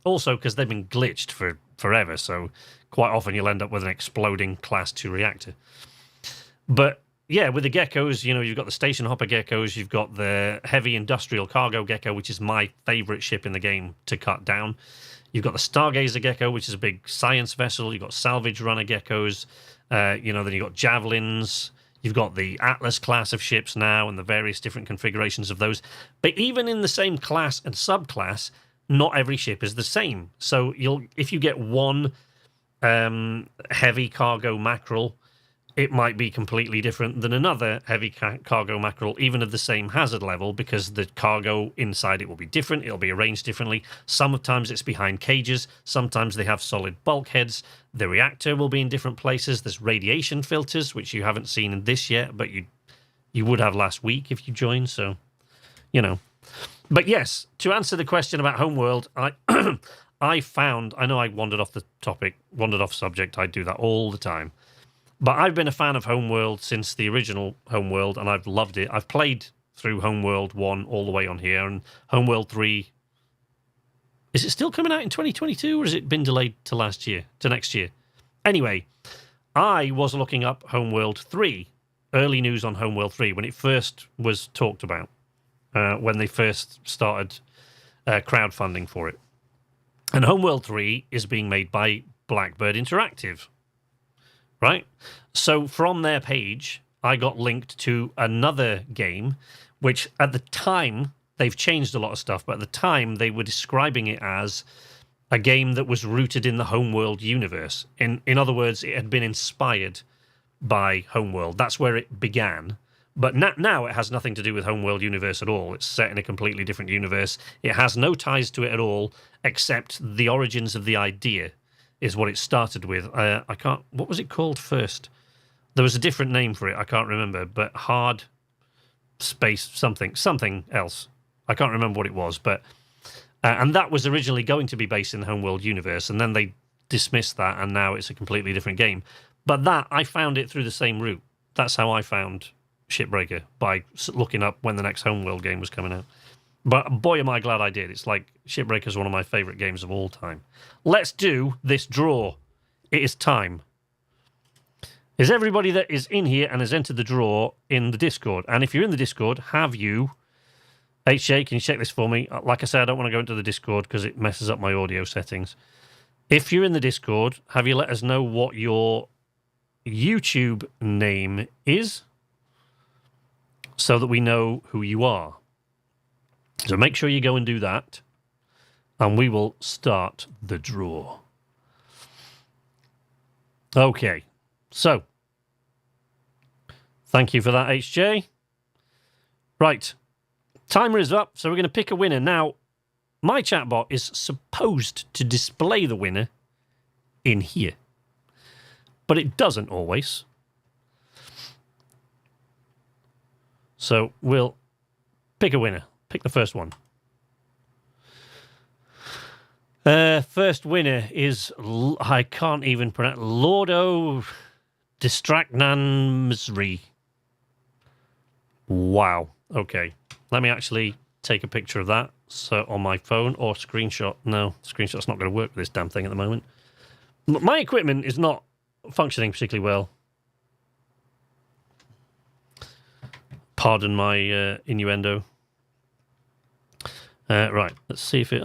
Also, because they've been glitched for forever, so quite often you'll end up with an exploding Class 2 reactor. But yeah, with the geckos, you know, you've got the station hopper geckos, you've got the heavy industrial cargo gecko, which is my favorite ship in the game to cut down. You've got the Stargazer gecko, which is a big science vessel. You've got salvage runner geckos. Then you've got javelins. You've got the Atlas class of ships now, and the various different configurations of those. But even in the same class and subclass, not every ship is the same. So if you get one heavy cargo mackerel, it might be completely different than another heavy cargo mackerel, even of the same hazard level, because the cargo inside it will be different. It'll be arranged differently. Sometimes it's behind cages. Sometimes they have solid bulkheads. The reactor will be in different places. There's radiation filters, which you haven't seen in this yet, but you would have last week if you joined. So, you know. But yes, to answer the question about Homeworld, I found, I know I wandered off the topic, wandered off subject. I do that all the time. But I've been a fan of Homeworld since the original Homeworld, and I've loved it. I've played through Homeworld 1 all the way on here, and Homeworld 3... Is it still coming out in 2022, or has it been delayed to next year? Anyway, I was looking up Homeworld 3, early news on Homeworld 3, when it first was talked about, when they first started crowdfunding for it. And Homeworld 3 is being made by Blackbird Interactive, right? So from their page, I got linked to another game, which at the time, they've changed a lot of stuff, but at the time they were describing it as a game that was rooted in the Homeworld universe. In other words, it had been inspired by Homeworld. That's where it began. But now it has nothing to do with Homeworld universe at all. It's set in a completely different universe. It has no ties to it at all, except the origins of the idea is what it started with. What was it called first? There was a different name for it. I can't remember, but Hardspace something else. I can't remember what it was, but and that was originally going to be based in the Homeworld universe, and then they dismissed that, and now it's a completely different game. But that, I found it through the same route. That's how I found Shipbreaker, by looking up when the next Homeworld game was coming out. But boy, am I glad I did. It's like Shipbreaker is one of my favourite games of all time. Let's do this draw. It is time. Is everybody that is in here and has entered the draw in the Discord? And if you're in the Discord, have you... HJ, can you check this for me? Like I said, I don't want to go into the Discord because it messes up my audio settings. If you're in the Discord, have you let us know what your YouTube name is so that we know who you are? So make sure you go and do that, and we will start the draw. Okay, so thank you for that, HJ. Right. Timer is up, so we're going to pick a winner. Now, my chatbot is supposed to display the winner in here, but it doesn't always. So we'll pick a winner. Pick the first one. First winner is, I can't even pronounce, Lordo Distractnanmsri. Wow. Okay. Let me actually take a picture of that on my phone, or screenshot. No, screenshot's not going to work with this damn thing at the moment. My equipment is not functioning particularly well. Pardon my innuendo. Right, let's see if it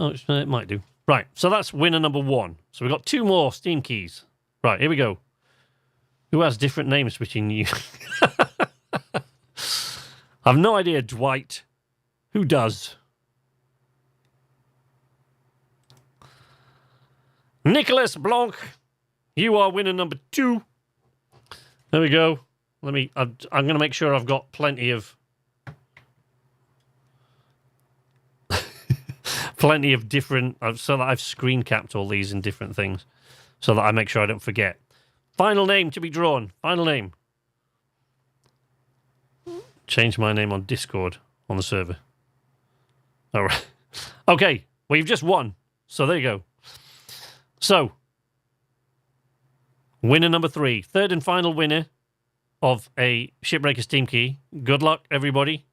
might do. Right, so that's winner number 1. So we've got 2 more Steam keys. Right, here we go. Who has different names between you? I've no idea, Dwight. Who does? Nicholas Blanc, you are winner number 2. There we go. I'm going to make sure I've got plenty of different, so that I've screen capped all these in different things, so that I make sure I don't forget. Final name to be drawn. Final name. Change my name on Discord on the server. All right. Okay. Well, you've just won. So there you go. So, winner number 3. Third and final winner of a Shipbreaker Steam key. Good luck, everybody.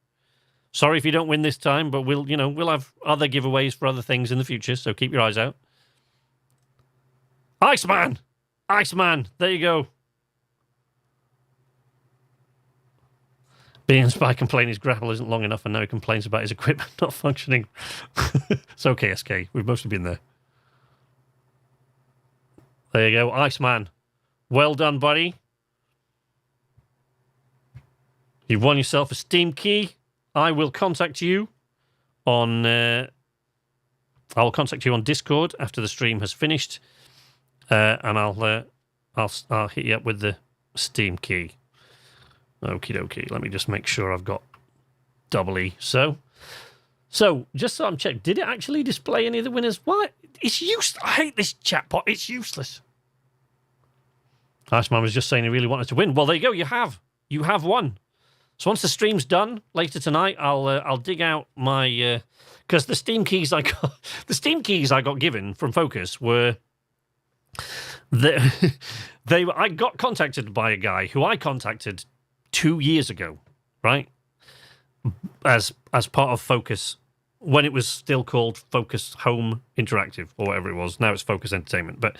Sorry if you don't win this time, but we'll have other giveaways for other things in the future, so keep your eyes out. Iceman! Iceman! There you go. Being Spy complaining his grapple isn't long enough, and now he complains about his equipment not functioning. It's okay, SK. We've mostly been there. There you go, Iceman. Well done, buddy. You've won yourself a Steam key. I will contact you on. I'll contact you on Discord after the stream has finished, and I'll hit you up with the Steam key. Okie dokie. Let me just make sure I've got doubly. So just so I'm checked, did it actually display any of the winners? What? It's useless. I hate this chatbot. It's useless. Iceman was just saying he really wanted to win. Well, there you go. You have won. So once the stream's done later tonight, I'll dig out my because the Steam keys I got given from Focus were I got contacted by a guy who I contacted 2 years ago, right? As part of Focus, when it was still called Focus Home Interactive or whatever it was. Now it's Focus Entertainment. But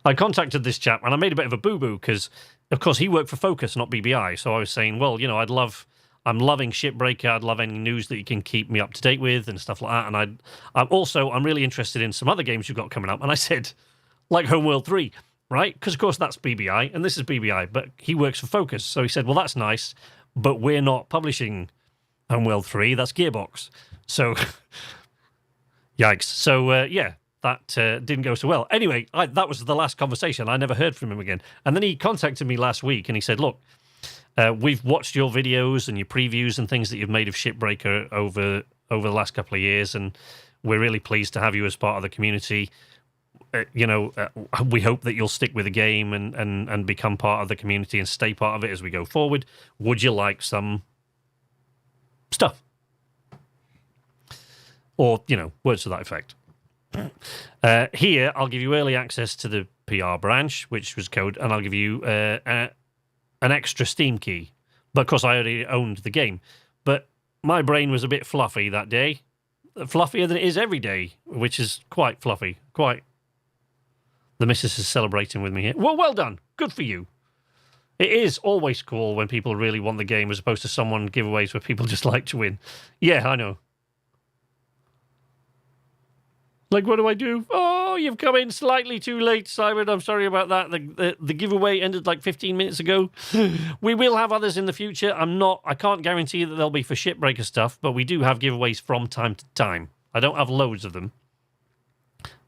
I contacted this chap and I made a bit of a boo-boo because, of course, he worked for Focus, not BBI. So I was saying, well, you know, I'm loving Shipbreaker. I'd love any news that you can keep me up to date with and stuff like that. And I'm really interested in some other games you've got coming up. And I said, like Homeworld 3, right? Because, of course, that's BBI and this is BBI. But he works for Focus. So he said, well, that's nice, but we're not publishing Homeworld 3. That's Gearbox. So, yikes. So, yeah, that didn't go so well. Anyway, that was the last conversation. I never heard from him again. And then he contacted me last week and he said, look, we've watched your videos and your previews and things that you've made of Shipbreaker over the last couple of years, and we're really pleased to have you as part of the community. We hope that you'll stick with the game and become part of the community and stay part of it as we go forward. Would you like some stuff? Or, you know, words to that effect. Here, I'll give you early access to the PR branch, which was code, and I'll give you an extra Steam key. But, of course, I already owned the game. But my brain was a bit fluffy that day. Fluffier than it is every day, which is quite fluffy. Quite. The missus is celebrating with me here. Well done. Good for you. It is always cool when people really want the game as opposed to someone giveaways where people just like to win. Yeah, I know. Like, what do I do? Oh, you've come in slightly too late, Simon. I'm sorry about that. The giveaway ended like 15 minutes ago. We will have others in the future. I can't guarantee that they'll be for Shipbreaker stuff, but we do have giveaways from time to time. I don't have loads of them.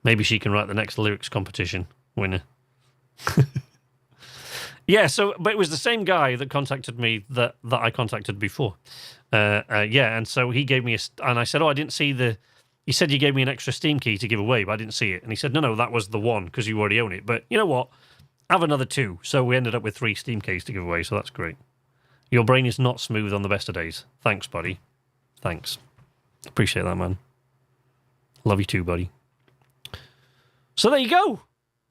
Maybe she can write the next lyrics competition winner. Yeah, but it was the same guy that contacted me that I contacted before. Yeah, and so he gave me and I said, I didn't see he said you gave me an extra Steam key to give away, but I didn't see it. And he said, no, that was the one, because you already own it. But you know what? Have another 2. So we ended up with 3 Steam keys to give away, so that's great. Your brain is not smooth on the best of days. Thanks, buddy. Thanks. Appreciate that, man. Love you too, buddy. So there you go.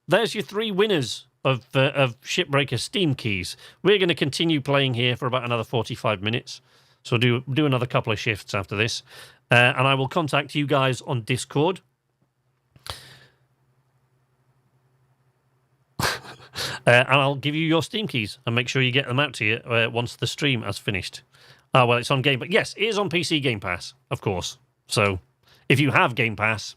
There's your 3 winners of Shipbreaker Steam keys. We're going to continue playing here for about another 45 minutes. So do another couple of shifts after this. And I will contact you guys on Discord. And I'll give you your Steam keys and make sure you get them out to you once the stream has finished. Well, it's on Game Pass. Yes, it is on PC Game Pass, of course. So if you have Game Pass,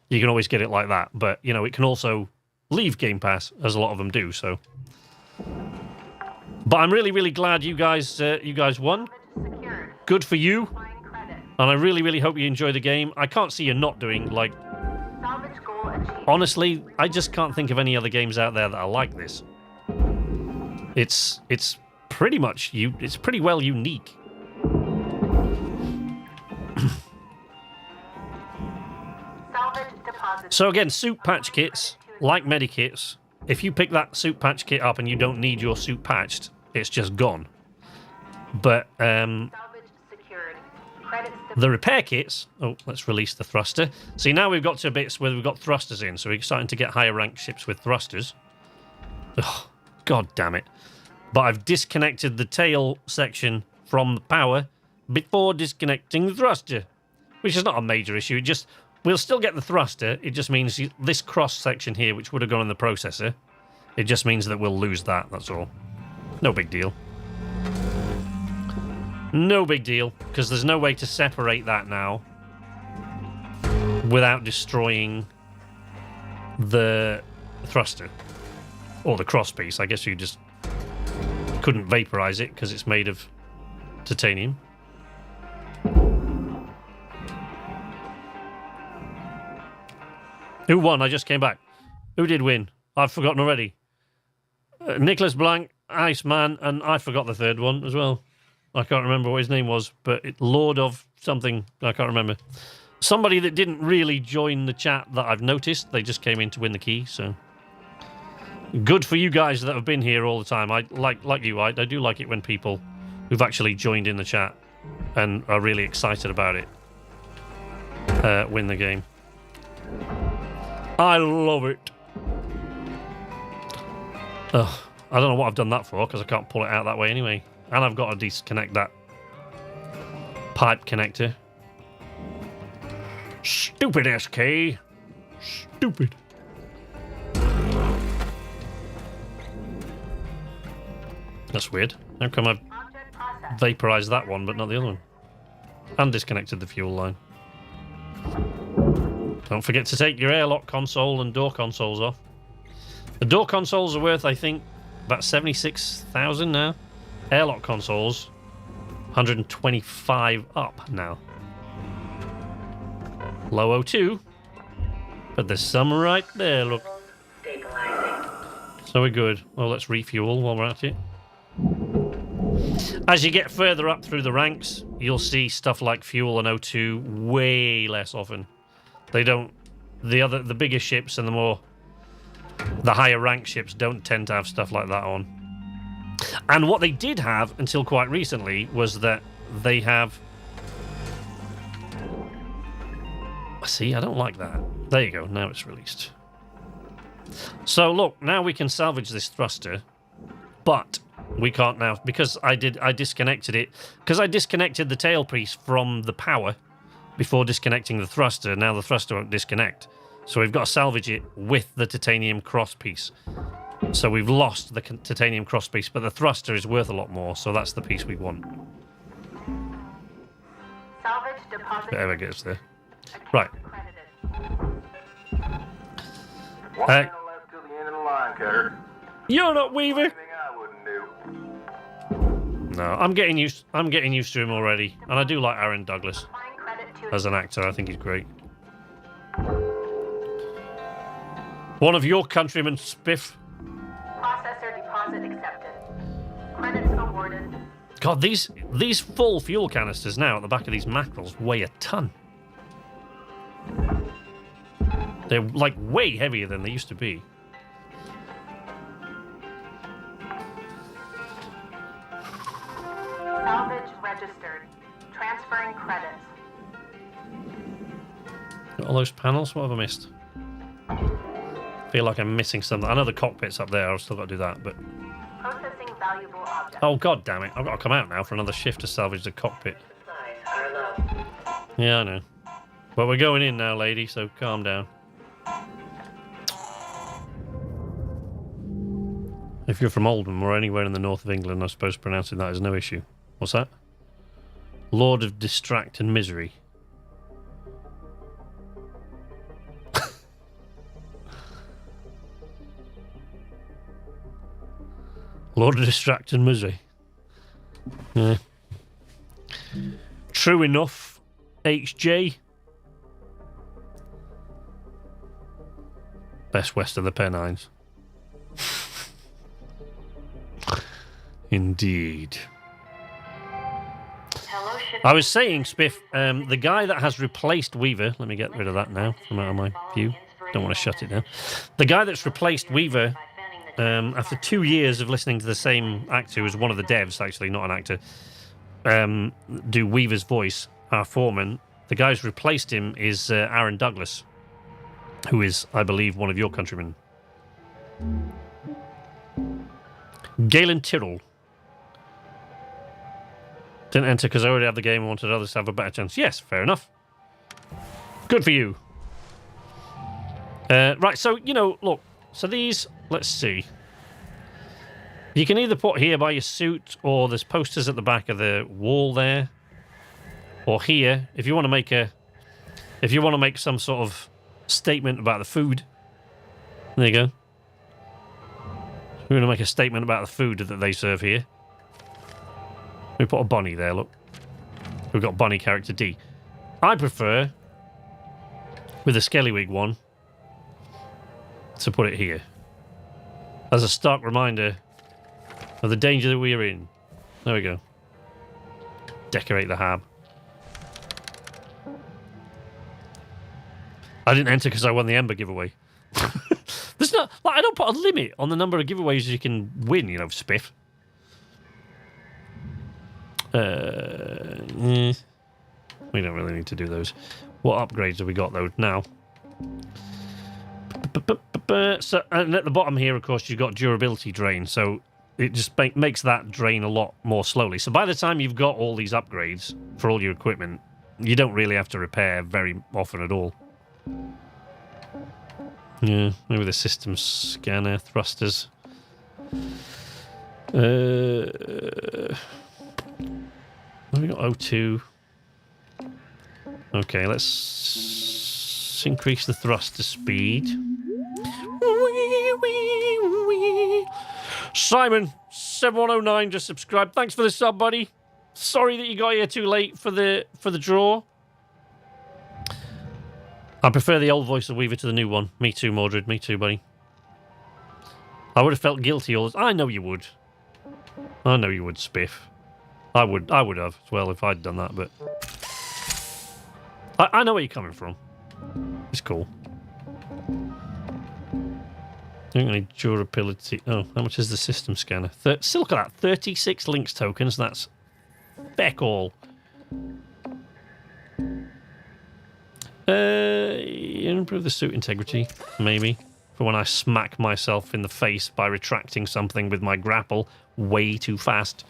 you can always get it like that. But, you know, it can also leave Game Pass, as a lot of them do. So, but I'm really, really glad you guys won. Good for you. And I really, really hope you enjoy the game. I can't see you not doing, like... Salvage goal achieved. Honestly, I just can't think of any other games out there that are like this. It's pretty much... It's pretty well unique. Salvage deposit. So again, suit patch kits, like medikits, if you pick that suit patch kit up and you don't need your suit patched, it's just gone. But... Salvage secured. Credits the repair kits... Oh, let's release the thruster. See, now we've got to bits where we've got thrusters in, so we're starting to get higher ranked ships with thrusters. Oh, God damn it. But I've disconnected the tail section from the power before disconnecting the thruster, which is not a major issue. We'll still get the thruster. It just means this cross section here, which would have gone in the processor, it just means that we'll lose that, that's all. No big deal. No big deal, because there's no way to separate that now without destroying the thruster. Or the crosspiece. I guess you just couldn't vaporize it because it's made of titanium. Who won? I just came back. Who did win? I've forgotten already. Nicholas Blanc, Iceman, and I forgot the third one as well. I can't remember what his name was, but Lord of something, I can't remember. Somebody that didn't really join the chat that I've noticed. They just came in to win the key, so... Good for you guys that have been here all the time. I like you. I do like it when people who've actually joined in the chat and are really excited about it win the game. I love it. Ugh, I don't know what I've done that for because I can't pull it out that way anyway. And I've got to disconnect that pipe connector. Stupid SK. Stupid. That's weird. How come I've vaporized that one but not the other one? And disconnected the fuel line. Don't forget to take your airlock console and door consoles off. The door consoles are worth, I think, about 76,000 now. Airlock consoles, 125 up now. Low O2, but there's some right there, look. Stabilizing. So we're good. Well, let's refuel while we're at it. As you get further up through the ranks, you'll see stuff like fuel and O2 way less often. They don't. The bigger ships and the higher rank ships don't tend to have stuff like that on. And what they did have until quite recently was that they have. See, I don't like that. There you go. Now it's released. So look, now we can salvage this thruster, but we can't now because I disconnected it because I disconnected the tailpiece from the power before disconnecting the thruster. Now the thruster won't disconnect, so we've got to salvage it with the titanium cross piece. So we've lost the titanium cross piece, but the thruster is worth a lot more, so that's the piece we want. Salvage deposit. Whatever gets there. Right. One minute left till the end of the line, Cutter. You're not Weaver. Anything I wouldn't do. No, I'm getting used to him already, and I do like Aaron Douglas as an actor. I think he's great. One of your countrymen, Spiff. Processor deposit accepted. Credits awarded. God, these full fuel canisters now at the back of these mackerels weigh a ton. They're like way heavier than they used to be. Salvage registered. Transferring credits. Got all those panels? What have I missed? Feel like I'm missing something. I know the cockpit's up there. I've still got to do that, but... Processing valuable objects. Oh, god damn it. I've got to come out now for another shift to salvage the cockpit. Supplies are low. Yeah, I know. But we're going in now, lady, so calm down. If you're from Oldham or anywhere in the north of England, I suppose pronouncing that is no issue. What's that? Lord of Distract and Misery. Lord of Distract and Misery. Yeah. True enough, HJ. Best west of the Pennines. Indeed. Hello, I was saying, Spiff, the guy that has replaced Weaver, let me get rid of that now from out of my view. Don't want to shut it down. The guy that's replaced Weaver, after 2 years of listening to the same actor, who's one of the devs, actually, not an actor, do Weaver's voice, our foreman, the guy who's replaced him is Aaron Douglas, who is, I believe, one of your countrymen. Galen Tyrrell. Didn't enter because I already have the game and wanted others to have a better chance. Yes, fair enough. Good for you. Right, so, you know, look. So these, let's see. You can either put here by your suit, or there's posters at the back of the wall there. Or here, if you want to make some sort of statement about the food. There you go. We're going to make a statement about the food that they serve here. We put a Bonnie there, look. We've got Bonnie character D. I prefer, with the Skellywig one, to put it here. As a stark reminder of the danger that we are in. There we go. Decorate the hab. I didn't enter because I won the Ember giveaway. There's not, like, I don't put a limit on the number of giveaways you can win, you know, Spiff. We don't really need to do those. What upgrades have we got, though, now? So, and at the bottom here, of course, you've got durability drain, so it just makes that drain a lot more slowly. So by the time you've got all these upgrades for all your equipment, you don't really have to repair very often at all. Yeah, maybe the system scanner, thrusters. Have we got O2? Okay, let's increase the thruster speed. Simon 7109 just subscribed. Thanks for the sub, buddy. Sorry that you got here too late for the draw. I prefer the old voice of Weaver to the new one. Me too, Mordred. Me too, buddy. I would have felt guilty all this. I know you would. I know you would, Spiff. I would have as well if I'd done that, but I know where you're coming from. It's cool. Only durability. Oh, how much is the system scanner? Still look at that. 36 links tokens. That's feck all. Improve the suit integrity, maybe. For when I smack myself in the face by retracting something with my grapple way too fast.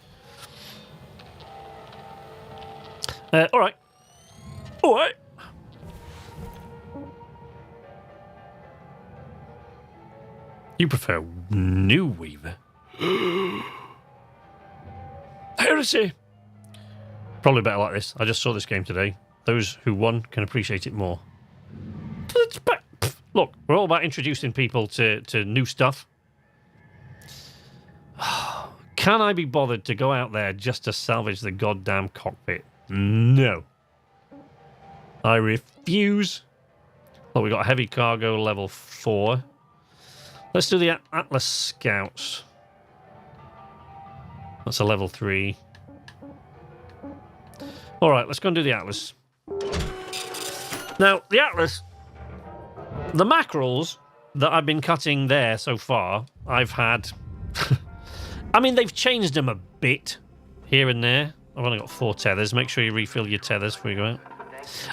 Alright. Alright. You prefer new Weaver? Heresy! Probably better like this. I just saw this game today. Those who won can appreciate it more. Look, we're all about introducing people to new stuff. Can I be bothered to go out there just to salvage the goddamn cockpit? No. I refuse. Look, we got heavy cargo level 4. Let's do the Atlas Scouts. That's a level 3. Alright, let's go and do the Atlas. Now, the Atlas, the mackerels that I've been cutting there so far, I've had... I mean, they've changed them a bit here and there. I've only got 4 tethers. Make sure you refill your tethers before you go out.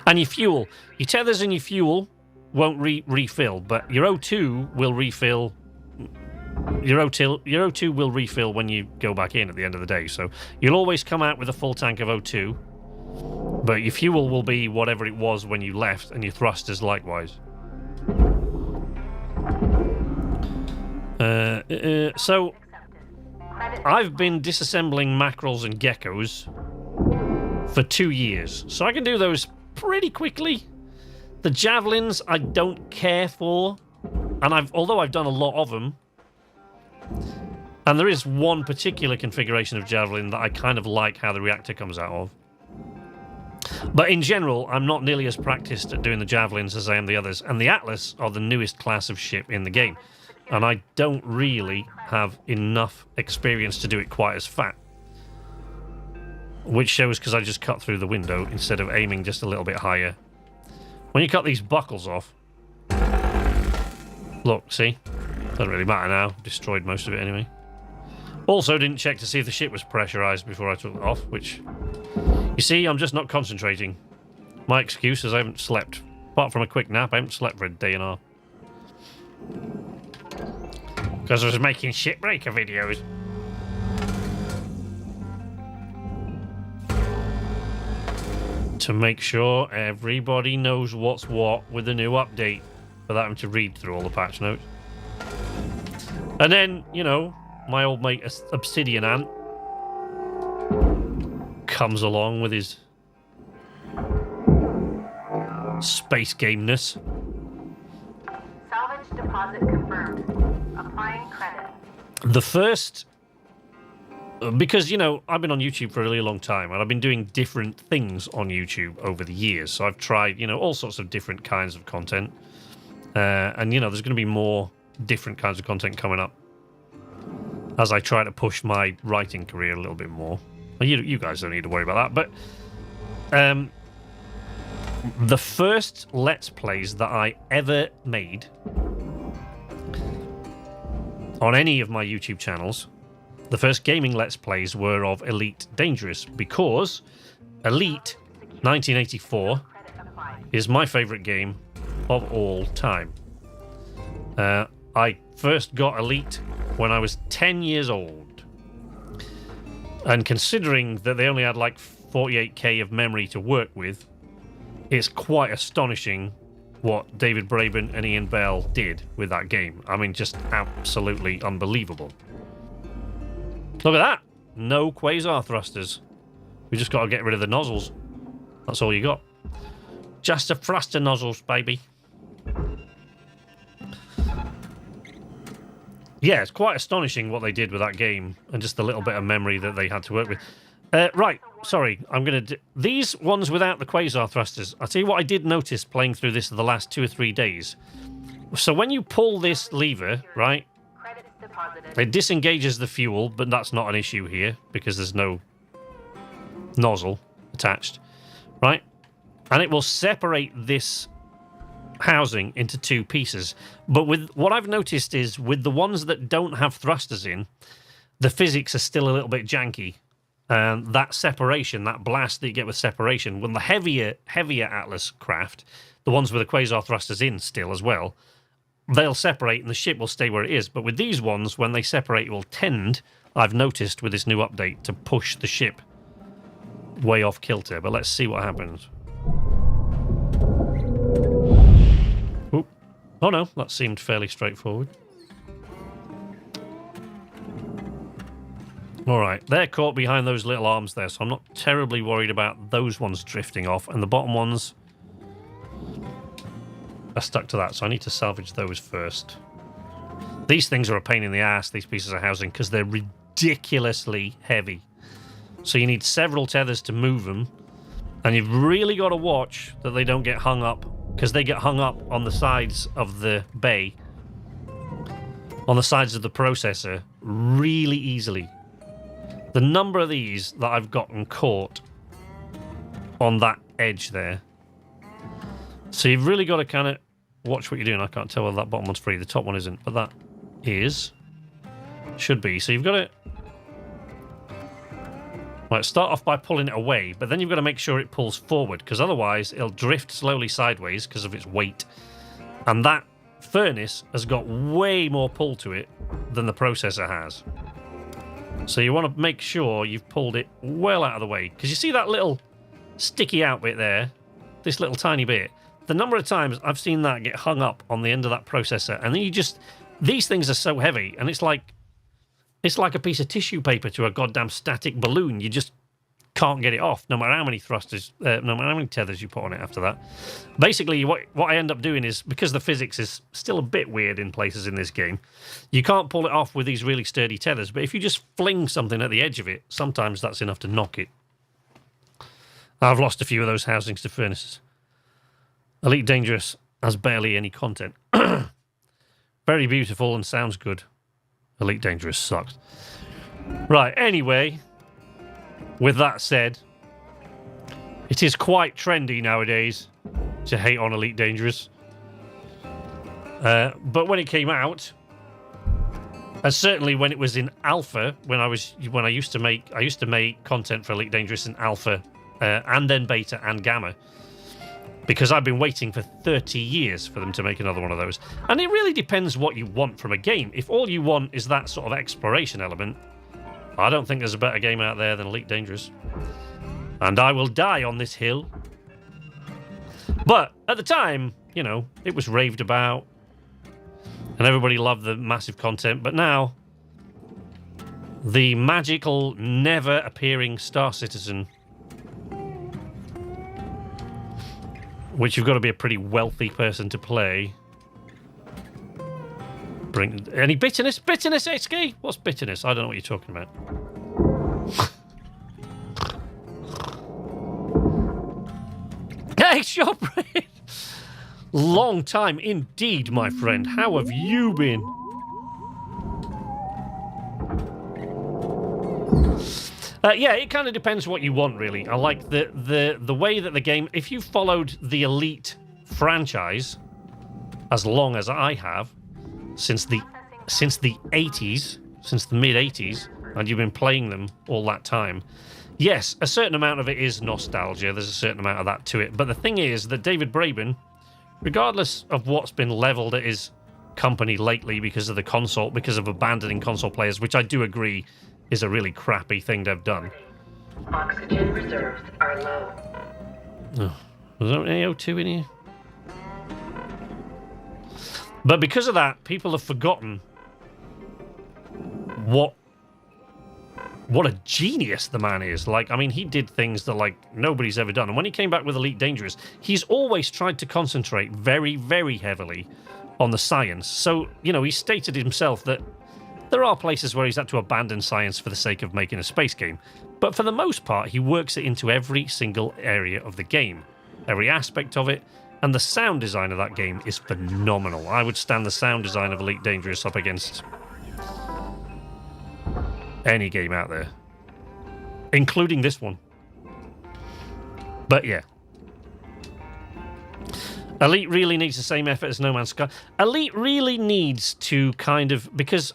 And your fuel. Your tethers and your fuel won't refill, but your O2 will refill. Your O2 will refill when you go back in at the end of the day. So you'll always come out with a full tank of O2, but your fuel will be whatever it was when you left, and your thrusters likewise. So I've been disassembling mackerels and geckos for 2 years, so I can do those pretty quickly. The javelins I don't care for, and although I've done a lot of them, and there is one particular configuration of javelin that I kind of like how the reactor comes out of. But in general, I'm not nearly as practiced at doing the javelins as I am the others, and the Atlas are the newest class of ship in the game, and I don't really have enough experience to do it quite as fat. Which shows because I just cut through the window instead of aiming just a little bit higher. When you cut these buckles off... Look, see? Doesn't really matter now. Destroyed most of it anyway. Also didn't check to see if the ship was pressurized before I took it off, which... You see, I'm just not concentrating. My excuse is I haven't slept. Apart from a quick nap, I haven't slept for a day and a half. Because I was making Shipbreaker videos. To make sure everybody knows what's what with the new update, without having to read through all the patch notes. And then, you know, my old mate Obsidian Ant comes along with his space gameness. Salvage deposit confirmed. Applying credit. The first... Because, you know, I've been on YouTube for a really long time, and I've been doing different things on YouTube over the years. So I've tried, you know, all sorts of different kinds of content. And, you know, there's going to be more different kinds of content coming up as I try to push my writing career a little bit more. You guys don't need to worry about that. But the first Let's Plays that I ever made on any of my YouTube channels the first gaming Let's Plays were of Elite Dangerous, because Elite 1984 is my favourite game of all time. I first got Elite when I was 10 years old. And considering that they only had like 48k of memory to work with, it's quite astonishing what David Braben and Ian Bell did with that game. I mean, just absolutely unbelievable. Look at that! No quasar thrusters. We just got to get rid of the nozzles. That's all you got. Just the thruster nozzles, baby. Yeah, it's quite astonishing what they did with that game, and just the little bit of memory that they had to work with. Right, sorry, I'm going to... These ones without the quasar thrusters, I'll tell you what I did notice playing through this the last 2 or 3 days. So when you pull this lever, right, it disengages the fuel, but that's not an issue here, because there's no nozzle attached, right? And it will separate this housing into 2 pieces. But with what I've noticed is with the ones that don't have thrusters in, the physics are still a little bit janky. And that separation, that blast that you get with separation, when the heavier Atlas craft, the ones with the quasar thrusters in still as well, they'll separate and the ship will stay where it is. But with these ones, when they separate, it will tend, I've noticed with this new update, to push the ship way off kilter. But let's see what happens. Oop. Oh no, that seemed fairly straightforward. Alright, they're caught behind those little arms there, so I'm not terribly worried about those ones drifting off. And the bottom ones are stuck to that, so I need to salvage those first. These things are a pain in the ass, these pieces of housing, because they're ridiculously heavy. So you need several tethers to move them, and you've really got to watch that they don't get hung up, because they get hung up on the sides of the bay, on the sides of the processor, really easily. The number of these that I've gotten caught on that edge there. So you've really got to kind of watch what you're doing. I can't tell whether that bottom one's free. The top one isn't, but that is. Should be. So you've got to... Right, start off by pulling it away, but then you've got to make sure it pulls forward, because otherwise it'll drift slowly sideways because of its weight. And that furnace has got way more pull to it than the processor has. So you want to make sure you've pulled it well out of the way. Because you see that little sticky out bit there? This little tiny bit. The number of times I've seen that get hung up on the end of that processor. And then you just... These things are so heavy. And it's like a piece of tissue paper to a goddamn static balloon. You just can't get it off. No matter how many thrusters... no matter how many tethers you put on it after that. Basically, what I end up doing is... Because the physics is still a bit weird in places in this game... You can't pull it off with these really sturdy tethers, but if you just fling something at the edge of it, sometimes that's enough to knock it. I've lost a few of those housings to furnaces. Elite Dangerous has barely any content. Very beautiful and sounds good. Elite Dangerous sucks. Right, anyway, with that said, it is quite trendy nowadays to hate on Elite Dangerous. But when it came out... And certainly when it was in alpha, when I used to make content for Elite Dangerous in alpha, and then beta and gamma, because I've been waiting for 30 years for them to make another one of those. And it really depends what you want from a game. If all you want is that sort of exploration element, I don't think there's a better game out there than Elite Dangerous. And I will die on this hill. But at the time, you know, it was raved about. And everybody loved the massive content, but now the magical, never appearing Star Citizen, which you've got to be a pretty wealthy person to play. Bring any bitterness? Bitterness, XK? What's bitterness? I don't know what you're talking about. Hey, Shipbreaker! Long time indeed, my friend. How have you been? Yeah, it kind of depends what you want, really. I like the way that the game... If you followed the Elite franchise as long as I have, since the 80s, since the mid-80s, and you've been playing them all that time, yes, a certain amount of it is nostalgia. There's a certain amount of that to it. But the thing is that David Braben, regardless of what's been leveled at his company lately because of the console, because of abandoning console players, which I do agree is a really crappy thing to have done. Oxygen reserves are low. Oh, was there any O2 in here? But because of that, people have forgotten what a genius the man is. Like, I mean, he did things that, like, nobody's ever done. And when he came back with Elite Dangerous, he's always tried to concentrate very, very heavily on the science. So, you know, he stated himself that there are places where he's had to abandon science for the sake of making a space game. But for the most part, he works it into every single area of the game, every aspect of it. And the sound design of that game is phenomenal. I would stand the sound design of Elite Dangerous up against any game out there, including this one. But yeah, Elite really needs the same effort as No Man's Sky. Elite really needs to kind of, because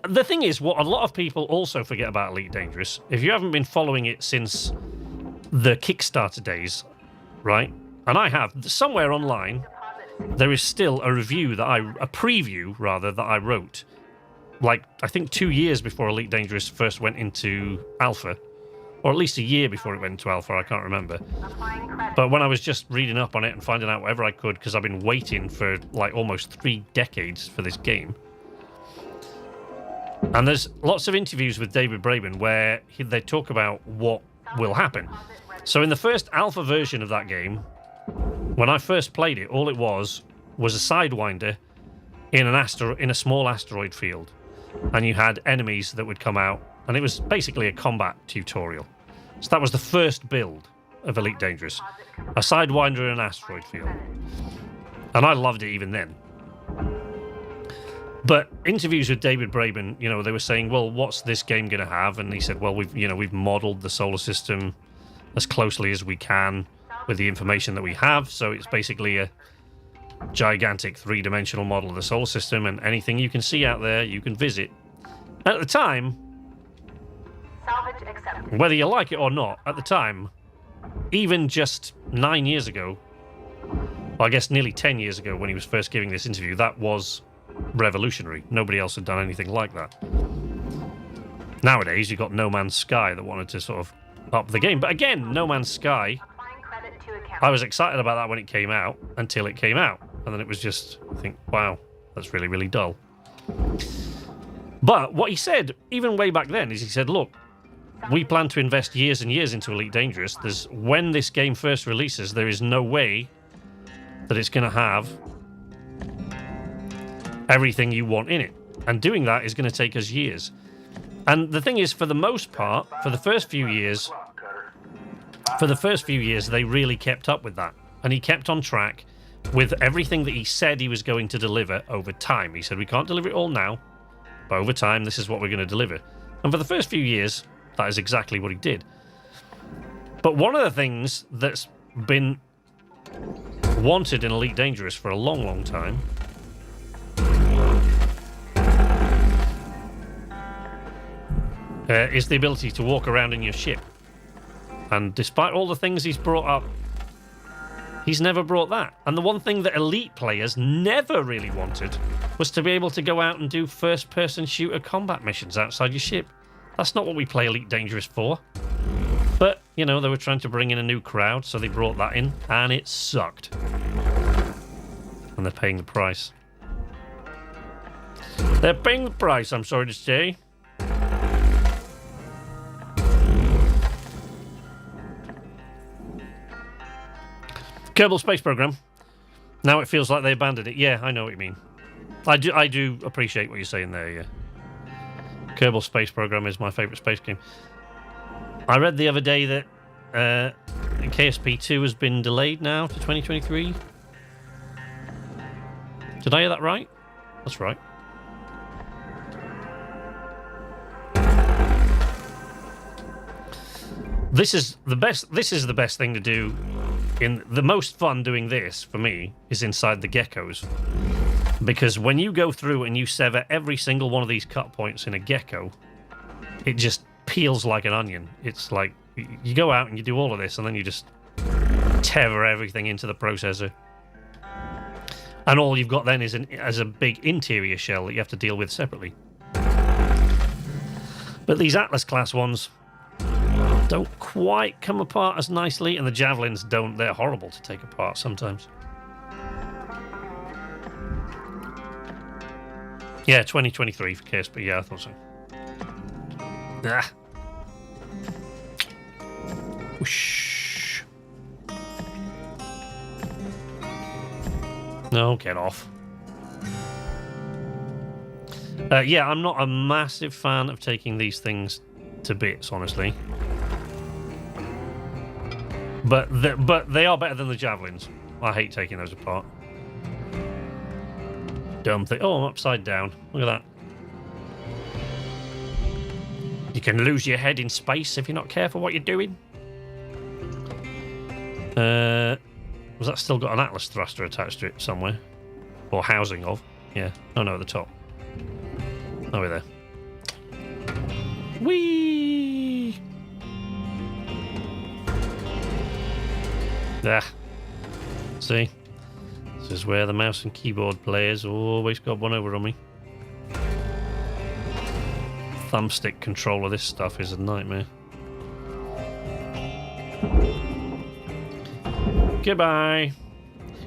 the thing is, what a lot of people also forget about Elite Dangerous, if you haven't been following it since the Kickstarter days, right? And I have, somewhere online, there is still a review that a preview rather, that I wrote, like, I think 2 years before Elite Dangerous first went into alpha, or at least a year before it went into alpha, I can't remember. But when I was just reading up on it and finding out whatever I could, because I've been waiting for like almost 3 decades for this game. And there's lots of interviews with David Braben where they talk about what will happen. So in the first alpha version of that game, when I first played it, all it was a Sidewinder in a small asteroid field. And you had enemies that would come out, and it was basically a combat tutorial. So that was the first build of Elite Dangerous. A Sidewinder in an asteroid field. And I loved it even then. But interviews with David Braben, you know, they were saying, well, what's this game going to have? And he said, well, we've modeled the solar system as closely as we can with the information that we have. So it's basically a gigantic 3-dimensional model of the solar system, and anything you can see out there, you can visit. At the time, Salvage accepted. whether you like it or not, at the time, even just 9 years ago, well, I guess nearly 10 years ago when he was first giving this interview, that was revolutionary. Nobody else had done anything like that. Nowadays, you've got No Man's Sky that wanted to sort of up the game. But again, No Man's Sky, Applying credit to account. I was excited about that when it came out, until it came out. And then it was just, I think, wow, that's really, really dull. But what he said, even way back then, is he said, look, we plan to invest years and years into Elite Dangerous. When this game first releases, there is no way that it's going to have everything you want in it. And doing that is going to take us years. And the thing is, for the most part, for the first few years, they really kept up with that. And he kept on track with everything that he said he was going to deliver over time. He said, we can't deliver it all now, but over time, this is what we're going to deliver. And for the first few years, that is exactly what he did. But one of the things that's been wanted in Elite Dangerous for a long, long time is the ability to walk around in your ship. And despite all the things he's brought up, he's never brought that. And the one thing that Elite players never really wanted was to be able to go out and do first-person shooter combat missions outside your ship. That's not what we play Elite Dangerous for. But, you know, they were trying to bring in a new crowd, so they brought that in, and it sucked. And they're paying the price. They're paying the price, I'm sorry to say. Kerbal Space Program. Now it feels like they abandoned it. Yeah, I know what you mean. I do appreciate what you're saying there, yeah. Kerbal Space Program is my favourite space game. I read the other day that KSP 2 has been delayed now to 2023. Did I hear that right? That's right. This is the best thing to do. The most fun doing this for me is inside the geckos, because when you go through and you sever every single one of these cut points in a gecko, it just peels like an onion. It's like you go out and you do all of this, and then you just tether everything into the processor. And all you've got then is a big interior shell that you have to deal with separately. But these Atlas class ones don't quite come apart as nicely, and the Javelins don't. They're horrible to take apart sometimes. Yeah, 2023 for case, but yeah, I thought so. Ah. Whoosh. No, get off. Yeah, I'm not a massive fan of taking these things to bits, honestly. But they are better than the Javelins. I hate taking those apart. Dumb thing. Oh, I'm upside down. Look at that. You can lose your head in space if you're not careful what you're doing. Was that still got an Atlas thruster attached to it somewhere? Or housing of? Yeah. Oh no, at the top. Over there. Whee! Ah. See? This is where the mouse and keyboard players always got one over on me. Thumbstick control of this stuff is a nightmare. Goodbye.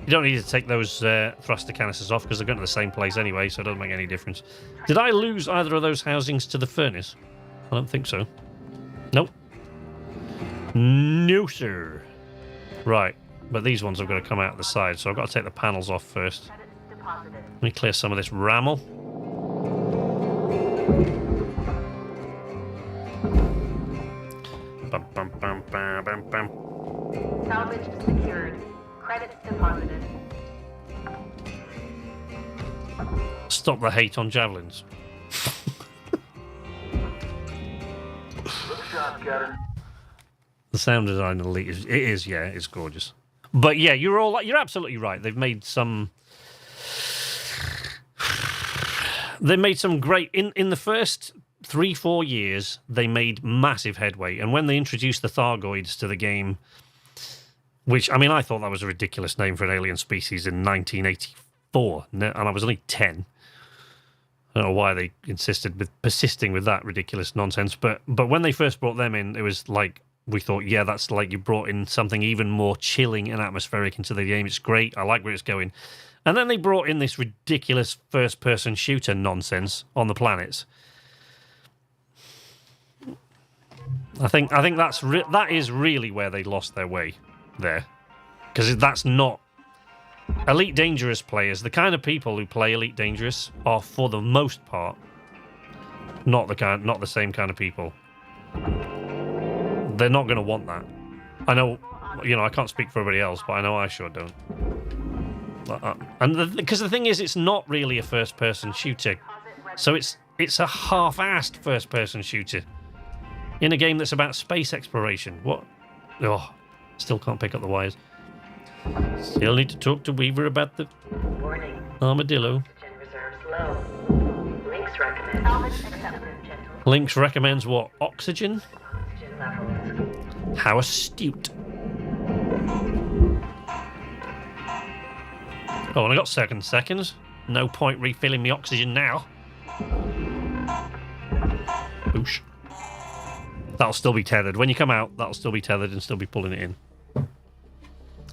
You don't need to take those thruster canisters off because they're going to the same place anyway, so it doesn't make any difference. Did I lose either of those housings to the furnace? I don't think so. Nope. No, sir. Right, but these ones have got to come out the side, so I've got to take the panels off first. Let me clear some of this rammel. Bum, bum, bum, bum, bum, bum. Salvage secured. Credits deposited. Stop the hate on Javelins. The sound design of Elite is yeah, it's gorgeous. But yeah, you're absolutely right. They've made some great in the first 3-4 years. They made massive headway, and when they introduced the Thargoids to the game, which I mean, I thought that was a ridiculous name for an alien species in 1984, and I was only 10. I don't know why they persisting with that ridiculous nonsense, but when they first brought them in, it was like we thought, yeah, that's like you brought in something even more chilling and atmospheric into the game. It's great. I like where it's going. And then they brought in this ridiculous first-person shooter nonsense on the planets. I think that is really where they lost their way there, because that's not Elite Dangerous players. The kind of people who play Elite Dangerous are, for the most part, not the same kind of people. They're not going to want that. I know, I can't speak for everybody else, but I know I sure don't. And because the thing is, it's not really a first-person shooter, so it's a half-assed first-person shooter in a game that's about space exploration. What? Oh, still can't pick up the wires. Still need to talk to Weaver about the Warning. armadillo. Oxygen reserves low. Links recommend. Links recommends what? Oxygen? Oxygen levels. How astute. Oh, and I got seconds. No point refilling me oxygen now. Boosh. That'll still be tethered. When you come out, that'll still be tethered and still be pulling it in.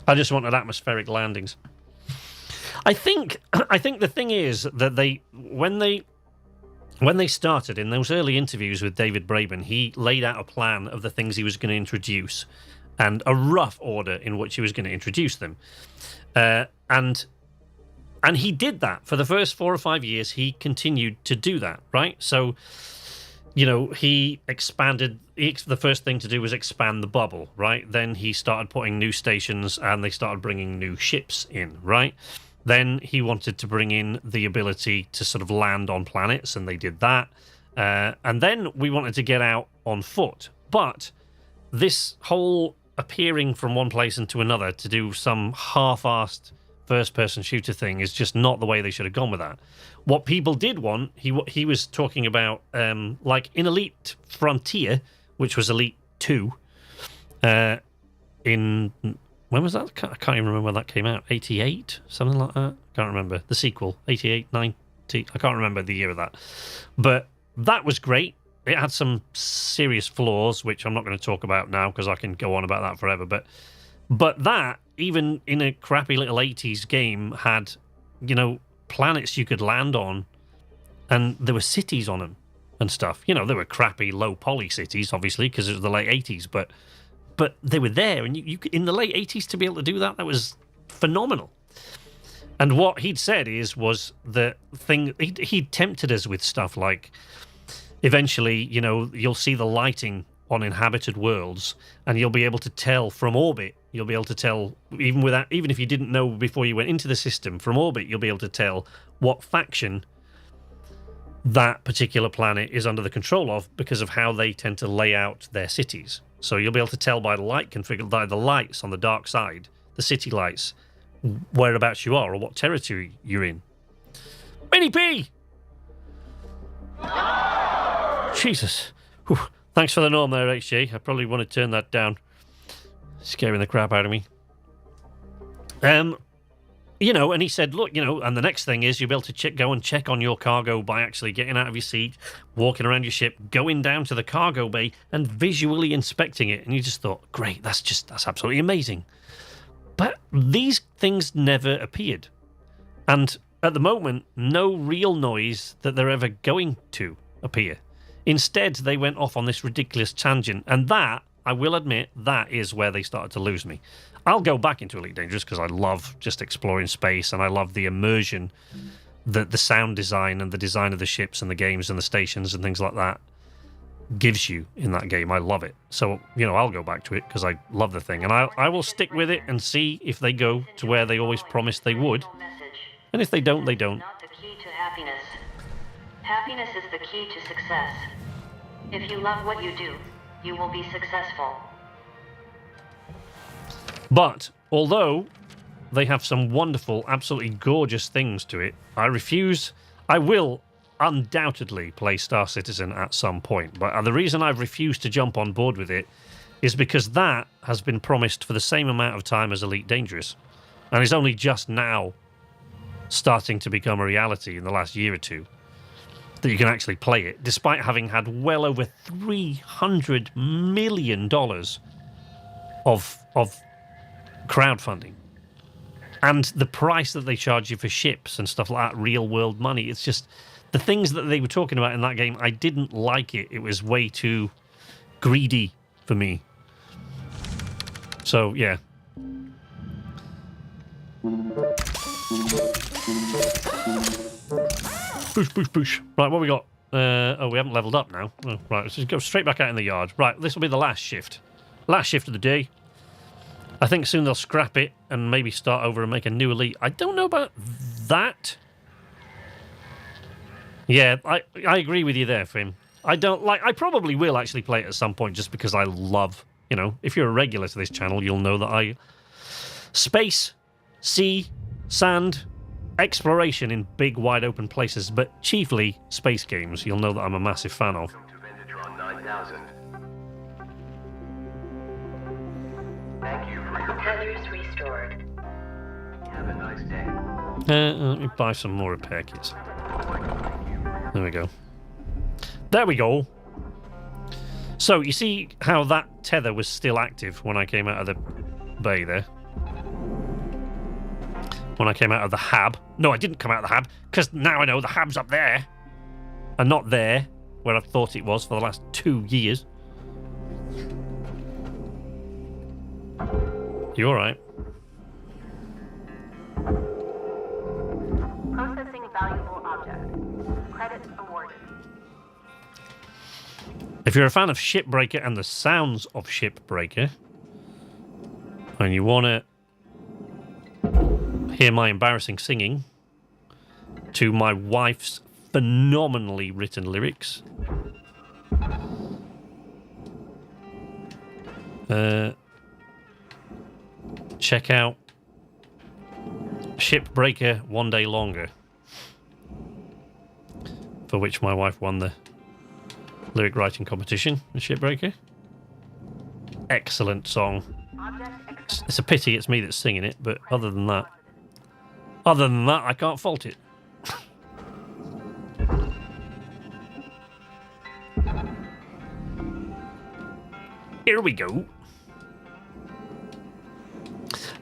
I just wanted atmospheric landings. I think the thing is that when they started in those early interviews with David Braben, he laid out a plan of the things he was going to introduce and a rough order in which he was going to introduce them. And he did that for the first 4 or 5 years. He continued to do that, right? So, he expanded. The first thing to do was expand the bubble, right? Then he started putting new stations, and they started bringing new ships in, right? Then he wanted to bring in the ability to sort of land on planets, and they did that. And then we wanted to get out on foot. But this whole appearing from one place into another to do some half-assed first-person shooter thing is just not the way they should have gone with that. What people did want, he was talking about, like in Elite Frontier, which was Elite 2, in... When was that? I can't even remember when that came out. 88? Something like that? Can't remember. The sequel. 88, 90... I can't remember the year of that. But that was great. It had some serious flaws, which I'm not going to talk about now because I can go on about that forever. But that, even in a crappy little 80s game, had, you know, planets you could land on, and there were cities on them and stuff. You know, there were crappy, low-poly cities, obviously, because it was the late 80s, but they were there, and you in the late 80s to be able to do that was phenomenal. And what he'd said was the thing, he'd tempted us with stuff like, eventually, you know, you'll see the lighting on inhabited worlds, and you'll be able to tell from orbit, you'll be able to tell, even if you didn't know before you went into the system, from orbit, you'll be able to tell what faction that particular planet is under the control of because of how they tend to lay out their cities. So you'll be able to tell by the light configured, by the lights on the dark side, the city lights, whereabouts you are or what territory you're in. Mini P! Jesus. Whew. Thanks for the norm there, HJ. I probably want to turn that down. Scaring the crap out of me. You know, and he said, look, you know, and the next thing is you'll be able to go and check on your cargo by actually getting out of your seat, walking around your ship, going down to the cargo bay and visually inspecting it. And you just thought, great, that's absolutely amazing. But these things never appeared. And at the moment, no real noise that they're ever going to appear. Instead, they went off on this ridiculous tangent. And that, I will admit, that is where they started to lose me. I'll go back into Elite Dangerous because I love just exploring space and I love the immersion, the sound design and the design of the ships and the games and the stations and things like that gives you in that game. I love it. So, you know, I'll go back to it because I love the thing. And I will stick with it and see if they go to where they always promised they would. And if they don't, they don't. Not the key to happiness. Happiness is the key to success. If you love what you do, you will be successful. But although they have some wonderful, absolutely gorgeous things to it, I will undoubtedly play Star Citizen at some point. But the reason I've refused to jump on board with it is because that has been promised for the same amount of time as Elite Dangerous. And is only just now starting to become a reality in the last year or two that you can actually play it, despite having had well over $300 million of crowdfunding. And the price that they charge you for ships and stuff like that, real world money, it's just the things that they were talking about in that game, I didn't like it. It was way too greedy for me. So, yeah. Push. Right, what we got? Oh, we haven't leveled up now. Oh, right, let's just go straight back out in the yard. Right, this will be the last shift. Last shift of the day. I think soon they'll scrap it and maybe start over and make a new Elite. I don't know about that. Yeah, I agree with you there, Finn. I probably will actually play it at some point just because I love, you know, if you're a regular to this channel, you'll know that space, sea, sand, exploration in big, wide open places, but chiefly space games, you'll know that I'm a massive fan of. Thank you for your tethers restored. Have a nice day. Let me buy some more repair kits. There we go. There we go. So, you see how that tether was still active when I came out of the bay there? When I came out of the hab. No, I didn't come out of the hab, because now I know the hab's up there. And not there, where I thought it was for the last 2 years. You alright? Processing valuable object. Credits awarded. If you're a fan of Shipbreaker and the sounds of Shipbreaker, and you want to hear my embarrassing singing to my wife's phenomenally written lyrics, check out Shipbreaker One Day Longer, for which my wife won the lyric writing competition in Shipbreaker. Excellent song. It's a pity it's me that's singing it, but other than that, I can't fault it. Here we go.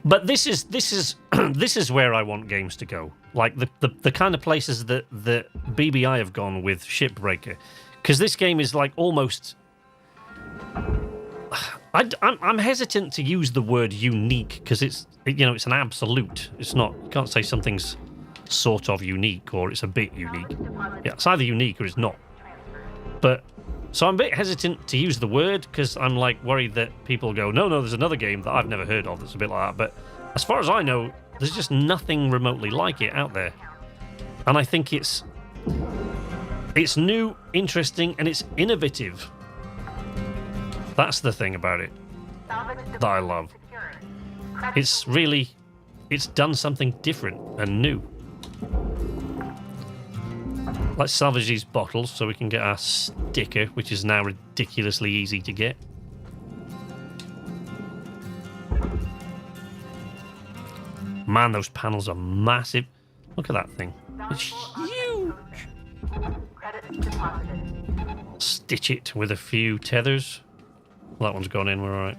But this is this is where I want games to go. Like the kind of places that BBI have gone with Shipbreaker, because this game is like almost. I'm hesitant to use the word unique because it's an absolute. It's not. You can't say something's sort of unique or it's a bit unique. Yeah, it's either unique or it's not. But so I'm a bit hesitant to use the word because I'm like worried that people go, no, there's another game that I've never heard of that's a bit like that. But as far as I know, there's just nothing remotely like it out there. And I think it's new, interesting, and it's innovative. That's the thing about it that I love. It's done something different and new. Let's salvage these bottles so we can get our sticker, which is now ridiculously easy to get. Man, those panels are massive. Look at that thing. It's huge. Stitch it with a few tethers. Well, that one's gone in, we're alright.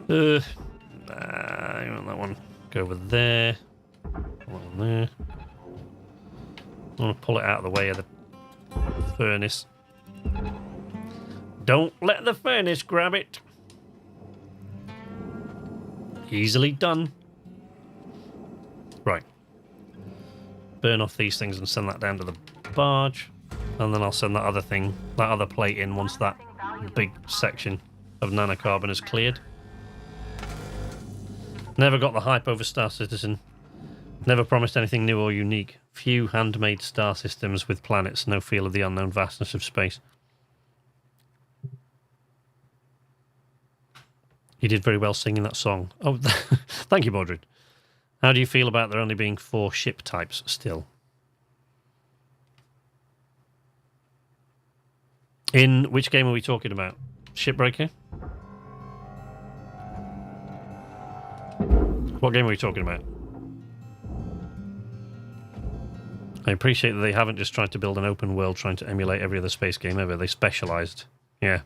I want that one. Go over there. One there. I want to pull it out of the way of the furnace. Don't let the furnace grab it. Easily done. Right. Burn off these things and send that down to the barge. And then I'll send that other plate in once that big section of nanocarbon is cleared. Never got the hype over Star Citizen. Never promised anything new or unique. Few handmade star systems with planets, no feel of the unknown vastness of space. You did very well singing that song. Oh, thank you, Mordred. How do you feel about there only being 4 ship types still? In which game are we talking about? Shipbreaker? What game are we talking about? I appreciate that they haven't just tried to build an open world trying to emulate every other space game ever. They specialised. Yeah.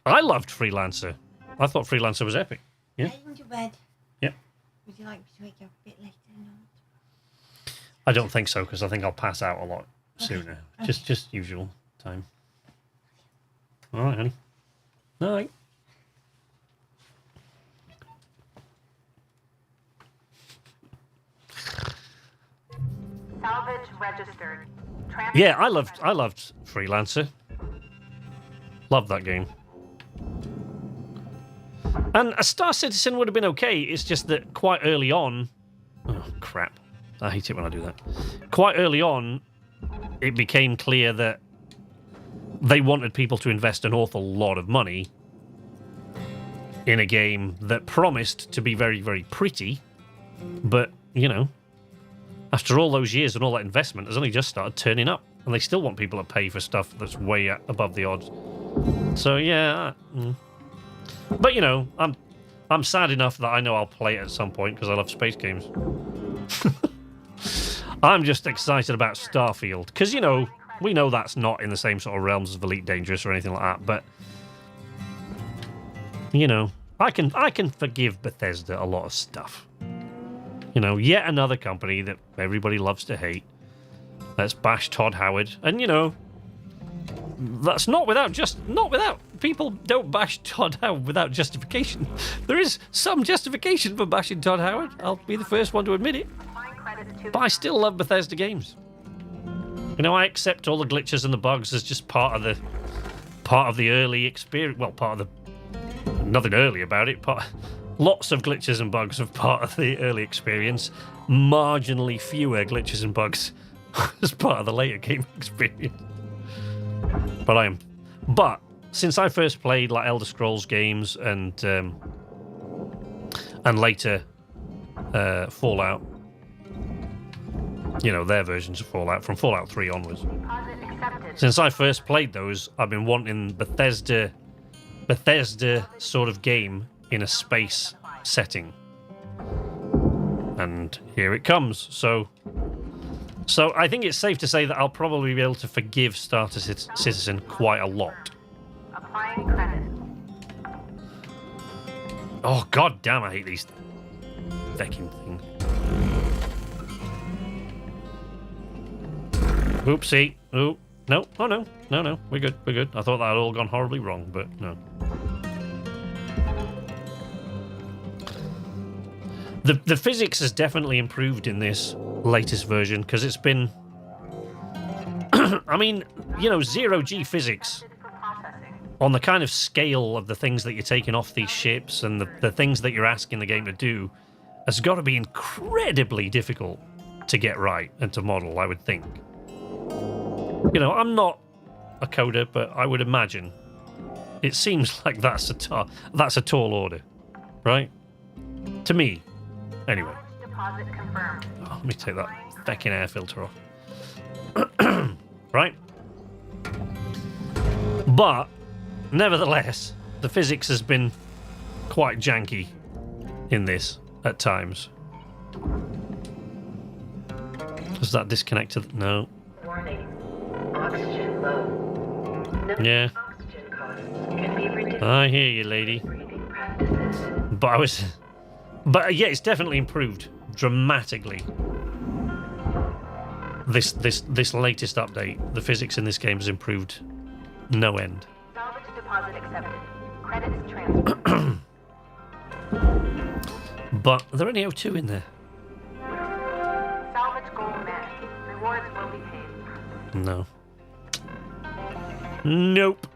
I loved Freelancer. I thought Freelancer was epic. Yeah. Getting to bed. Yeah. Would you like me to wake you up a bit later or not? I don't think so, because I think I'll pass out a lot sooner. Okay. Just usual time. All right, honey. Night. Salvage registered. Yeah, I loved Freelancer. Loved that game. And a Star Citizen would have been okay. It's just that quite early on... Oh, crap. I hate it when I do that. Quite early on, it became clear that they wanted people to invest an awful lot of money in a game that promised to be very, very pretty. But, you know, after all those years and all that investment, has only just started turning up. And they still want people to pay for stuff that's way above the odds. So, yeah... But, you know, I'm sad enough that I know I'll play it at some point because I love space games. I'm just excited about Starfield because, you know, we know that's not in the same sort of realms of Elite Dangerous or anything like that. But, you know, I can forgive Bethesda a lot of stuff. You know, yet another company that everybody loves to hate. Let's bash Todd Howard. And, you know, that's not without people don't bash Todd Howard without justification. There is some justification for bashing Todd Howard. I'll be the first one to admit it. But I still love Bethesda games. You know, I accept all the glitches and the bugs as just part of the early experience. Well, part of the nothing early about it. Lots of glitches and bugs are part of the early experience. Marginally fewer glitches and bugs as part of the later game experience. But since I first played like Elder Scrolls games and and later Fallout. You know, their versions of Fallout, from Fallout 3 onwards. Deposit accepted. Since I first played those, I've been wanting Bethesda sort of game in a space setting. And here it comes. So I think it's safe to say that I'll probably be able to forgive Starter Citizen quite a lot. Applying credit. Oh, god damn, I hate these fucking things. Oopsie. Oh, no. Oh, no. No. We're good. I thought that had all gone horribly wrong, but no. The physics has definitely improved in this latest version, because it's been... I mean, you know, zero-G physics on the kind of scale of the things that you're taking off these ships and the things that you're asking the game to do has got to be incredibly difficult to get right and to model, I would think. You know, I'm not a coder, but I would imagine it seems like that's a tall order, right? To me, anyway. Deposit confirmed. Oh, let me take that fucking air filter off. Right? But, nevertheless, the physics has been quite janky in this at times. Does that disconnect? No. Warning. Oxygen low. No Yeah. oxygen costs can be reduced. I hear you, lady. Breathing practices. But yeah, it's definitely improved dramatically. This latest update, the physics in this game has improved no end. Salvage deposit accepted. Credits transferred. But are there any O2 in there? Salvage goal met. Rewards will be paid. No. Nope.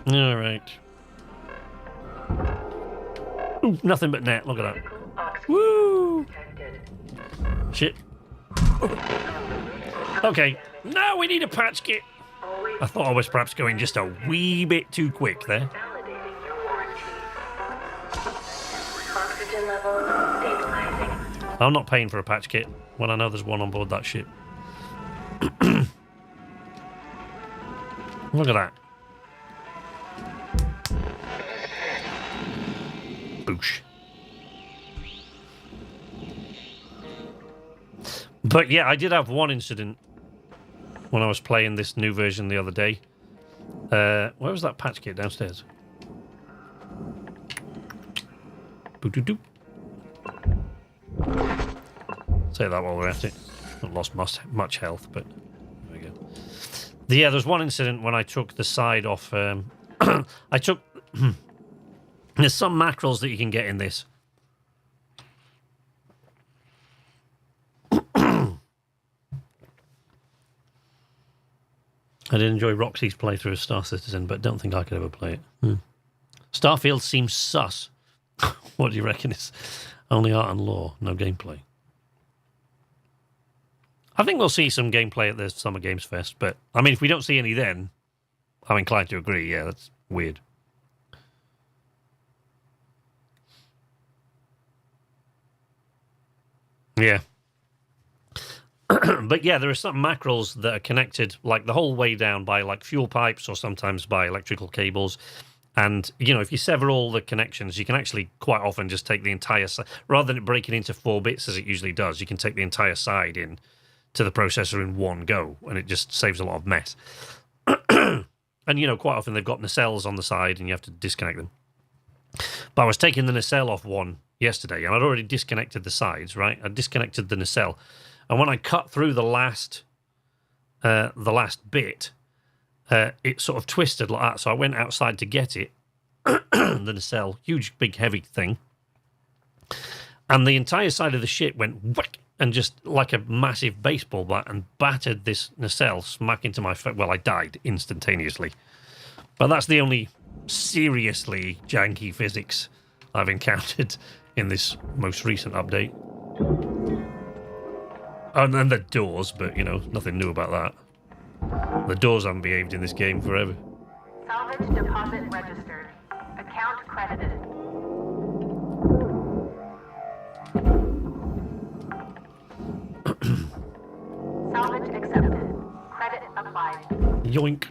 All right. Ooh, nothing but net. Look at that. Critical oxygen Woo! detected. Shit. Okay. Now we need a patch kit. Always I thought I was perhaps going just a wee bit too quick there. validating your warranty. Oxygen level stabilizing. I'm not paying for a patch kit when I know there's one on board that ship. Look at that. Boosh. But yeah, I did have one incident when I was playing this new version the other day. Where was that patch kit? Downstairs. Boo-doo-doo. Say that while we're at it. Not lost much health, but there we go. Yeah, there's one incident when I took the side off. I took. There's some mackerels that you can get in this. I did enjoy Roxy's playthrough of Star Citizen, but don't think I could ever play it. Starfield seems sus. What do you reckon? It's only art and lore, no gameplay. I think we'll see some gameplay at the Summer Games Fest, but I mean, if we don't see any then, I'm inclined to agree. Yeah, that's weird. Yeah. But yeah, there are some mackerels that are connected like the whole way down by like fuel pipes or sometimes by electrical cables. And, you know, if you sever all the connections, you can actually quite often just take the entire side. Rather than it breaking into 4 bits as it usually does, you can take the entire side in to the processor in one go, and it just saves a lot of mess. And, you know, quite often they've got nacelles on the side and you have to disconnect them. But I was taking the nacelle off one yesterday, and I'd already disconnected the sides, right? I disconnected the nacelle. And when I cut through the last bit, it sort of twisted like that. So I went outside to get it, the nacelle, huge, big, heavy thing. And the entire side of the ship went whack, and just like a massive baseball bat, and battered this nacelle smack into my face. Well, I died instantaneously. But that's the only seriously janky physics I've encountered in this most recent update. And then the doors, but, you know, nothing new about that. The doors haven't behaved in this game forever. Salvage deposit registered. Account credited. Salvage accepted. Credit applied. Yoink.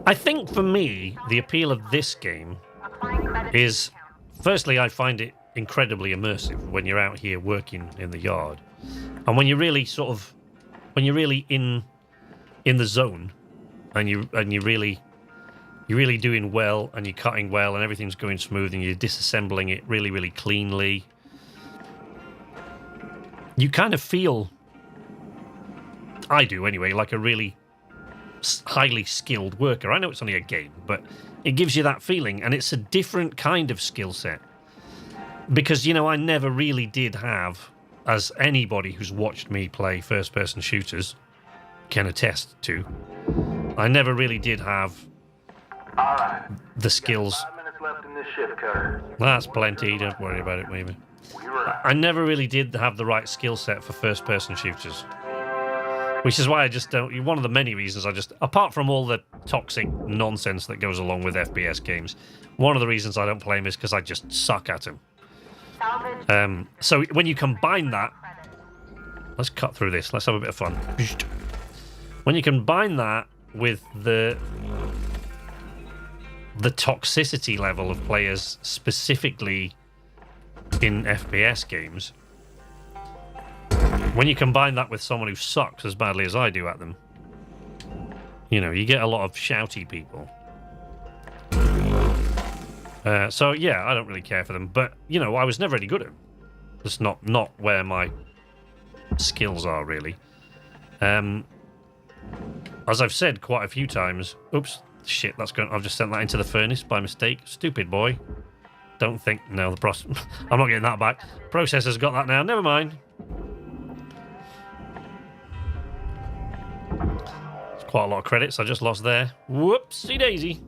I think for me, the appeal of this game is, firstly, I find it incredibly immersive when you're out here working in the yard, and when you're really in the zone, and you're really doing well, and you're cutting well, and everything's going smooth, and you're disassembling it really, really cleanly. You kind of feel, I do anyway, like a really highly skilled worker. I know it's only a game, but it gives you that feeling, and it's a different kind of skill set. Because, you know, I never really did have, as anybody who's watched me play first-person shooters can attest to, I never really did have the skills. 5 minutes left in this shift, Cutter. That's plenty, don't worry about it, maybe. I never really did have the right skill set for first-person shooters. Which is why I just don't... One of the many reasons I just... Apart from all the toxic nonsense that goes along with FPS games, one of the reasons I don't play them is because I just suck at them. So when you combine that... Let's cut through this. Let's have a bit of fun. When you combine that with the toxicity level of players specifically in FPS games... When you combine that with someone who sucks as badly as I do at them, you know, you get a lot of shouty people. So, yeah, I don't really care for them. But, you know, I was never any good at them. It's not where my skills are, really. As I've said quite a few times... Oops, shit, I've just sent that into the furnace by mistake. Stupid boy. Don't think... No, I'm not getting that back. Processor's got that now. Never mind. Quite a lot of credits I just lost there. Whoopsie daisy.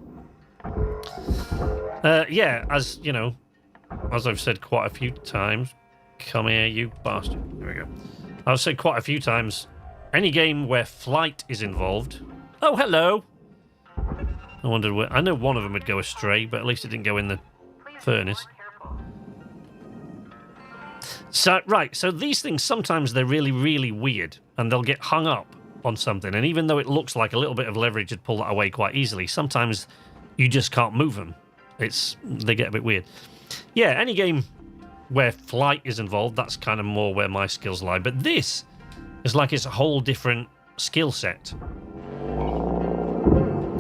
Yeah, as you know, as I've said quite a few times, come here, you bastard. There we go. I've said quite a few times, any game where flight is involved. Oh, hello. I wondered where. I know one of them would go astray, but at least it didn't go in the furnace. So, right, so these things, sometimes they're really, really weird, and they'll get hung up on something, and even though it looks like a little bit of leverage to pull that away quite easily, sometimes you just can't move them. They get a bit weird. Yeah, any game where flight is involved, that's kind of more where my skills lie. But this is like it's a whole different skill set.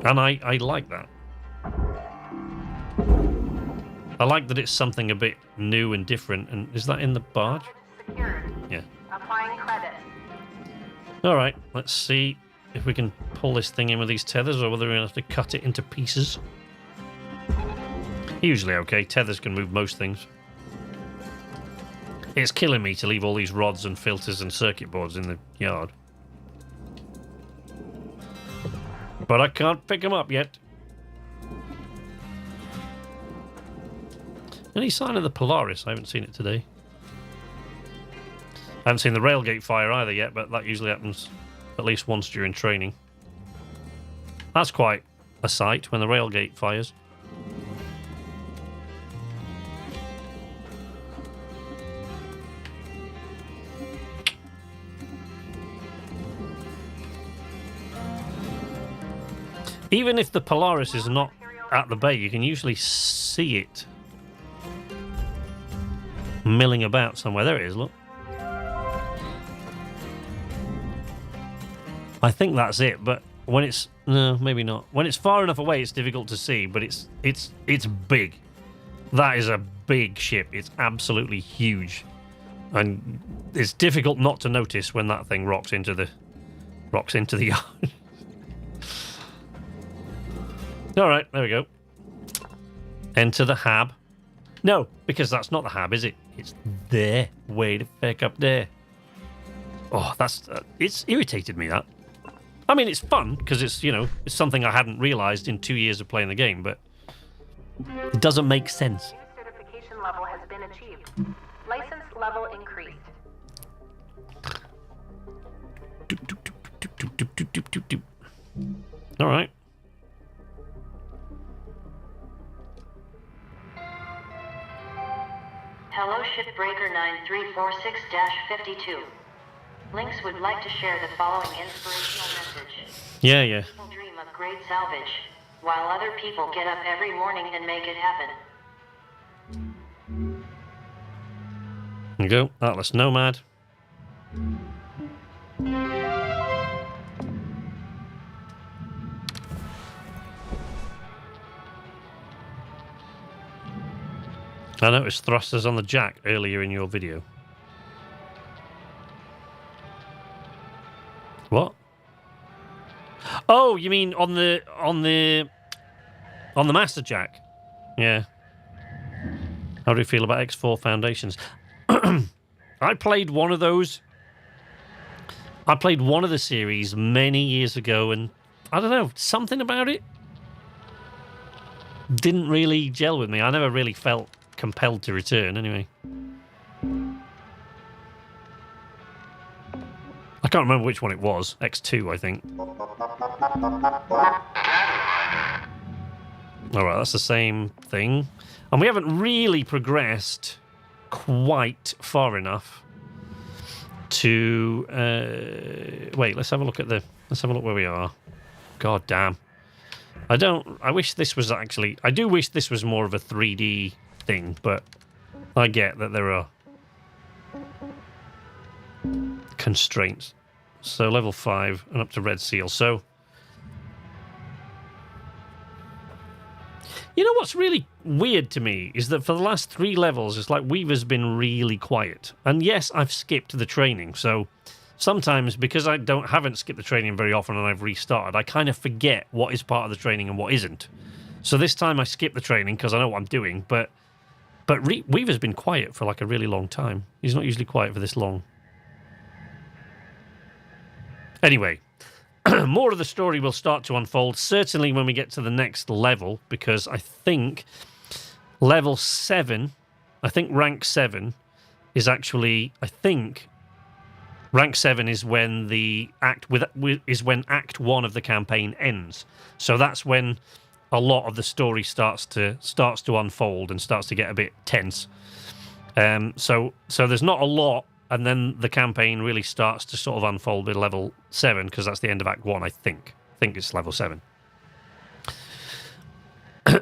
And I like that. I like that it's something a bit new and different. And is that in the barge? Yeah. Applying credit. All right, let's see if we can pull this thing in with these tethers or whether we're going to have to cut it into pieces. Usually okay, tethers can move most things. It's killing me to leave all these rods and filters and circuit boards in the yard. But I can't pick them up yet. Any sign of the Polaris? I haven't seen it today. I haven't seen the railgate fire either yet, but that usually happens at least once during training. That's quite a sight when the railgate fires. Even if the Polaris is not at the bay, you can usually see it milling about somewhere. There it is, look. I think that's it, but when it's... No, maybe not. When it's far enough away, it's difficult to see, but it's big. That is a big ship. It's absolutely huge. And it's difficult not to notice when that thing rocks into the yard. All right, there we go. Enter the hab. No, because that's not the hab, is it? It's there. Way the feck up there. Oh, that's... it's irritated me, that. I mean, it's fun, because it's, you know, it's something I hadn't realised in 2 years of playing the game, but it doesn't make sense. Certification level has been achieved. License level increased. All right. Shipbreaker 9346-52. Links would like to share the following inspirational message. Yeah. People dream of great salvage, while other people get up every morning and make it happen. There you go, Atlas Nomad. I noticed thrusters on the jack earlier in your video. What? Oh, you mean on the master jack? Yeah. How do you feel about X4 Foundations? I played one of those. I played one of the series many years ago, and I don't know, something about it didn't really gel with me. I never really felt compelled to return, anyway. I can't remember which one it was. X2, I think. Alright, that's the same thing. And we haven't really progressed quite far enough to... wait, let's have a look at the... Let's have a look where we are. God damn. I wish this was actually... I do wish this was more of a 3D thing, but I get that there are constraints. So level 5 and up to Red Seal. So you know what's really weird to me is that for the last 3 levels, it's like Weaver's been really quiet. And yes, I've skipped the training. So sometimes, because I haven't skipped the training very often and I've restarted, I kind of forget what is part of the training and what isn't. So this time I skipped the training because I know what I'm doing, but Weaver's been quiet for like a really long time. He's not usually quiet for this long. Anyway, more of the story will start to unfold, certainly when we get to the next level, because I think level 7, I think rank 7 is actually, rank 7 is when Act 1 of the campaign ends. So that's when a lot of the story starts to unfold and starts to get a bit tense. So there's not a lot, and then the campaign really starts to sort of unfold with level 7, because that's the end of Act 1, I think. I think it's level 7.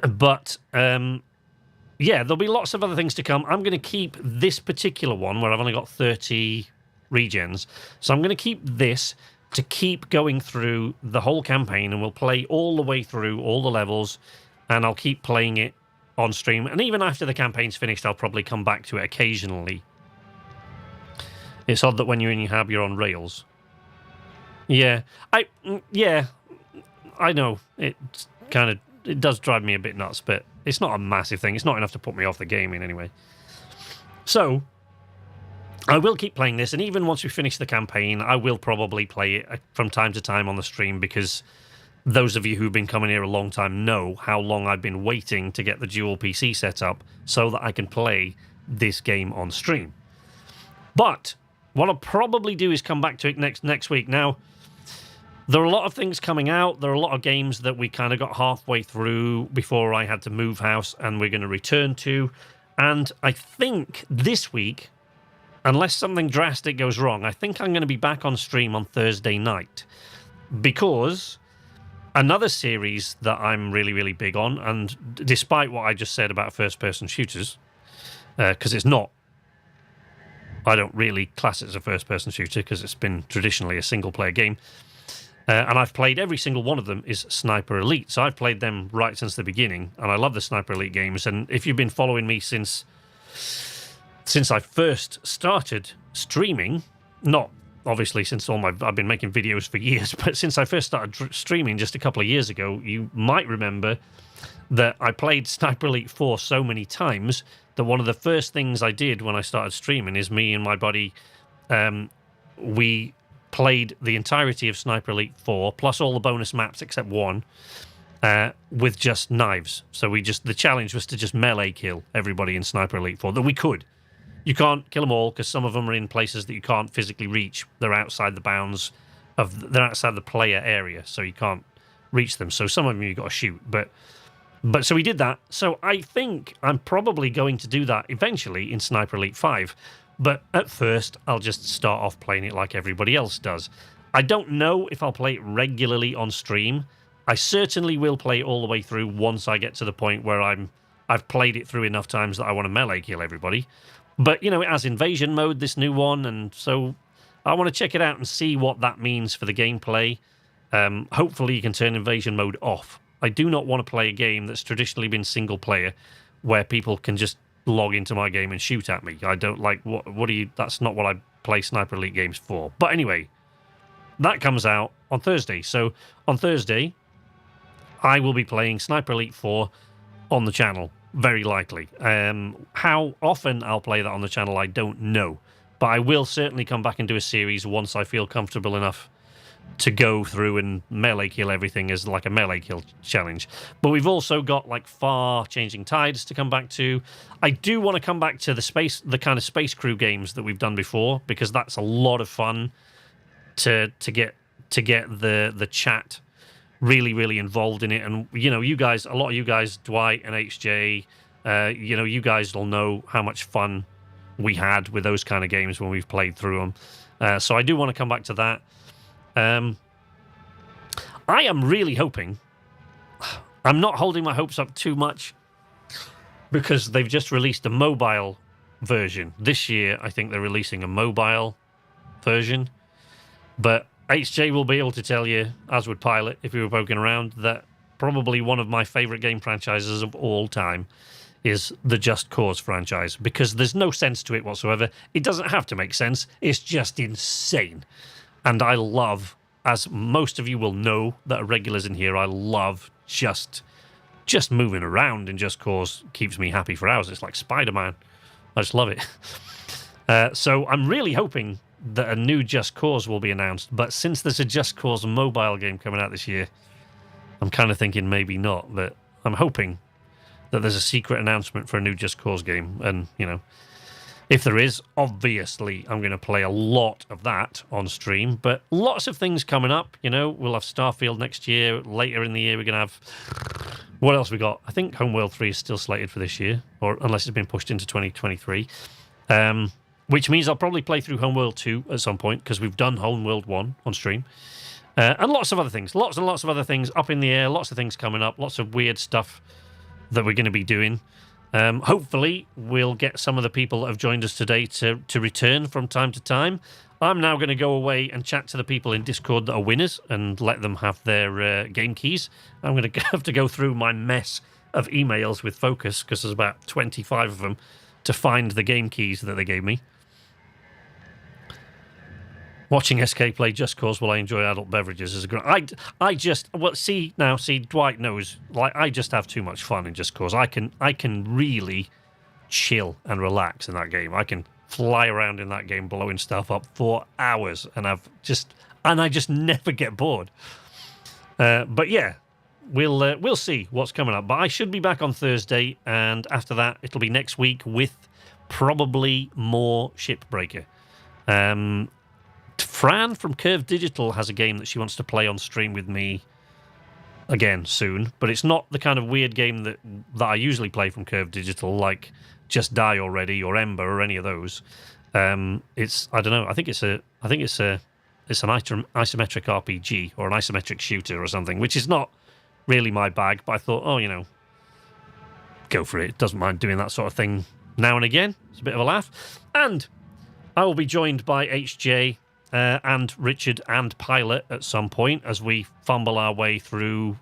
But, yeah, there'll be lots of other things to come. I'm going to keep this particular one, where I've only got 30 regens. So I'm going to keep this to keep going through the whole campaign, and we'll play all the way through all the levels, and I'll keep playing it on stream. And even after the campaign's finished, I'll probably come back to it occasionally. It's odd that when you're in your hab, you're on rails. Yeah, I know. It does drive me a bit nuts, but it's not a massive thing. It's not enough to put me off the game in anyway. So I will keep playing this, and even once we finish the campaign, I will probably play it from time to time on the stream, because those of you who've been coming here a long time know how long I've been waiting to get the dual PC set up so that I can play this game on stream. But what I'll probably do is come back to it next week. Now, there are a lot of things coming out. There are a lot of games that we kind of got halfway through before I had to move house, and we're going to return to. And I think this week, unless something drastic goes wrong, I think I'm going to be back on stream on Thursday night, because another series that I'm really, really big on, and despite what I just said about first-person shooters, because it's not, I don't really class it as a first-person shooter because it's been traditionally a single-player game, and I've played every single one of them, is Sniper Elite. So I've played them right since the beginning, and I love the Sniper Elite games. And if you've been following me since I first started streaming, not obviously since I've been making videos for years, but since I first started streaming just a couple of years ago, you might remember that I played Sniper Elite 4 so many times that one of the first things I did when I started streaming is me and my buddy, we played the entirety of Sniper Elite 4, plus all the bonus maps except one, with just knives. So the challenge was to just melee kill everybody in Sniper Elite 4 that we could. You can't kill them all because some of them are in places that you can't physically reach. They're outside the bounds they're outside the player area, so you can't reach them. So some of them you've got to shoot. But But so we did that. So I think I'm probably going to do that eventually in Sniper Elite 5. But at first, I'll just start off playing it like everybody else does. I don't know if I'll play it regularly on stream. I certainly will play it all the way through once I get to the point where I've played it through enough times that I want to melee kill everybody. But, you know, it has invasion mode, this new one, and so I want to check it out and see what that means for the gameplay. Hopefully you can turn invasion mode off. I do not want to play a game that's traditionally been single player where people can just log into my game and shoot at me. I don't like that's not what I play Sniper Elite games for. But anyway, that comes out on Thursday. So on Thursday, I will be playing Sniper Elite 4 on the channel, very likely. How often I'll play that on the channel, I don't know. But I will certainly come back and do a series once I feel comfortable enough to go through and melee kill everything as like a melee kill challenge. But we've also got like Far Changing Tides to come back to. I do want to come back to the kind of space crew games that we've done before, because that's a lot of fun to get the chat really, really involved in it. And you know, a lot of you guys, Dwight and HJ, you know, you guys will know how much fun we had with those kind of games when we've played through them. So I do want to come back to that. I am really hoping, I'm not holding my hopes up too much because they've just released a mobile version. This year, I think they're releasing a mobile version. But HJ will be able to tell you, as would Pilot, if we were poking around, that probably one of my favourite game franchises of all time is the Just Cause franchise, because there's no sense to it whatsoever. It doesn't have to make sense. It's just insane. And I love, as most of you will know that are regulars in here, I love just moving around in Just Cause. Keeps me happy for hours. It's like Spider-Man. I just love it. So I'm really hoping that a new Just Cause will be announced. But since there's a Just Cause mobile game coming out this year, I'm kind of thinking maybe not. But I'm hoping that there's a secret announcement for a new Just Cause game. And, you know, if there is, obviously, I'm going to play a lot of that on stream. But lots of things coming up. You know, we'll have Starfield next year. Later in the year, we're going to have... What else we got? I think Homeworld 3 is still slated for this year, or unless it's been pushed into 2023. Which means I'll probably play through Homeworld 2 at some point, because we've done Homeworld 1 on stream. And lots of other things. Lots and lots of other things up in the air. Lots of things coming up. Lots of weird stuff that we're going to be doing. Hopefully, we'll get some of the people that have joined us today to return from time to time. I'm now going to go away and chat to the people in Discord that are winners and let them have their game keys. I'm going to have to go through my mess of emails with Focus, because there's about 25 of them, to find the game keys that they gave me. Watching SK play Just Cause while I enjoy adult beverages is a great... See, Dwight knows, like, I just have too much fun in Just Cause. I can really chill and relax in that game. I can fly around in that game blowing stuff up for hours, and I just never get bored. But yeah, we'll see what's coming up. But I should be back on Thursday, and after that, it'll be next week with probably more Shipbreaker. Fran from Curve Digital has a game that she wants to play on stream with me again soon, but it's not the kind of weird game that I usually play from Curve Digital, like Just Die Already or Ember or any of those. It's, I don't know, I think it's an isometric RPG or an isometric shooter or something, which is not really my bag, but I thought, oh, you know, go for it. Doesn't mind doing that sort of thing now and again. It's a bit of a laugh. And I will be joined by HJ and Richard and Pilot at some point as we fumble our way through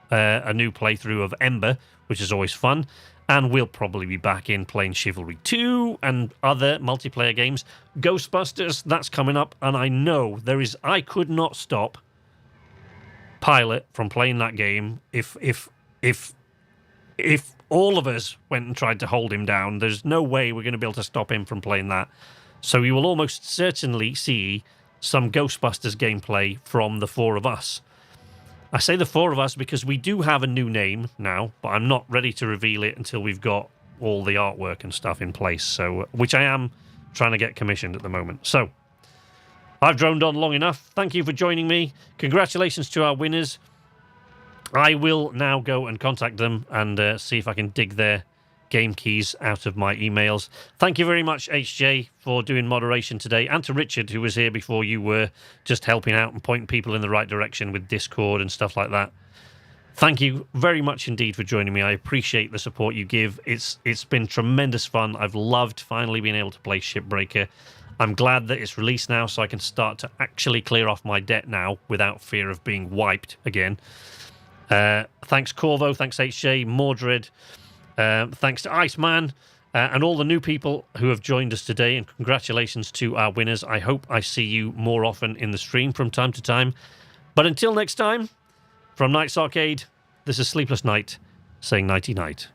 a new playthrough of Ember, which is always fun. And we'll probably be back in playing Chivalry 2 and other multiplayer games. Ghostbusters, that's coming up. And I know I could not stop Pilot from playing that game if all of us went and tried to hold him down. There's no way we're going to be able to stop him from playing that. So you will almost certainly see some Ghostbusters gameplay from the four of us. I say the four of us because we do have a new name now, but I'm not ready to reveal it until we've got all the artwork and stuff in place, so which I am trying to get commissioned at the moment. So, I've droned on long enough. Thank you for joining me. Congratulations to our winners. I will now go and contact them and see if I can dig their game keys out of my emails. Thank you very much, HJ, for doing moderation today, and to Richard, who was here before you were, just helping out and pointing people in the right direction with Discord and stuff like that. Thank you very much indeed for joining me. I appreciate the support you give. It's been tremendous fun. I've loved finally being able to play Shipbreaker. I'm glad that it's released now, so I can start to actually clear off my debt now without fear of being wiped again. Thanks Corvo, thanks HJ, Mordred, thanks to Iceman, and all the new people who have joined us today, and congratulations to our winners. I hope I see you more often in the stream from time to time. But until next time, from Night's Arcade, this is Sleepless Night, saying nighty-night.